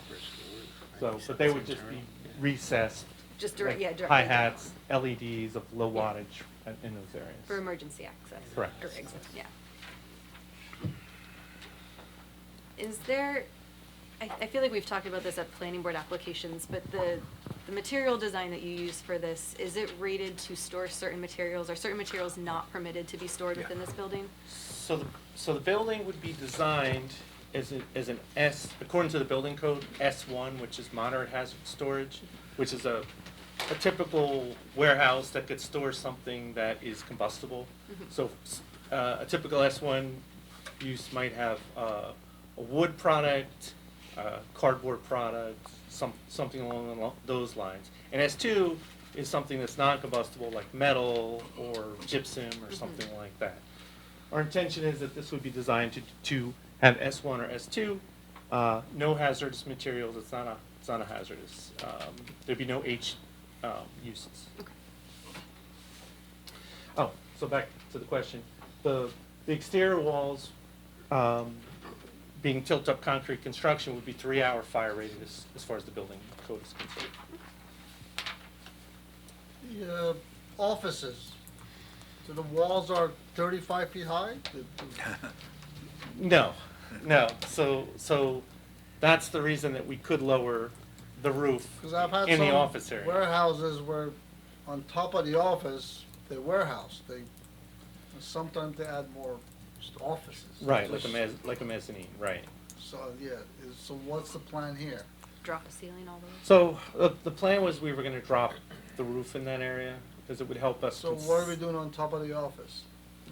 So, but they would just be recessed. Just direct, yeah, directly. Hi-hats, LEDs of low wattage in those areas. For emergency access? Correct. Or exit, yeah. Is there, I feel like we've talked about this at planning board applications, but the material design that you use for this, is it rated to store certain materials? Are certain materials not permitted to be stored within this building? So the building would be designed as an S, according to the building code, S1, which is moderate hazard storage, which is a typical warehouse that could store something that is combustible. So a typical S1 use might have a wood product, cardboard product, something along those lines. And S2 is something that's non-combustible, like metal or gypsum or something like that. Our intention is that this would be designed to have S1 or S2, no hazardous materials. It's not a hazardous. There'd be no H uses. Okay. Oh, so back to the question. The exterior walls, being tilt-up concrete construction, would be 3-hour fire rated as far as the building code is concerned. The offices, so the walls are 35 feet high? No. So that's the reason that we could lower the roof Because I've had in the some office area. warehouses where on top of the office, they warehouse, sometimes they add more offices. Right, Just- like a mezzanine, right. So, yeah, so what's the plan here? Drop a ceiling all the way? So the plan was we were going to drop the roof in that area because it would help us. So what are we doing on top of the office?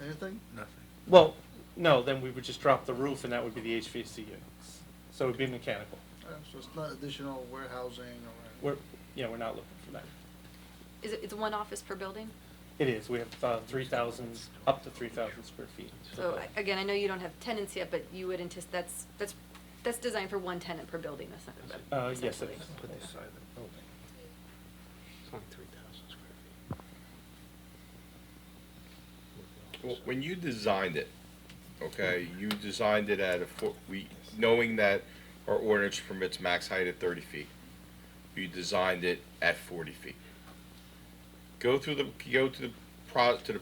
Anything? Nothing. Well, no, then we would just drop the roof and that would be the HVAC units. So it would be mechanical. So it's not additional warehousing or? We're not looking for that. It's one office per building? It is. We have 3,000, up to 3,000 square feet. So again, I know you don't have tenants yet, but you would anticipate, that's designed for one tenant per building, Yes, it essentially. is. It's only 3,000 square feet. Well, when you designed it, okay, you designed it at knowing that our ordinance permits max height at 30 feet. You designed it at 40 feet. Go to the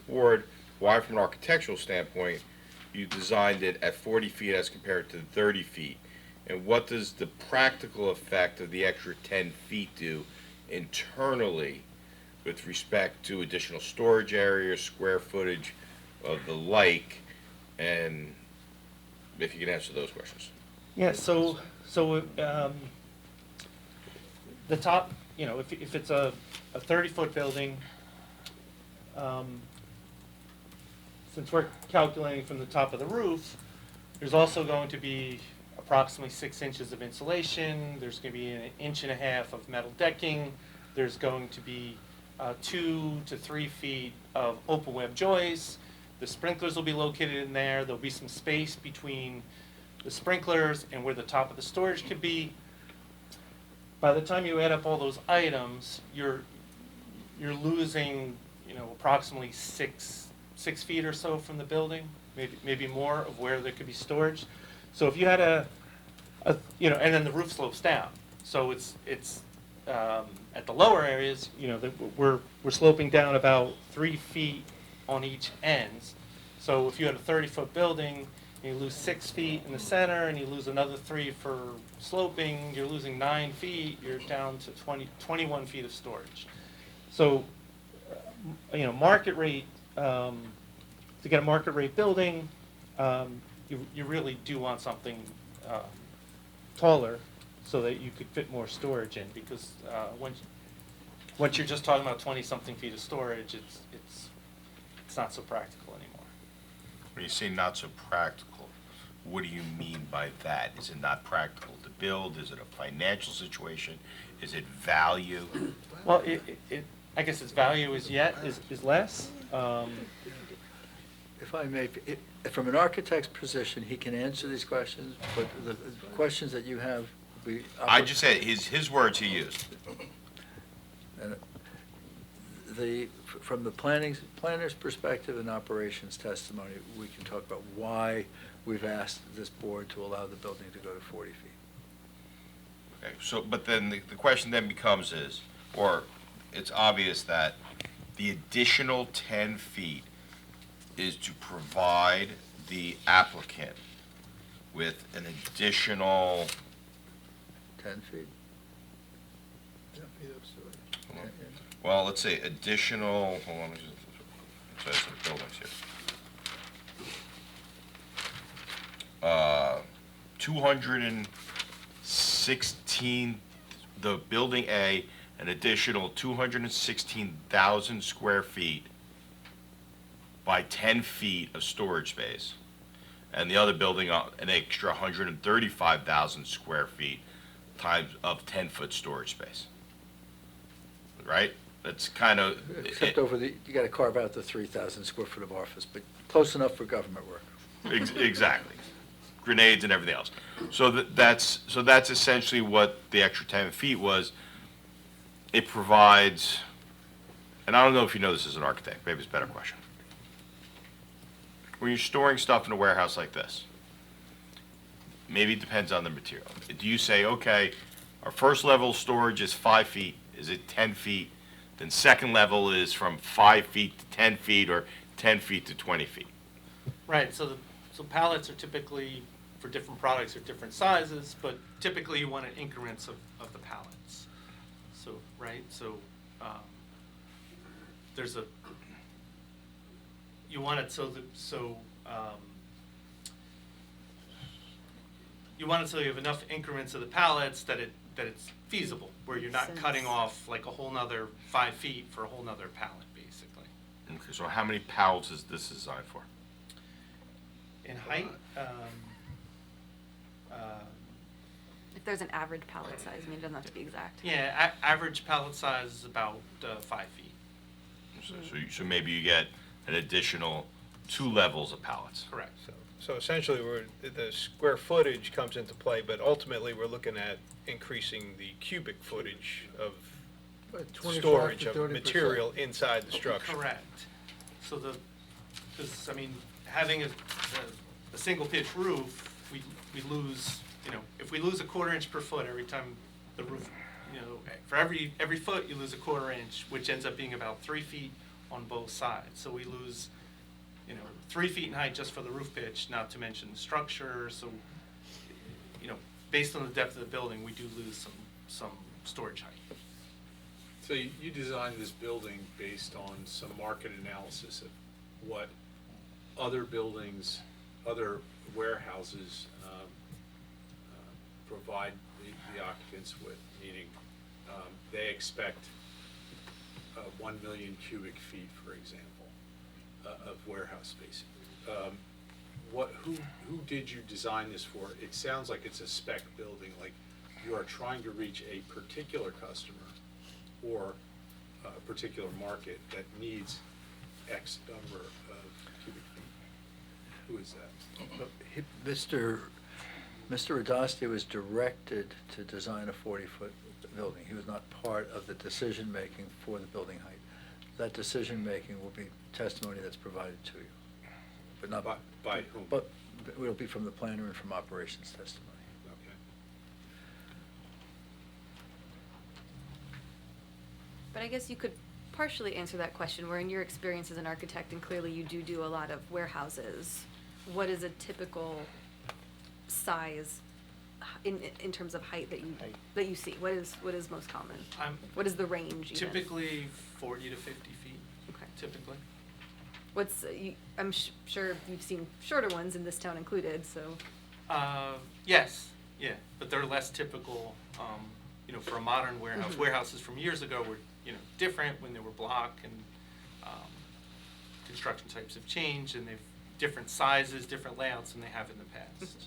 board, why from an architectural standpoint, you designed it at 40 feet as compared to 30 feet? And what does the practical effect of the extra 10 feet do internally with respect to additional storage areas, square footage of the like, and if you can answer those questions. Yeah, so the top, if it's a 30-foot building, since we're calculating from the top of the roof, there's also going to be a approximately 6 inches of insulation. There's going to be 1.5 inches of metal decking. There's going to be 2 to 3 feet of open web joists. The sprinklers will be located in there. There'll be some space between the sprinklers and where the top of the storage could be. By the time you add up all those items, you're losing, approximately six feet or so from the building, maybe more of where there could be storage. So if you had and then the roof slopes down. So it's at the lower areas, we're sloping down about 3 feet on each ends. So if you had a 30-foot building, and you lose 6 feet in the center, and you lose another 3 for sloping, you're losing 9 feet, you're down to 21 feet of storage. So, market rate, to get a market rate building, you really do want something taller so that you could fit more storage in, because once you're just talking about 20-something feet of storage, it's not so practical anymore. When you say not so practical, what do you mean by that? Is it not practical to build? Is it a financial situation? Is it value? Well, I guess its value is less. If I may, from an architect's position, he can answer these questions, but the questions that you have, I just said his words he used. And from the planner's perspective and operations testimony, we can talk about why we've asked this board to allow the building to go to 40 feet. Okay, so, but then the question then becomes it's obvious that the additional 10 feet is to provide the applicant with an additional 10 feet. Well, let's say additional, hold on, it says some buildings here. 216, the building A, an additional 216,000 square feet by 10 feet of storage space. And the other building, an extra 135,000 square feet times of 10-foot storage space. Right? That's kind of... Except you got to carve out the 3,000 square foot of office, but close enough for government work. Exactly. Grenades and everything else. So that's essentially what the extra 10 feet was. It provides, and I don't know if you know this as an architect, maybe it's a better question. When you're storing stuff in a warehouse like this, maybe it depends on the material. Do you say, okay, our first level storage is 5 feet, is it 10 feet? Then second level is from 5 feet to 10 feet or 10 feet to 20 feet. Right, so pallets are typically, for different products, are different sizes, but typically you want increments of the pallets. So, right, there's you want it you want it so you have enough increments of the pallets that it's feasible, where you're not cutting off like a whole nother 5 feet for a whole nother pallet, basically. Okay, so how many pallets is this designed for? In height, If there's an average pallet size, it doesn't have to be exact. yeah, average pallet size is about 5 feet. So maybe you get an additional 2 levels of pallets. Correct. So essentially, the square footage comes into play, but ultimately, we're looking at increasing the cubic footage of storage of 30%. material inside the structure. Correct. So having a single pitch roof, we lose, if we lose a 1/4 inch per foot every time the roof, for every foot you lose a 1/4 inch, which ends up being about 3 feet on both sides. So we lose, 3 feet in height just for the roof pitch, not to mention the structure. So, based on the depth of the building, we do lose some storage height. So you designed this building based on some market analysis of what other buildings, other warehouses provide the occupants with, meaning they expect 1 million cubic feet, for example, of warehouse space. who did you design this for? It sounds like it's a spec building, like you are trying to reach a particular customer or a particular market that needs X number of cubic feet. Who is that? Mr. Radasti was directed to design a 40-foot building. He was not part of the decision-making for the building height. That decision-making will be testimony that's provided to you, but not. By whom? But it will be from the planner and from operations testimony. Okay. But I guess you could partially answer that question, where in your experience as an architect, and clearly you do a lot of warehouses, what is a typical size in terms of height that you see? What is most common? What is the range even? Typically 40 to 50 feet. Okay. Typically. What's, I'm sure you've seen shorter ones, in this town included, so. Yes, yeah, but they're less typical, for a modern warehouse. Mhm. Warehouses from years ago were, different when they were block, and construction types have changed, and they've different sizes, different layouts than they have in the past.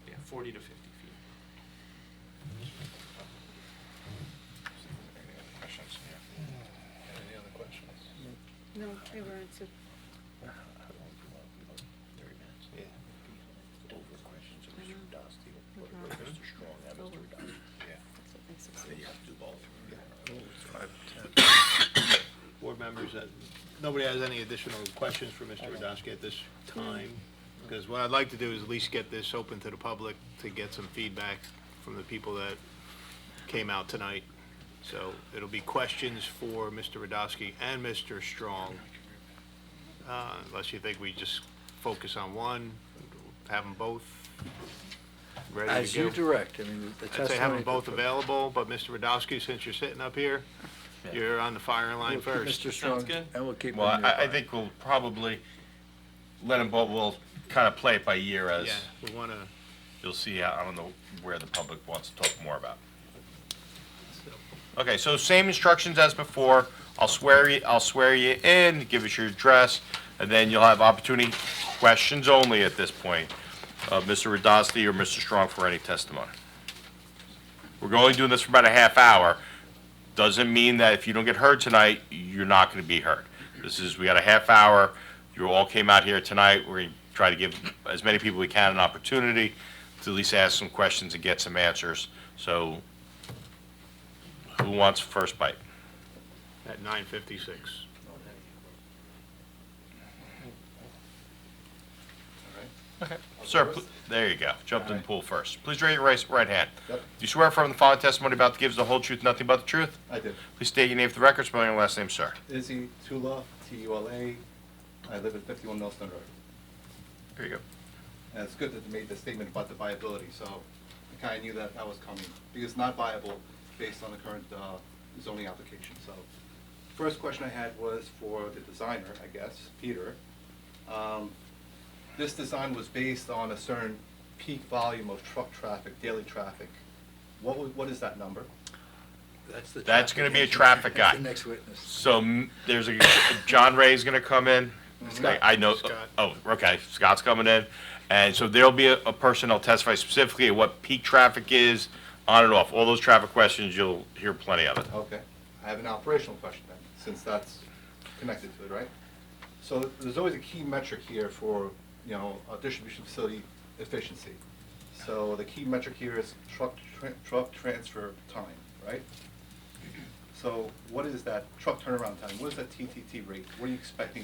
Yeah, 40 to 50 feet. Any other questions? No, they were answered. Board members, nobody has any additional questions for Mr. Radonsky at this time? Because what I'd like to do is at least get this open to the public to get some feedback from the people that came out tonight. So it'll be questions for Mr. Radonsky and Mr. Strong. Unless you think we just focus on one, have them both ready to go. As you direct, I mean, the I'd testimony. say have them both available, but Mr. Radowski, since you're sitting up here, you're on the firing line We'll keep first. Mr. Strong, and we'll keep. Well, him nearby. I think we'll probably let them both, we'll kind of play it by ear as Yeah, we want to, you'll see, I don't know where the public wants to talk more about. Okay, so same instructions as before. I'll swear you in, give us your address, and then you'll have opportunity, questions only at this point, of Mr. Radasti or Mr. Strong for any testimony. We're only doing this for about a half hour. Doesn't mean that if you don't get heard tonight, you're not going to be heard. We got a half hour. You all came out here tonight. We're going to try to give as many people we can an opportunity to at least ask some questions and get some answers. So, who wants first bite? at 9:56. Okay. Sir, there you go. Jumped in the pool first. Please raise your right hand. Yep. Do you swear affirm the following testimony about to give is the whole truth, nothing but the truth? I did. Please state your name for the record, spelling your last name, sir. Izzy Tula, T-U-L-A. I live at 51 Millstone Road. There you go. And it's good that they made the statement about the viability, so I kind of knew that that was coming. Because it's not viable based on the current zoning application, so. First question I had was for the designer, I guess, Peter. This design was based on a certain peak volume of truck traffic, daily traffic. What is that number? That's going to be a traffic guy. The next witness. So there's John Ray's going to come in. Scott. I know. Scott. Oh, okay. Scott's coming in, and so there'll be a person that'll testify specifically at what peak traffic is, on and off. All those traffic questions, you'll hear plenty of it. Okay. I have an operational question then, since that's connected to it, right? So there's always a key metric here for, a distribution facility efficiency. So the key metric here is truck transfer time, right? So what is that truck turnaround time? What is that TTT rate? What are you expecting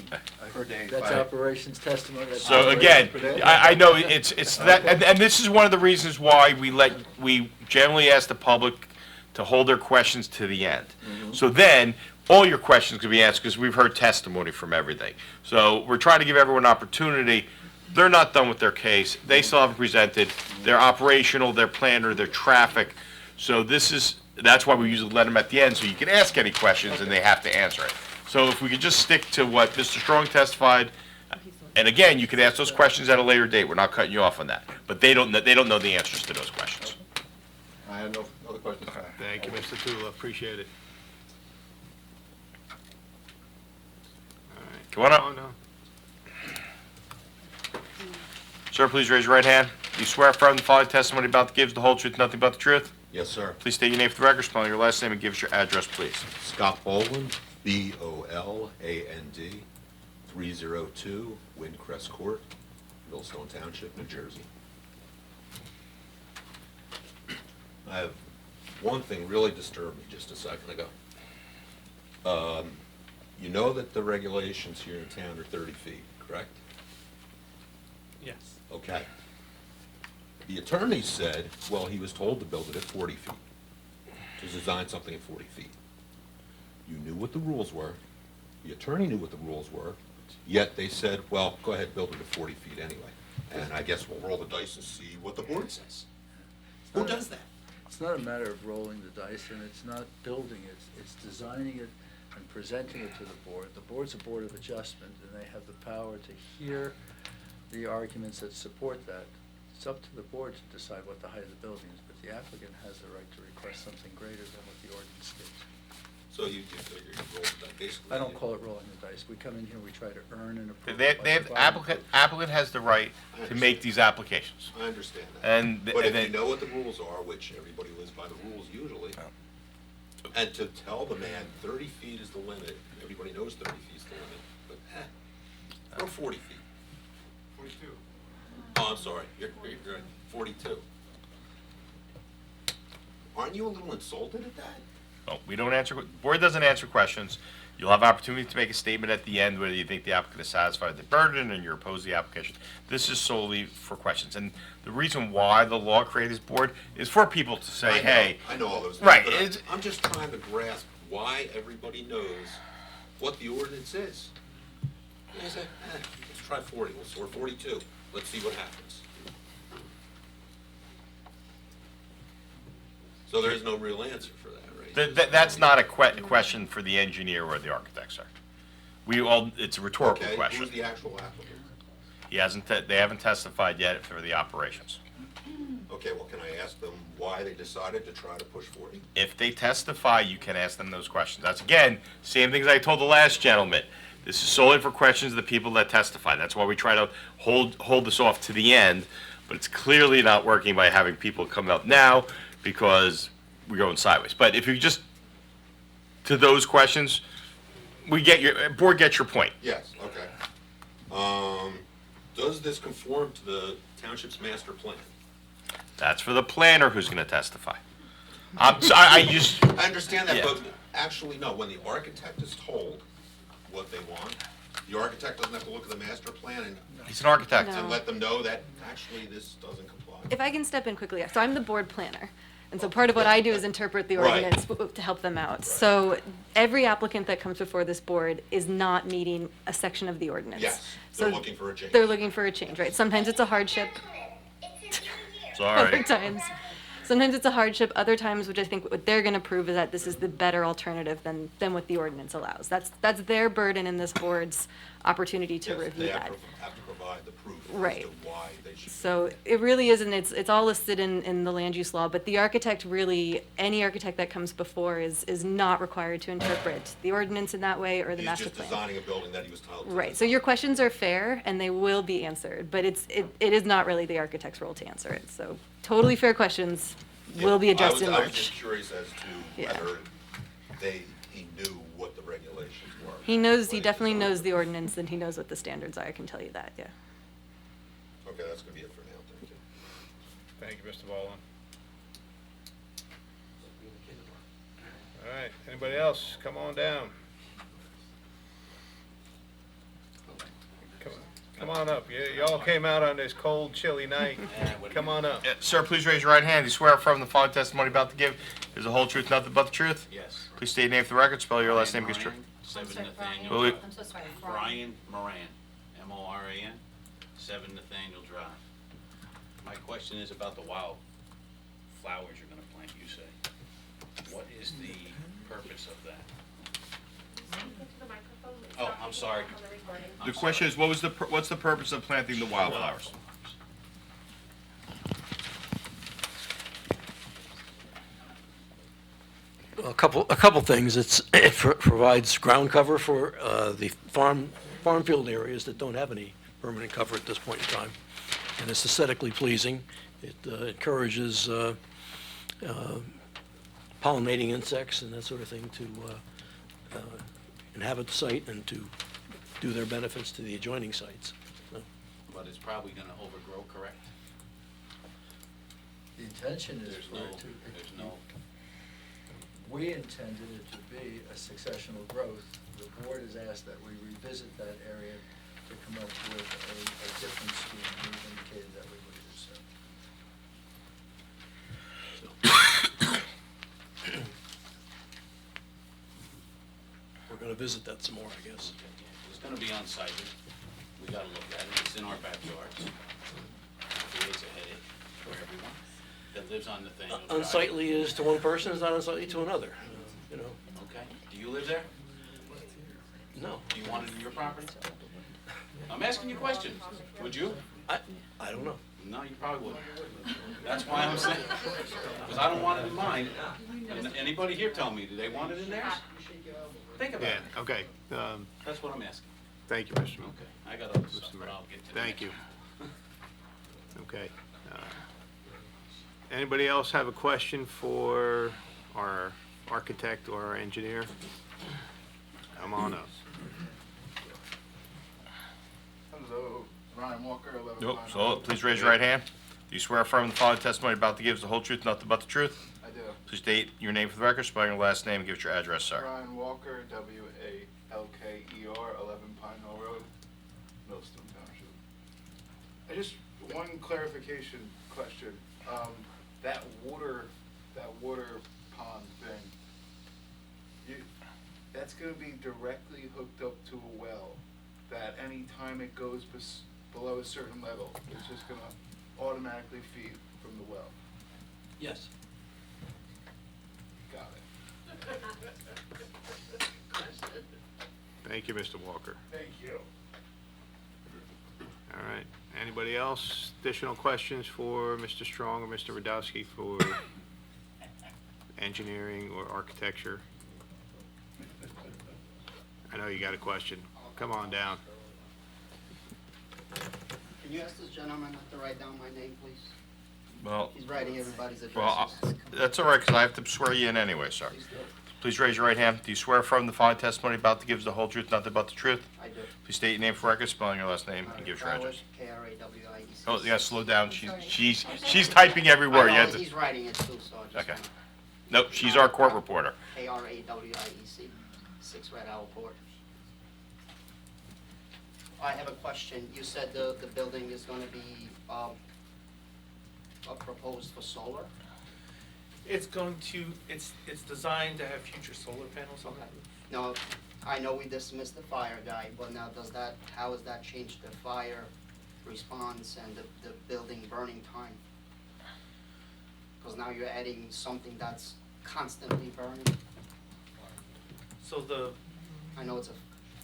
per day? That's by- operations testimony. That's So operations again, per day. I know it's that, and this is one of the reasons why we generally ask the public to hold their questions to the end. So then, all your questions can be answered because we've heard testimony from everything. So we're trying to give everyone an opportunity. They're not done with their case. They still haven't presented their operational, their planner, their traffic. So that's why we usually let them at the end, so you can ask any questions and they have to answer it. So if we could just stick to what Mr. Strong testified, and again, you can ask those questions at a later date. We're not cutting you off on that. But they don't know the answers to those questions. I have no other questions. Thank you, Mr. Tula, appreciate it. All right. Come on up. Oh, no. Sir, please raise your right hand. Do you swear affirm the following testimony about to give the whole truth, nothing but the truth? Yes, sir. Please state your name for the record, spell your last name, and give us your address, please. Scott Boland, B-O-L-A-N-D, 302 Windcrest Court, Millstone Township, New Jersey. I have one thing really disturbed me just a second ago. You know that the regulations here in town are 30 feet, correct? Yes. Okay. The attorney said, well, he was told to build it at 40 feet, to design something at 40 feet. You knew what the rules were, the attorney knew what the rules were, yet they said, well, go ahead, build it at 40 feet anyway. And I guess we'll roll the dice and see what the board says. Who does that? It's not a matter of rolling the dice, and it's not building it, it's designing it and presenting it to the board. The board's a board of adjustment, and they have the power to hear the arguments that support that. It's up to the board to decide what the height of the building is, but the applicant has the right to request something greater than what the ordinance states. So you figure you roll the dice, basically. I don't call it rolling the dice. We come in here, we try to earn an approval. They by have, providing applicant has the right to make these applications. I understand that. And But if then- you know what the rules are, which everybody lives by the rules usually, and to tell the man 30 feet is the limit, everybody knows 30 feet is the limit, but throw 40 feet. 42. Oh, I'm sorry, you're right, 42. Aren't you a little insulted at that? No, we don't answer, board doesn't answer questions. You'll have opportunity to make a statement at the end whether you think the applicant is satisfied with the burden and you oppose the application. This is solely for questions. And the reason why the law created this board is for people to say, hey. I know all those things, Right, but it's- I'm just trying to grasp why everybody knows what the ordinance is. And I say, let's try 40, or 42, let's see what happens. So there's no real answer for that, right? That's not a question for the engineer or the architect, sir. It's a rhetorical Okay, question. who's the actual applicant? They haven't testified yet for the operations. Okay, well, can I ask them why they decided to try to push 40? If they testify, you can ask them those questions. That's, again, same things I told the last gentleman. This is solely for questions of the people that testify. That's why we try to hold this off to the end, but it's clearly not working by having people come up now because we're going sideways. But if you just, to those questions, board gets your point. Yes, okay. Does this conform to the township's master plan? That's for the planner who's going to testify. I understand that, Yeah. but actually, no, when the architect is told what they want, the architect doesn't have to look at the master plan and. He's an architect. No. And let them know that actually this doesn't comply. If I can step in quickly, so I'm the board planner. And so part of what I do is interpret the Right. ordinance to help them out. So every applicant that comes before this board is not meeting a section of the ordinance. Yes, So they're looking for a change. They're looking for a change, right? Sometimes it's a hardship. Sorry. Other times, sometimes it's a hardship. Other times, which I think what they're going to prove is that this is the better alternative than what the ordinance allows. That's their burden in this board's opportunity to Yes, review they that. have to provide the proof Right. as to why they should. So it really isn't, it's all listed in the land use law, but the architect really, any architect that comes before is not required to interpret the ordinance in that way or the He's master just plan. designing a building that he was told to. Right, so your questions are fair and they will be answered, but it is not really the architect's role to answer it. So totally fair questions will be addressed in I was March. just curious as to Yeah. whether he knew what the regulations were. He definitely knows the ordinance and he knows what the standards are, I can tell you that, yeah. Okay, that's gonna be it for now, thank you. Thank you, Mr. Boland. All right, anybody else? Come on down. Come on up. Y'all came out on this cold, chilly night. Come on up. Sir, please raise your right hand. Do you swear affirm the following testimony about to give is the whole truth, nothing but the truth? Yes. Please state your name for the record, spell your last name, because true. 7 Well, Nathaniel, we- I'm so sorry. Brian Moran, M-O-R-A-N, 7 Nathaniel Drive. My question is about the wild flowers you're gonna plant, you say. What is the purpose of that? Oh, I'm sorry. The question is, what's the purpose of planting the wildflowers? A couple things. It provides ground cover for the farm field areas that don't have any permanent cover at this point in time. And it's aesthetically pleasing. It encourages pollinating insects and that sort of thing to inhabit the site and to do their benefits to the adjoining sites. So, But it's probably gonna overgrow, correct? The intention is There's for no, it to. there's no, We intended it to be a successional growth. The board has asked that we revisit that area to come up with a different scheme. We've indicated that we would do so. we're going to visit that some more, I guess. it's gonna be unsightly. We gotta look at it. It's in our backyards. Creates a headache for everyone that lives on the thing. Unsightly is to one person, is not unsightly to another, you know? Okay. Do you live there? No. Do you want it in your property? I'm asking you questions. Would you? I don't know. No, you probably wouldn't. That's why I'm saying, because I don't want it in mine. And anybody here tell me, do they want it in theirs? Think about Yeah, it. okay. That's what I'm asking. Thank you, Mr. Moon. Okay, I got other stuff, but I'll get to that. Thank you. Okay. Anybody else have a question for our architect or our engineer? Come on up. Hello, Ryan Walker, 11 Nope, Pine so Road. please raise your right hand. Do you swear affirm the following testimony about to give is the whole truth, nothing but the truth? I do. Please state your name for the record, spelling your last name, and give us your address, sir. Ryan Walker, W-A-L-K-E-R, 11 Pine Hill Road, Millstone Township. I just, one clarification question. That water pond thing, that's gonna be directly hooked up to a well, that any time it goes below a certain level, it's just gonna automatically feed from the well. Yes. Got it. Thank you, Mr. Walker. Thank you. All right. Anybody else? Additional questions for Mr. Strong or Mr. Radowski for engineering or architecture? I know you got a question. Come on down. Can you ask this gentleman not to write down my name, please? Well, He's writing everybody's well, addresses. that's all right, because I have to swear you in anyway, sir. Please raise your right hand. Do you swear affirm the following testimony about to give is the whole truth, nothing but the truth? I do. Please state your name for record, spelling your last name, and give us your address. K-R-A-W-I-E-C. Oh, you gotta slow down. She's typing every word. You I have know, to- he's writing it too, so I just Okay. wanna- Nope, she's our court reporter. K-R-A-W-I-E-C, 6 Red Owl Court. I have a question. You said the building is gonna be, proposed for solar? It's going to, it's designed to have future solar panels on it. Now, I know we dismissed the fire guy, but now how has that changed the fire response and the building burning time? Because now you're adding something that's constantly burning. So I know it's a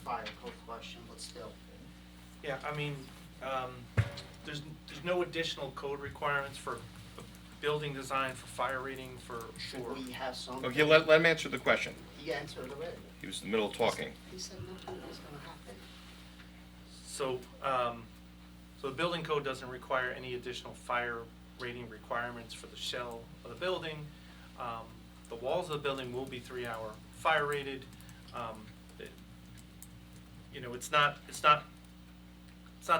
fire code question, but still. yeah, I mean, there's no additional code requirements for a building design, for fire rating, for. Should we have some? Okay, let him answer the question. He answered already. He was in the middle of talking. He said nothing was gonna happen. So, so the building code doesn't require any additional fire rating requirements for the shell of the building. The walls of the building will be 3-hour fire rated. You know, it's not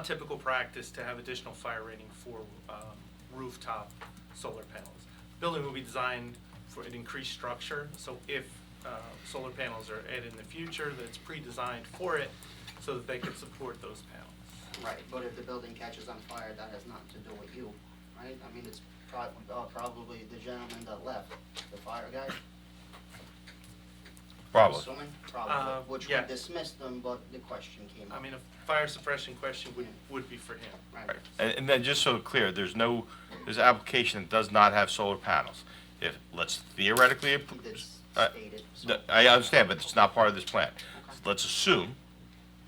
typical practice to have additional fire rating for rooftop solar panels. Building will be designed for an increased structure, so if solar panels are added in the future, that it's pre-designed for it so that they can support those panels. Right, but if the building catches on fire, that has nothing to do with you, right? I mean, it's probably the gentleman that left, the fire guy. Probably. Assuming, probably, which we yeah. dismissed them, but the question came up. I mean, a fire suppression question would be for him. Right. And then just so clear, there's an application that does not have solar panels. If, let's theoretically, I understand, but it's not part of this plan. Let's assume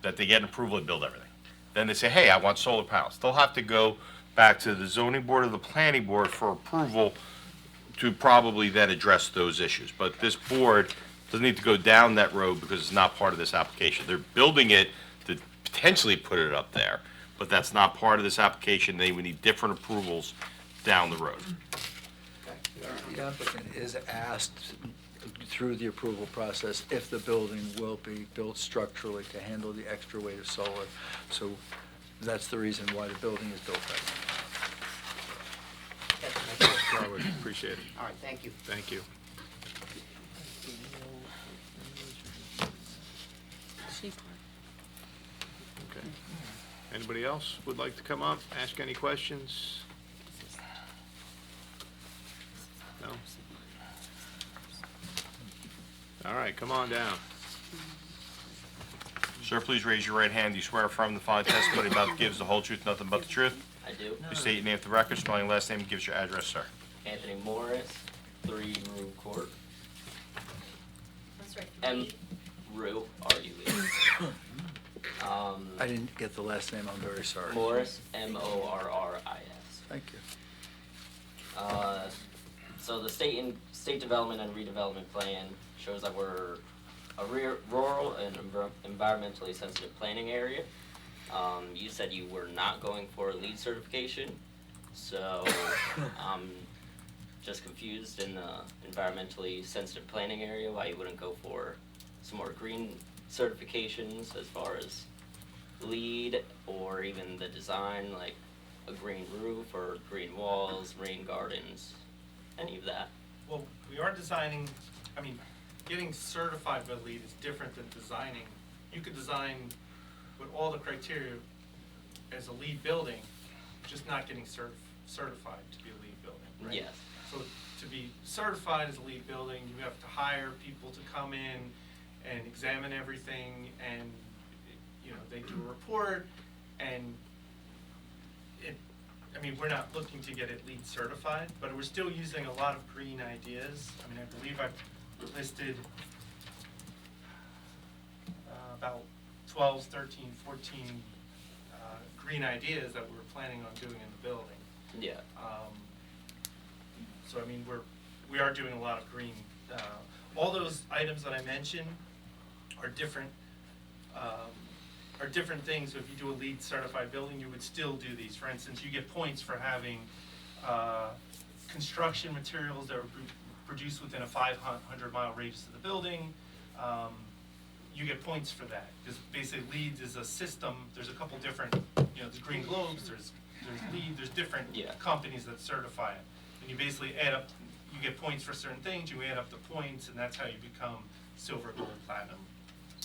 that they get an approval and build everything. Then they say, hey, I want solar panels. They'll have to go back to the zoning board or the planning board for approval to probably then address those issues. But this board doesn't need to go down that road because it's not part of this application. They're building it to potentially put it up there, but that's not part of this application. They would need different approvals down the road. The applicant is asked through the approval process if the building will be built structurally to handle the extra weight of solar. So that's the reason why the building is built that way. Robert, appreciate it. All right, thank you. Thank you. Okay. Anybody else would like to come up, ask any questions? No? All right, come on down. Sir, please raise your right hand. Do you swear affirm the following testimony about gives the whole truth, nothing but the truth? I do. You state your name for the record, spelling your last name, and give us your address, sir. Anthony Morris, 3 Rue Court. That's right. M. Rue, R-U-E. I didn't get the last name, I'm very sorry. Morris, M-O-R-R-I-S. Thank you. So the state development and redevelopment plan shows that we're a rural and environmentally sensitive planning area. You said you were not going for a LEED certification, so I'm just confused in the environmentally sensitive planning area why you wouldn't go for some more green certifications as far as LEED or even the design, like a green roof or green walls, rain gardens, any of that. Well, we are designing, I mean, getting certified by LEED is different than designing. You could design with all the criteria as a LEED building, just not getting certified to be a LEED building, right? Yes. So to be certified as a LEED building, you have to hire people to come in and examine everything, and, you know, they do a report, and I mean, we're not looking to get it LEED certified, but we're still using a lot of green ideas. I mean, I believe I've listed about 12, 13, 14 green ideas that we're planning on doing in the building. Yeah. So I mean, we are doing a lot of green. All those items that I mentioned are different things. So if you do a LEED certified building, you would still do these. For instance, you get points for having construction materials that are produced within a 500-mile radius of the building. You get points for that, because basically LEED is a system. There's a couple different, you know, there's Green Globes, there's LEED, there's different companies that certify it. And you basically add up, you get points for certain things, you add up the points, and that's how you become silver, gold, platinum,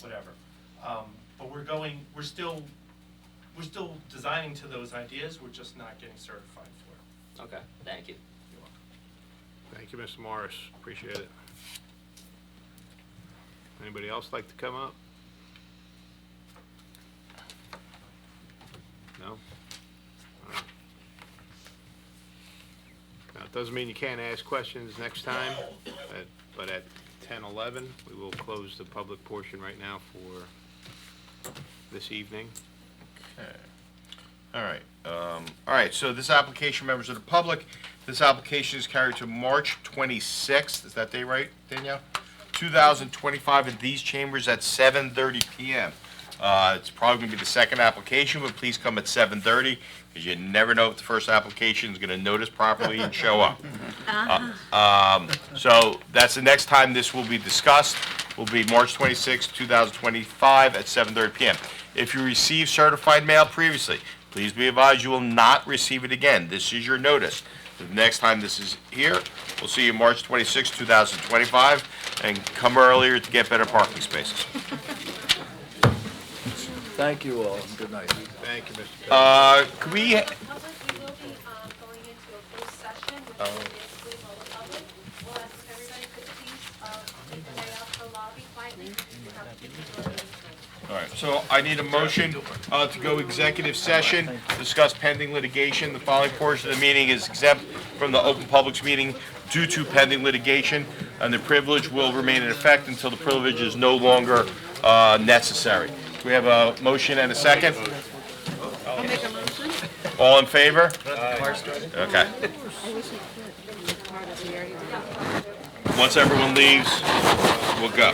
whatever. But we're still designing to those ideas, we're just not getting certified for it. Okay, thank you. You're welcome. Thank you, Mr. Morris, appreciate it. Anybody else like to come up? No? All right. Now, it doesn't mean you can't ask questions next time, but at 10:11, we will close the public portion right now for this evening. Okay. All right, so this application, members of the public, this application is carried to March 26th, is that day right, Danielle? 2025 in these chambers at 7:30 PM. It's probably going to be the second application, but please come at 7:30, because you never know if the first application is going to notice properly and show up. So that's the next time this will be discussed, will be March 26, 2025 at 7:30 PM. If you received certified mail previously, please be advised you will not receive it again. This is your notice. The next time this is here, we'll see you March 26, 2025, and come earlier to get better parking spaces. Thank you all, and good night. Thank you, Mr. Could we, We will be going into a closed session, which will be exclusive of the public. We'll ask everybody to please make their way out to the lobby quietly. We have a few people in. all right, so I need a motion to go executive session, discuss pending litigation. The following portion of the meeting is exempt from the open public's meeting due to pending litigation, and the privilege will remain in effect until the privilege is no longer necessary. We have a motion and a second. I'll make a motion. All in favor? Aye. Okay. I wish I could. Once everyone leaves, we'll go.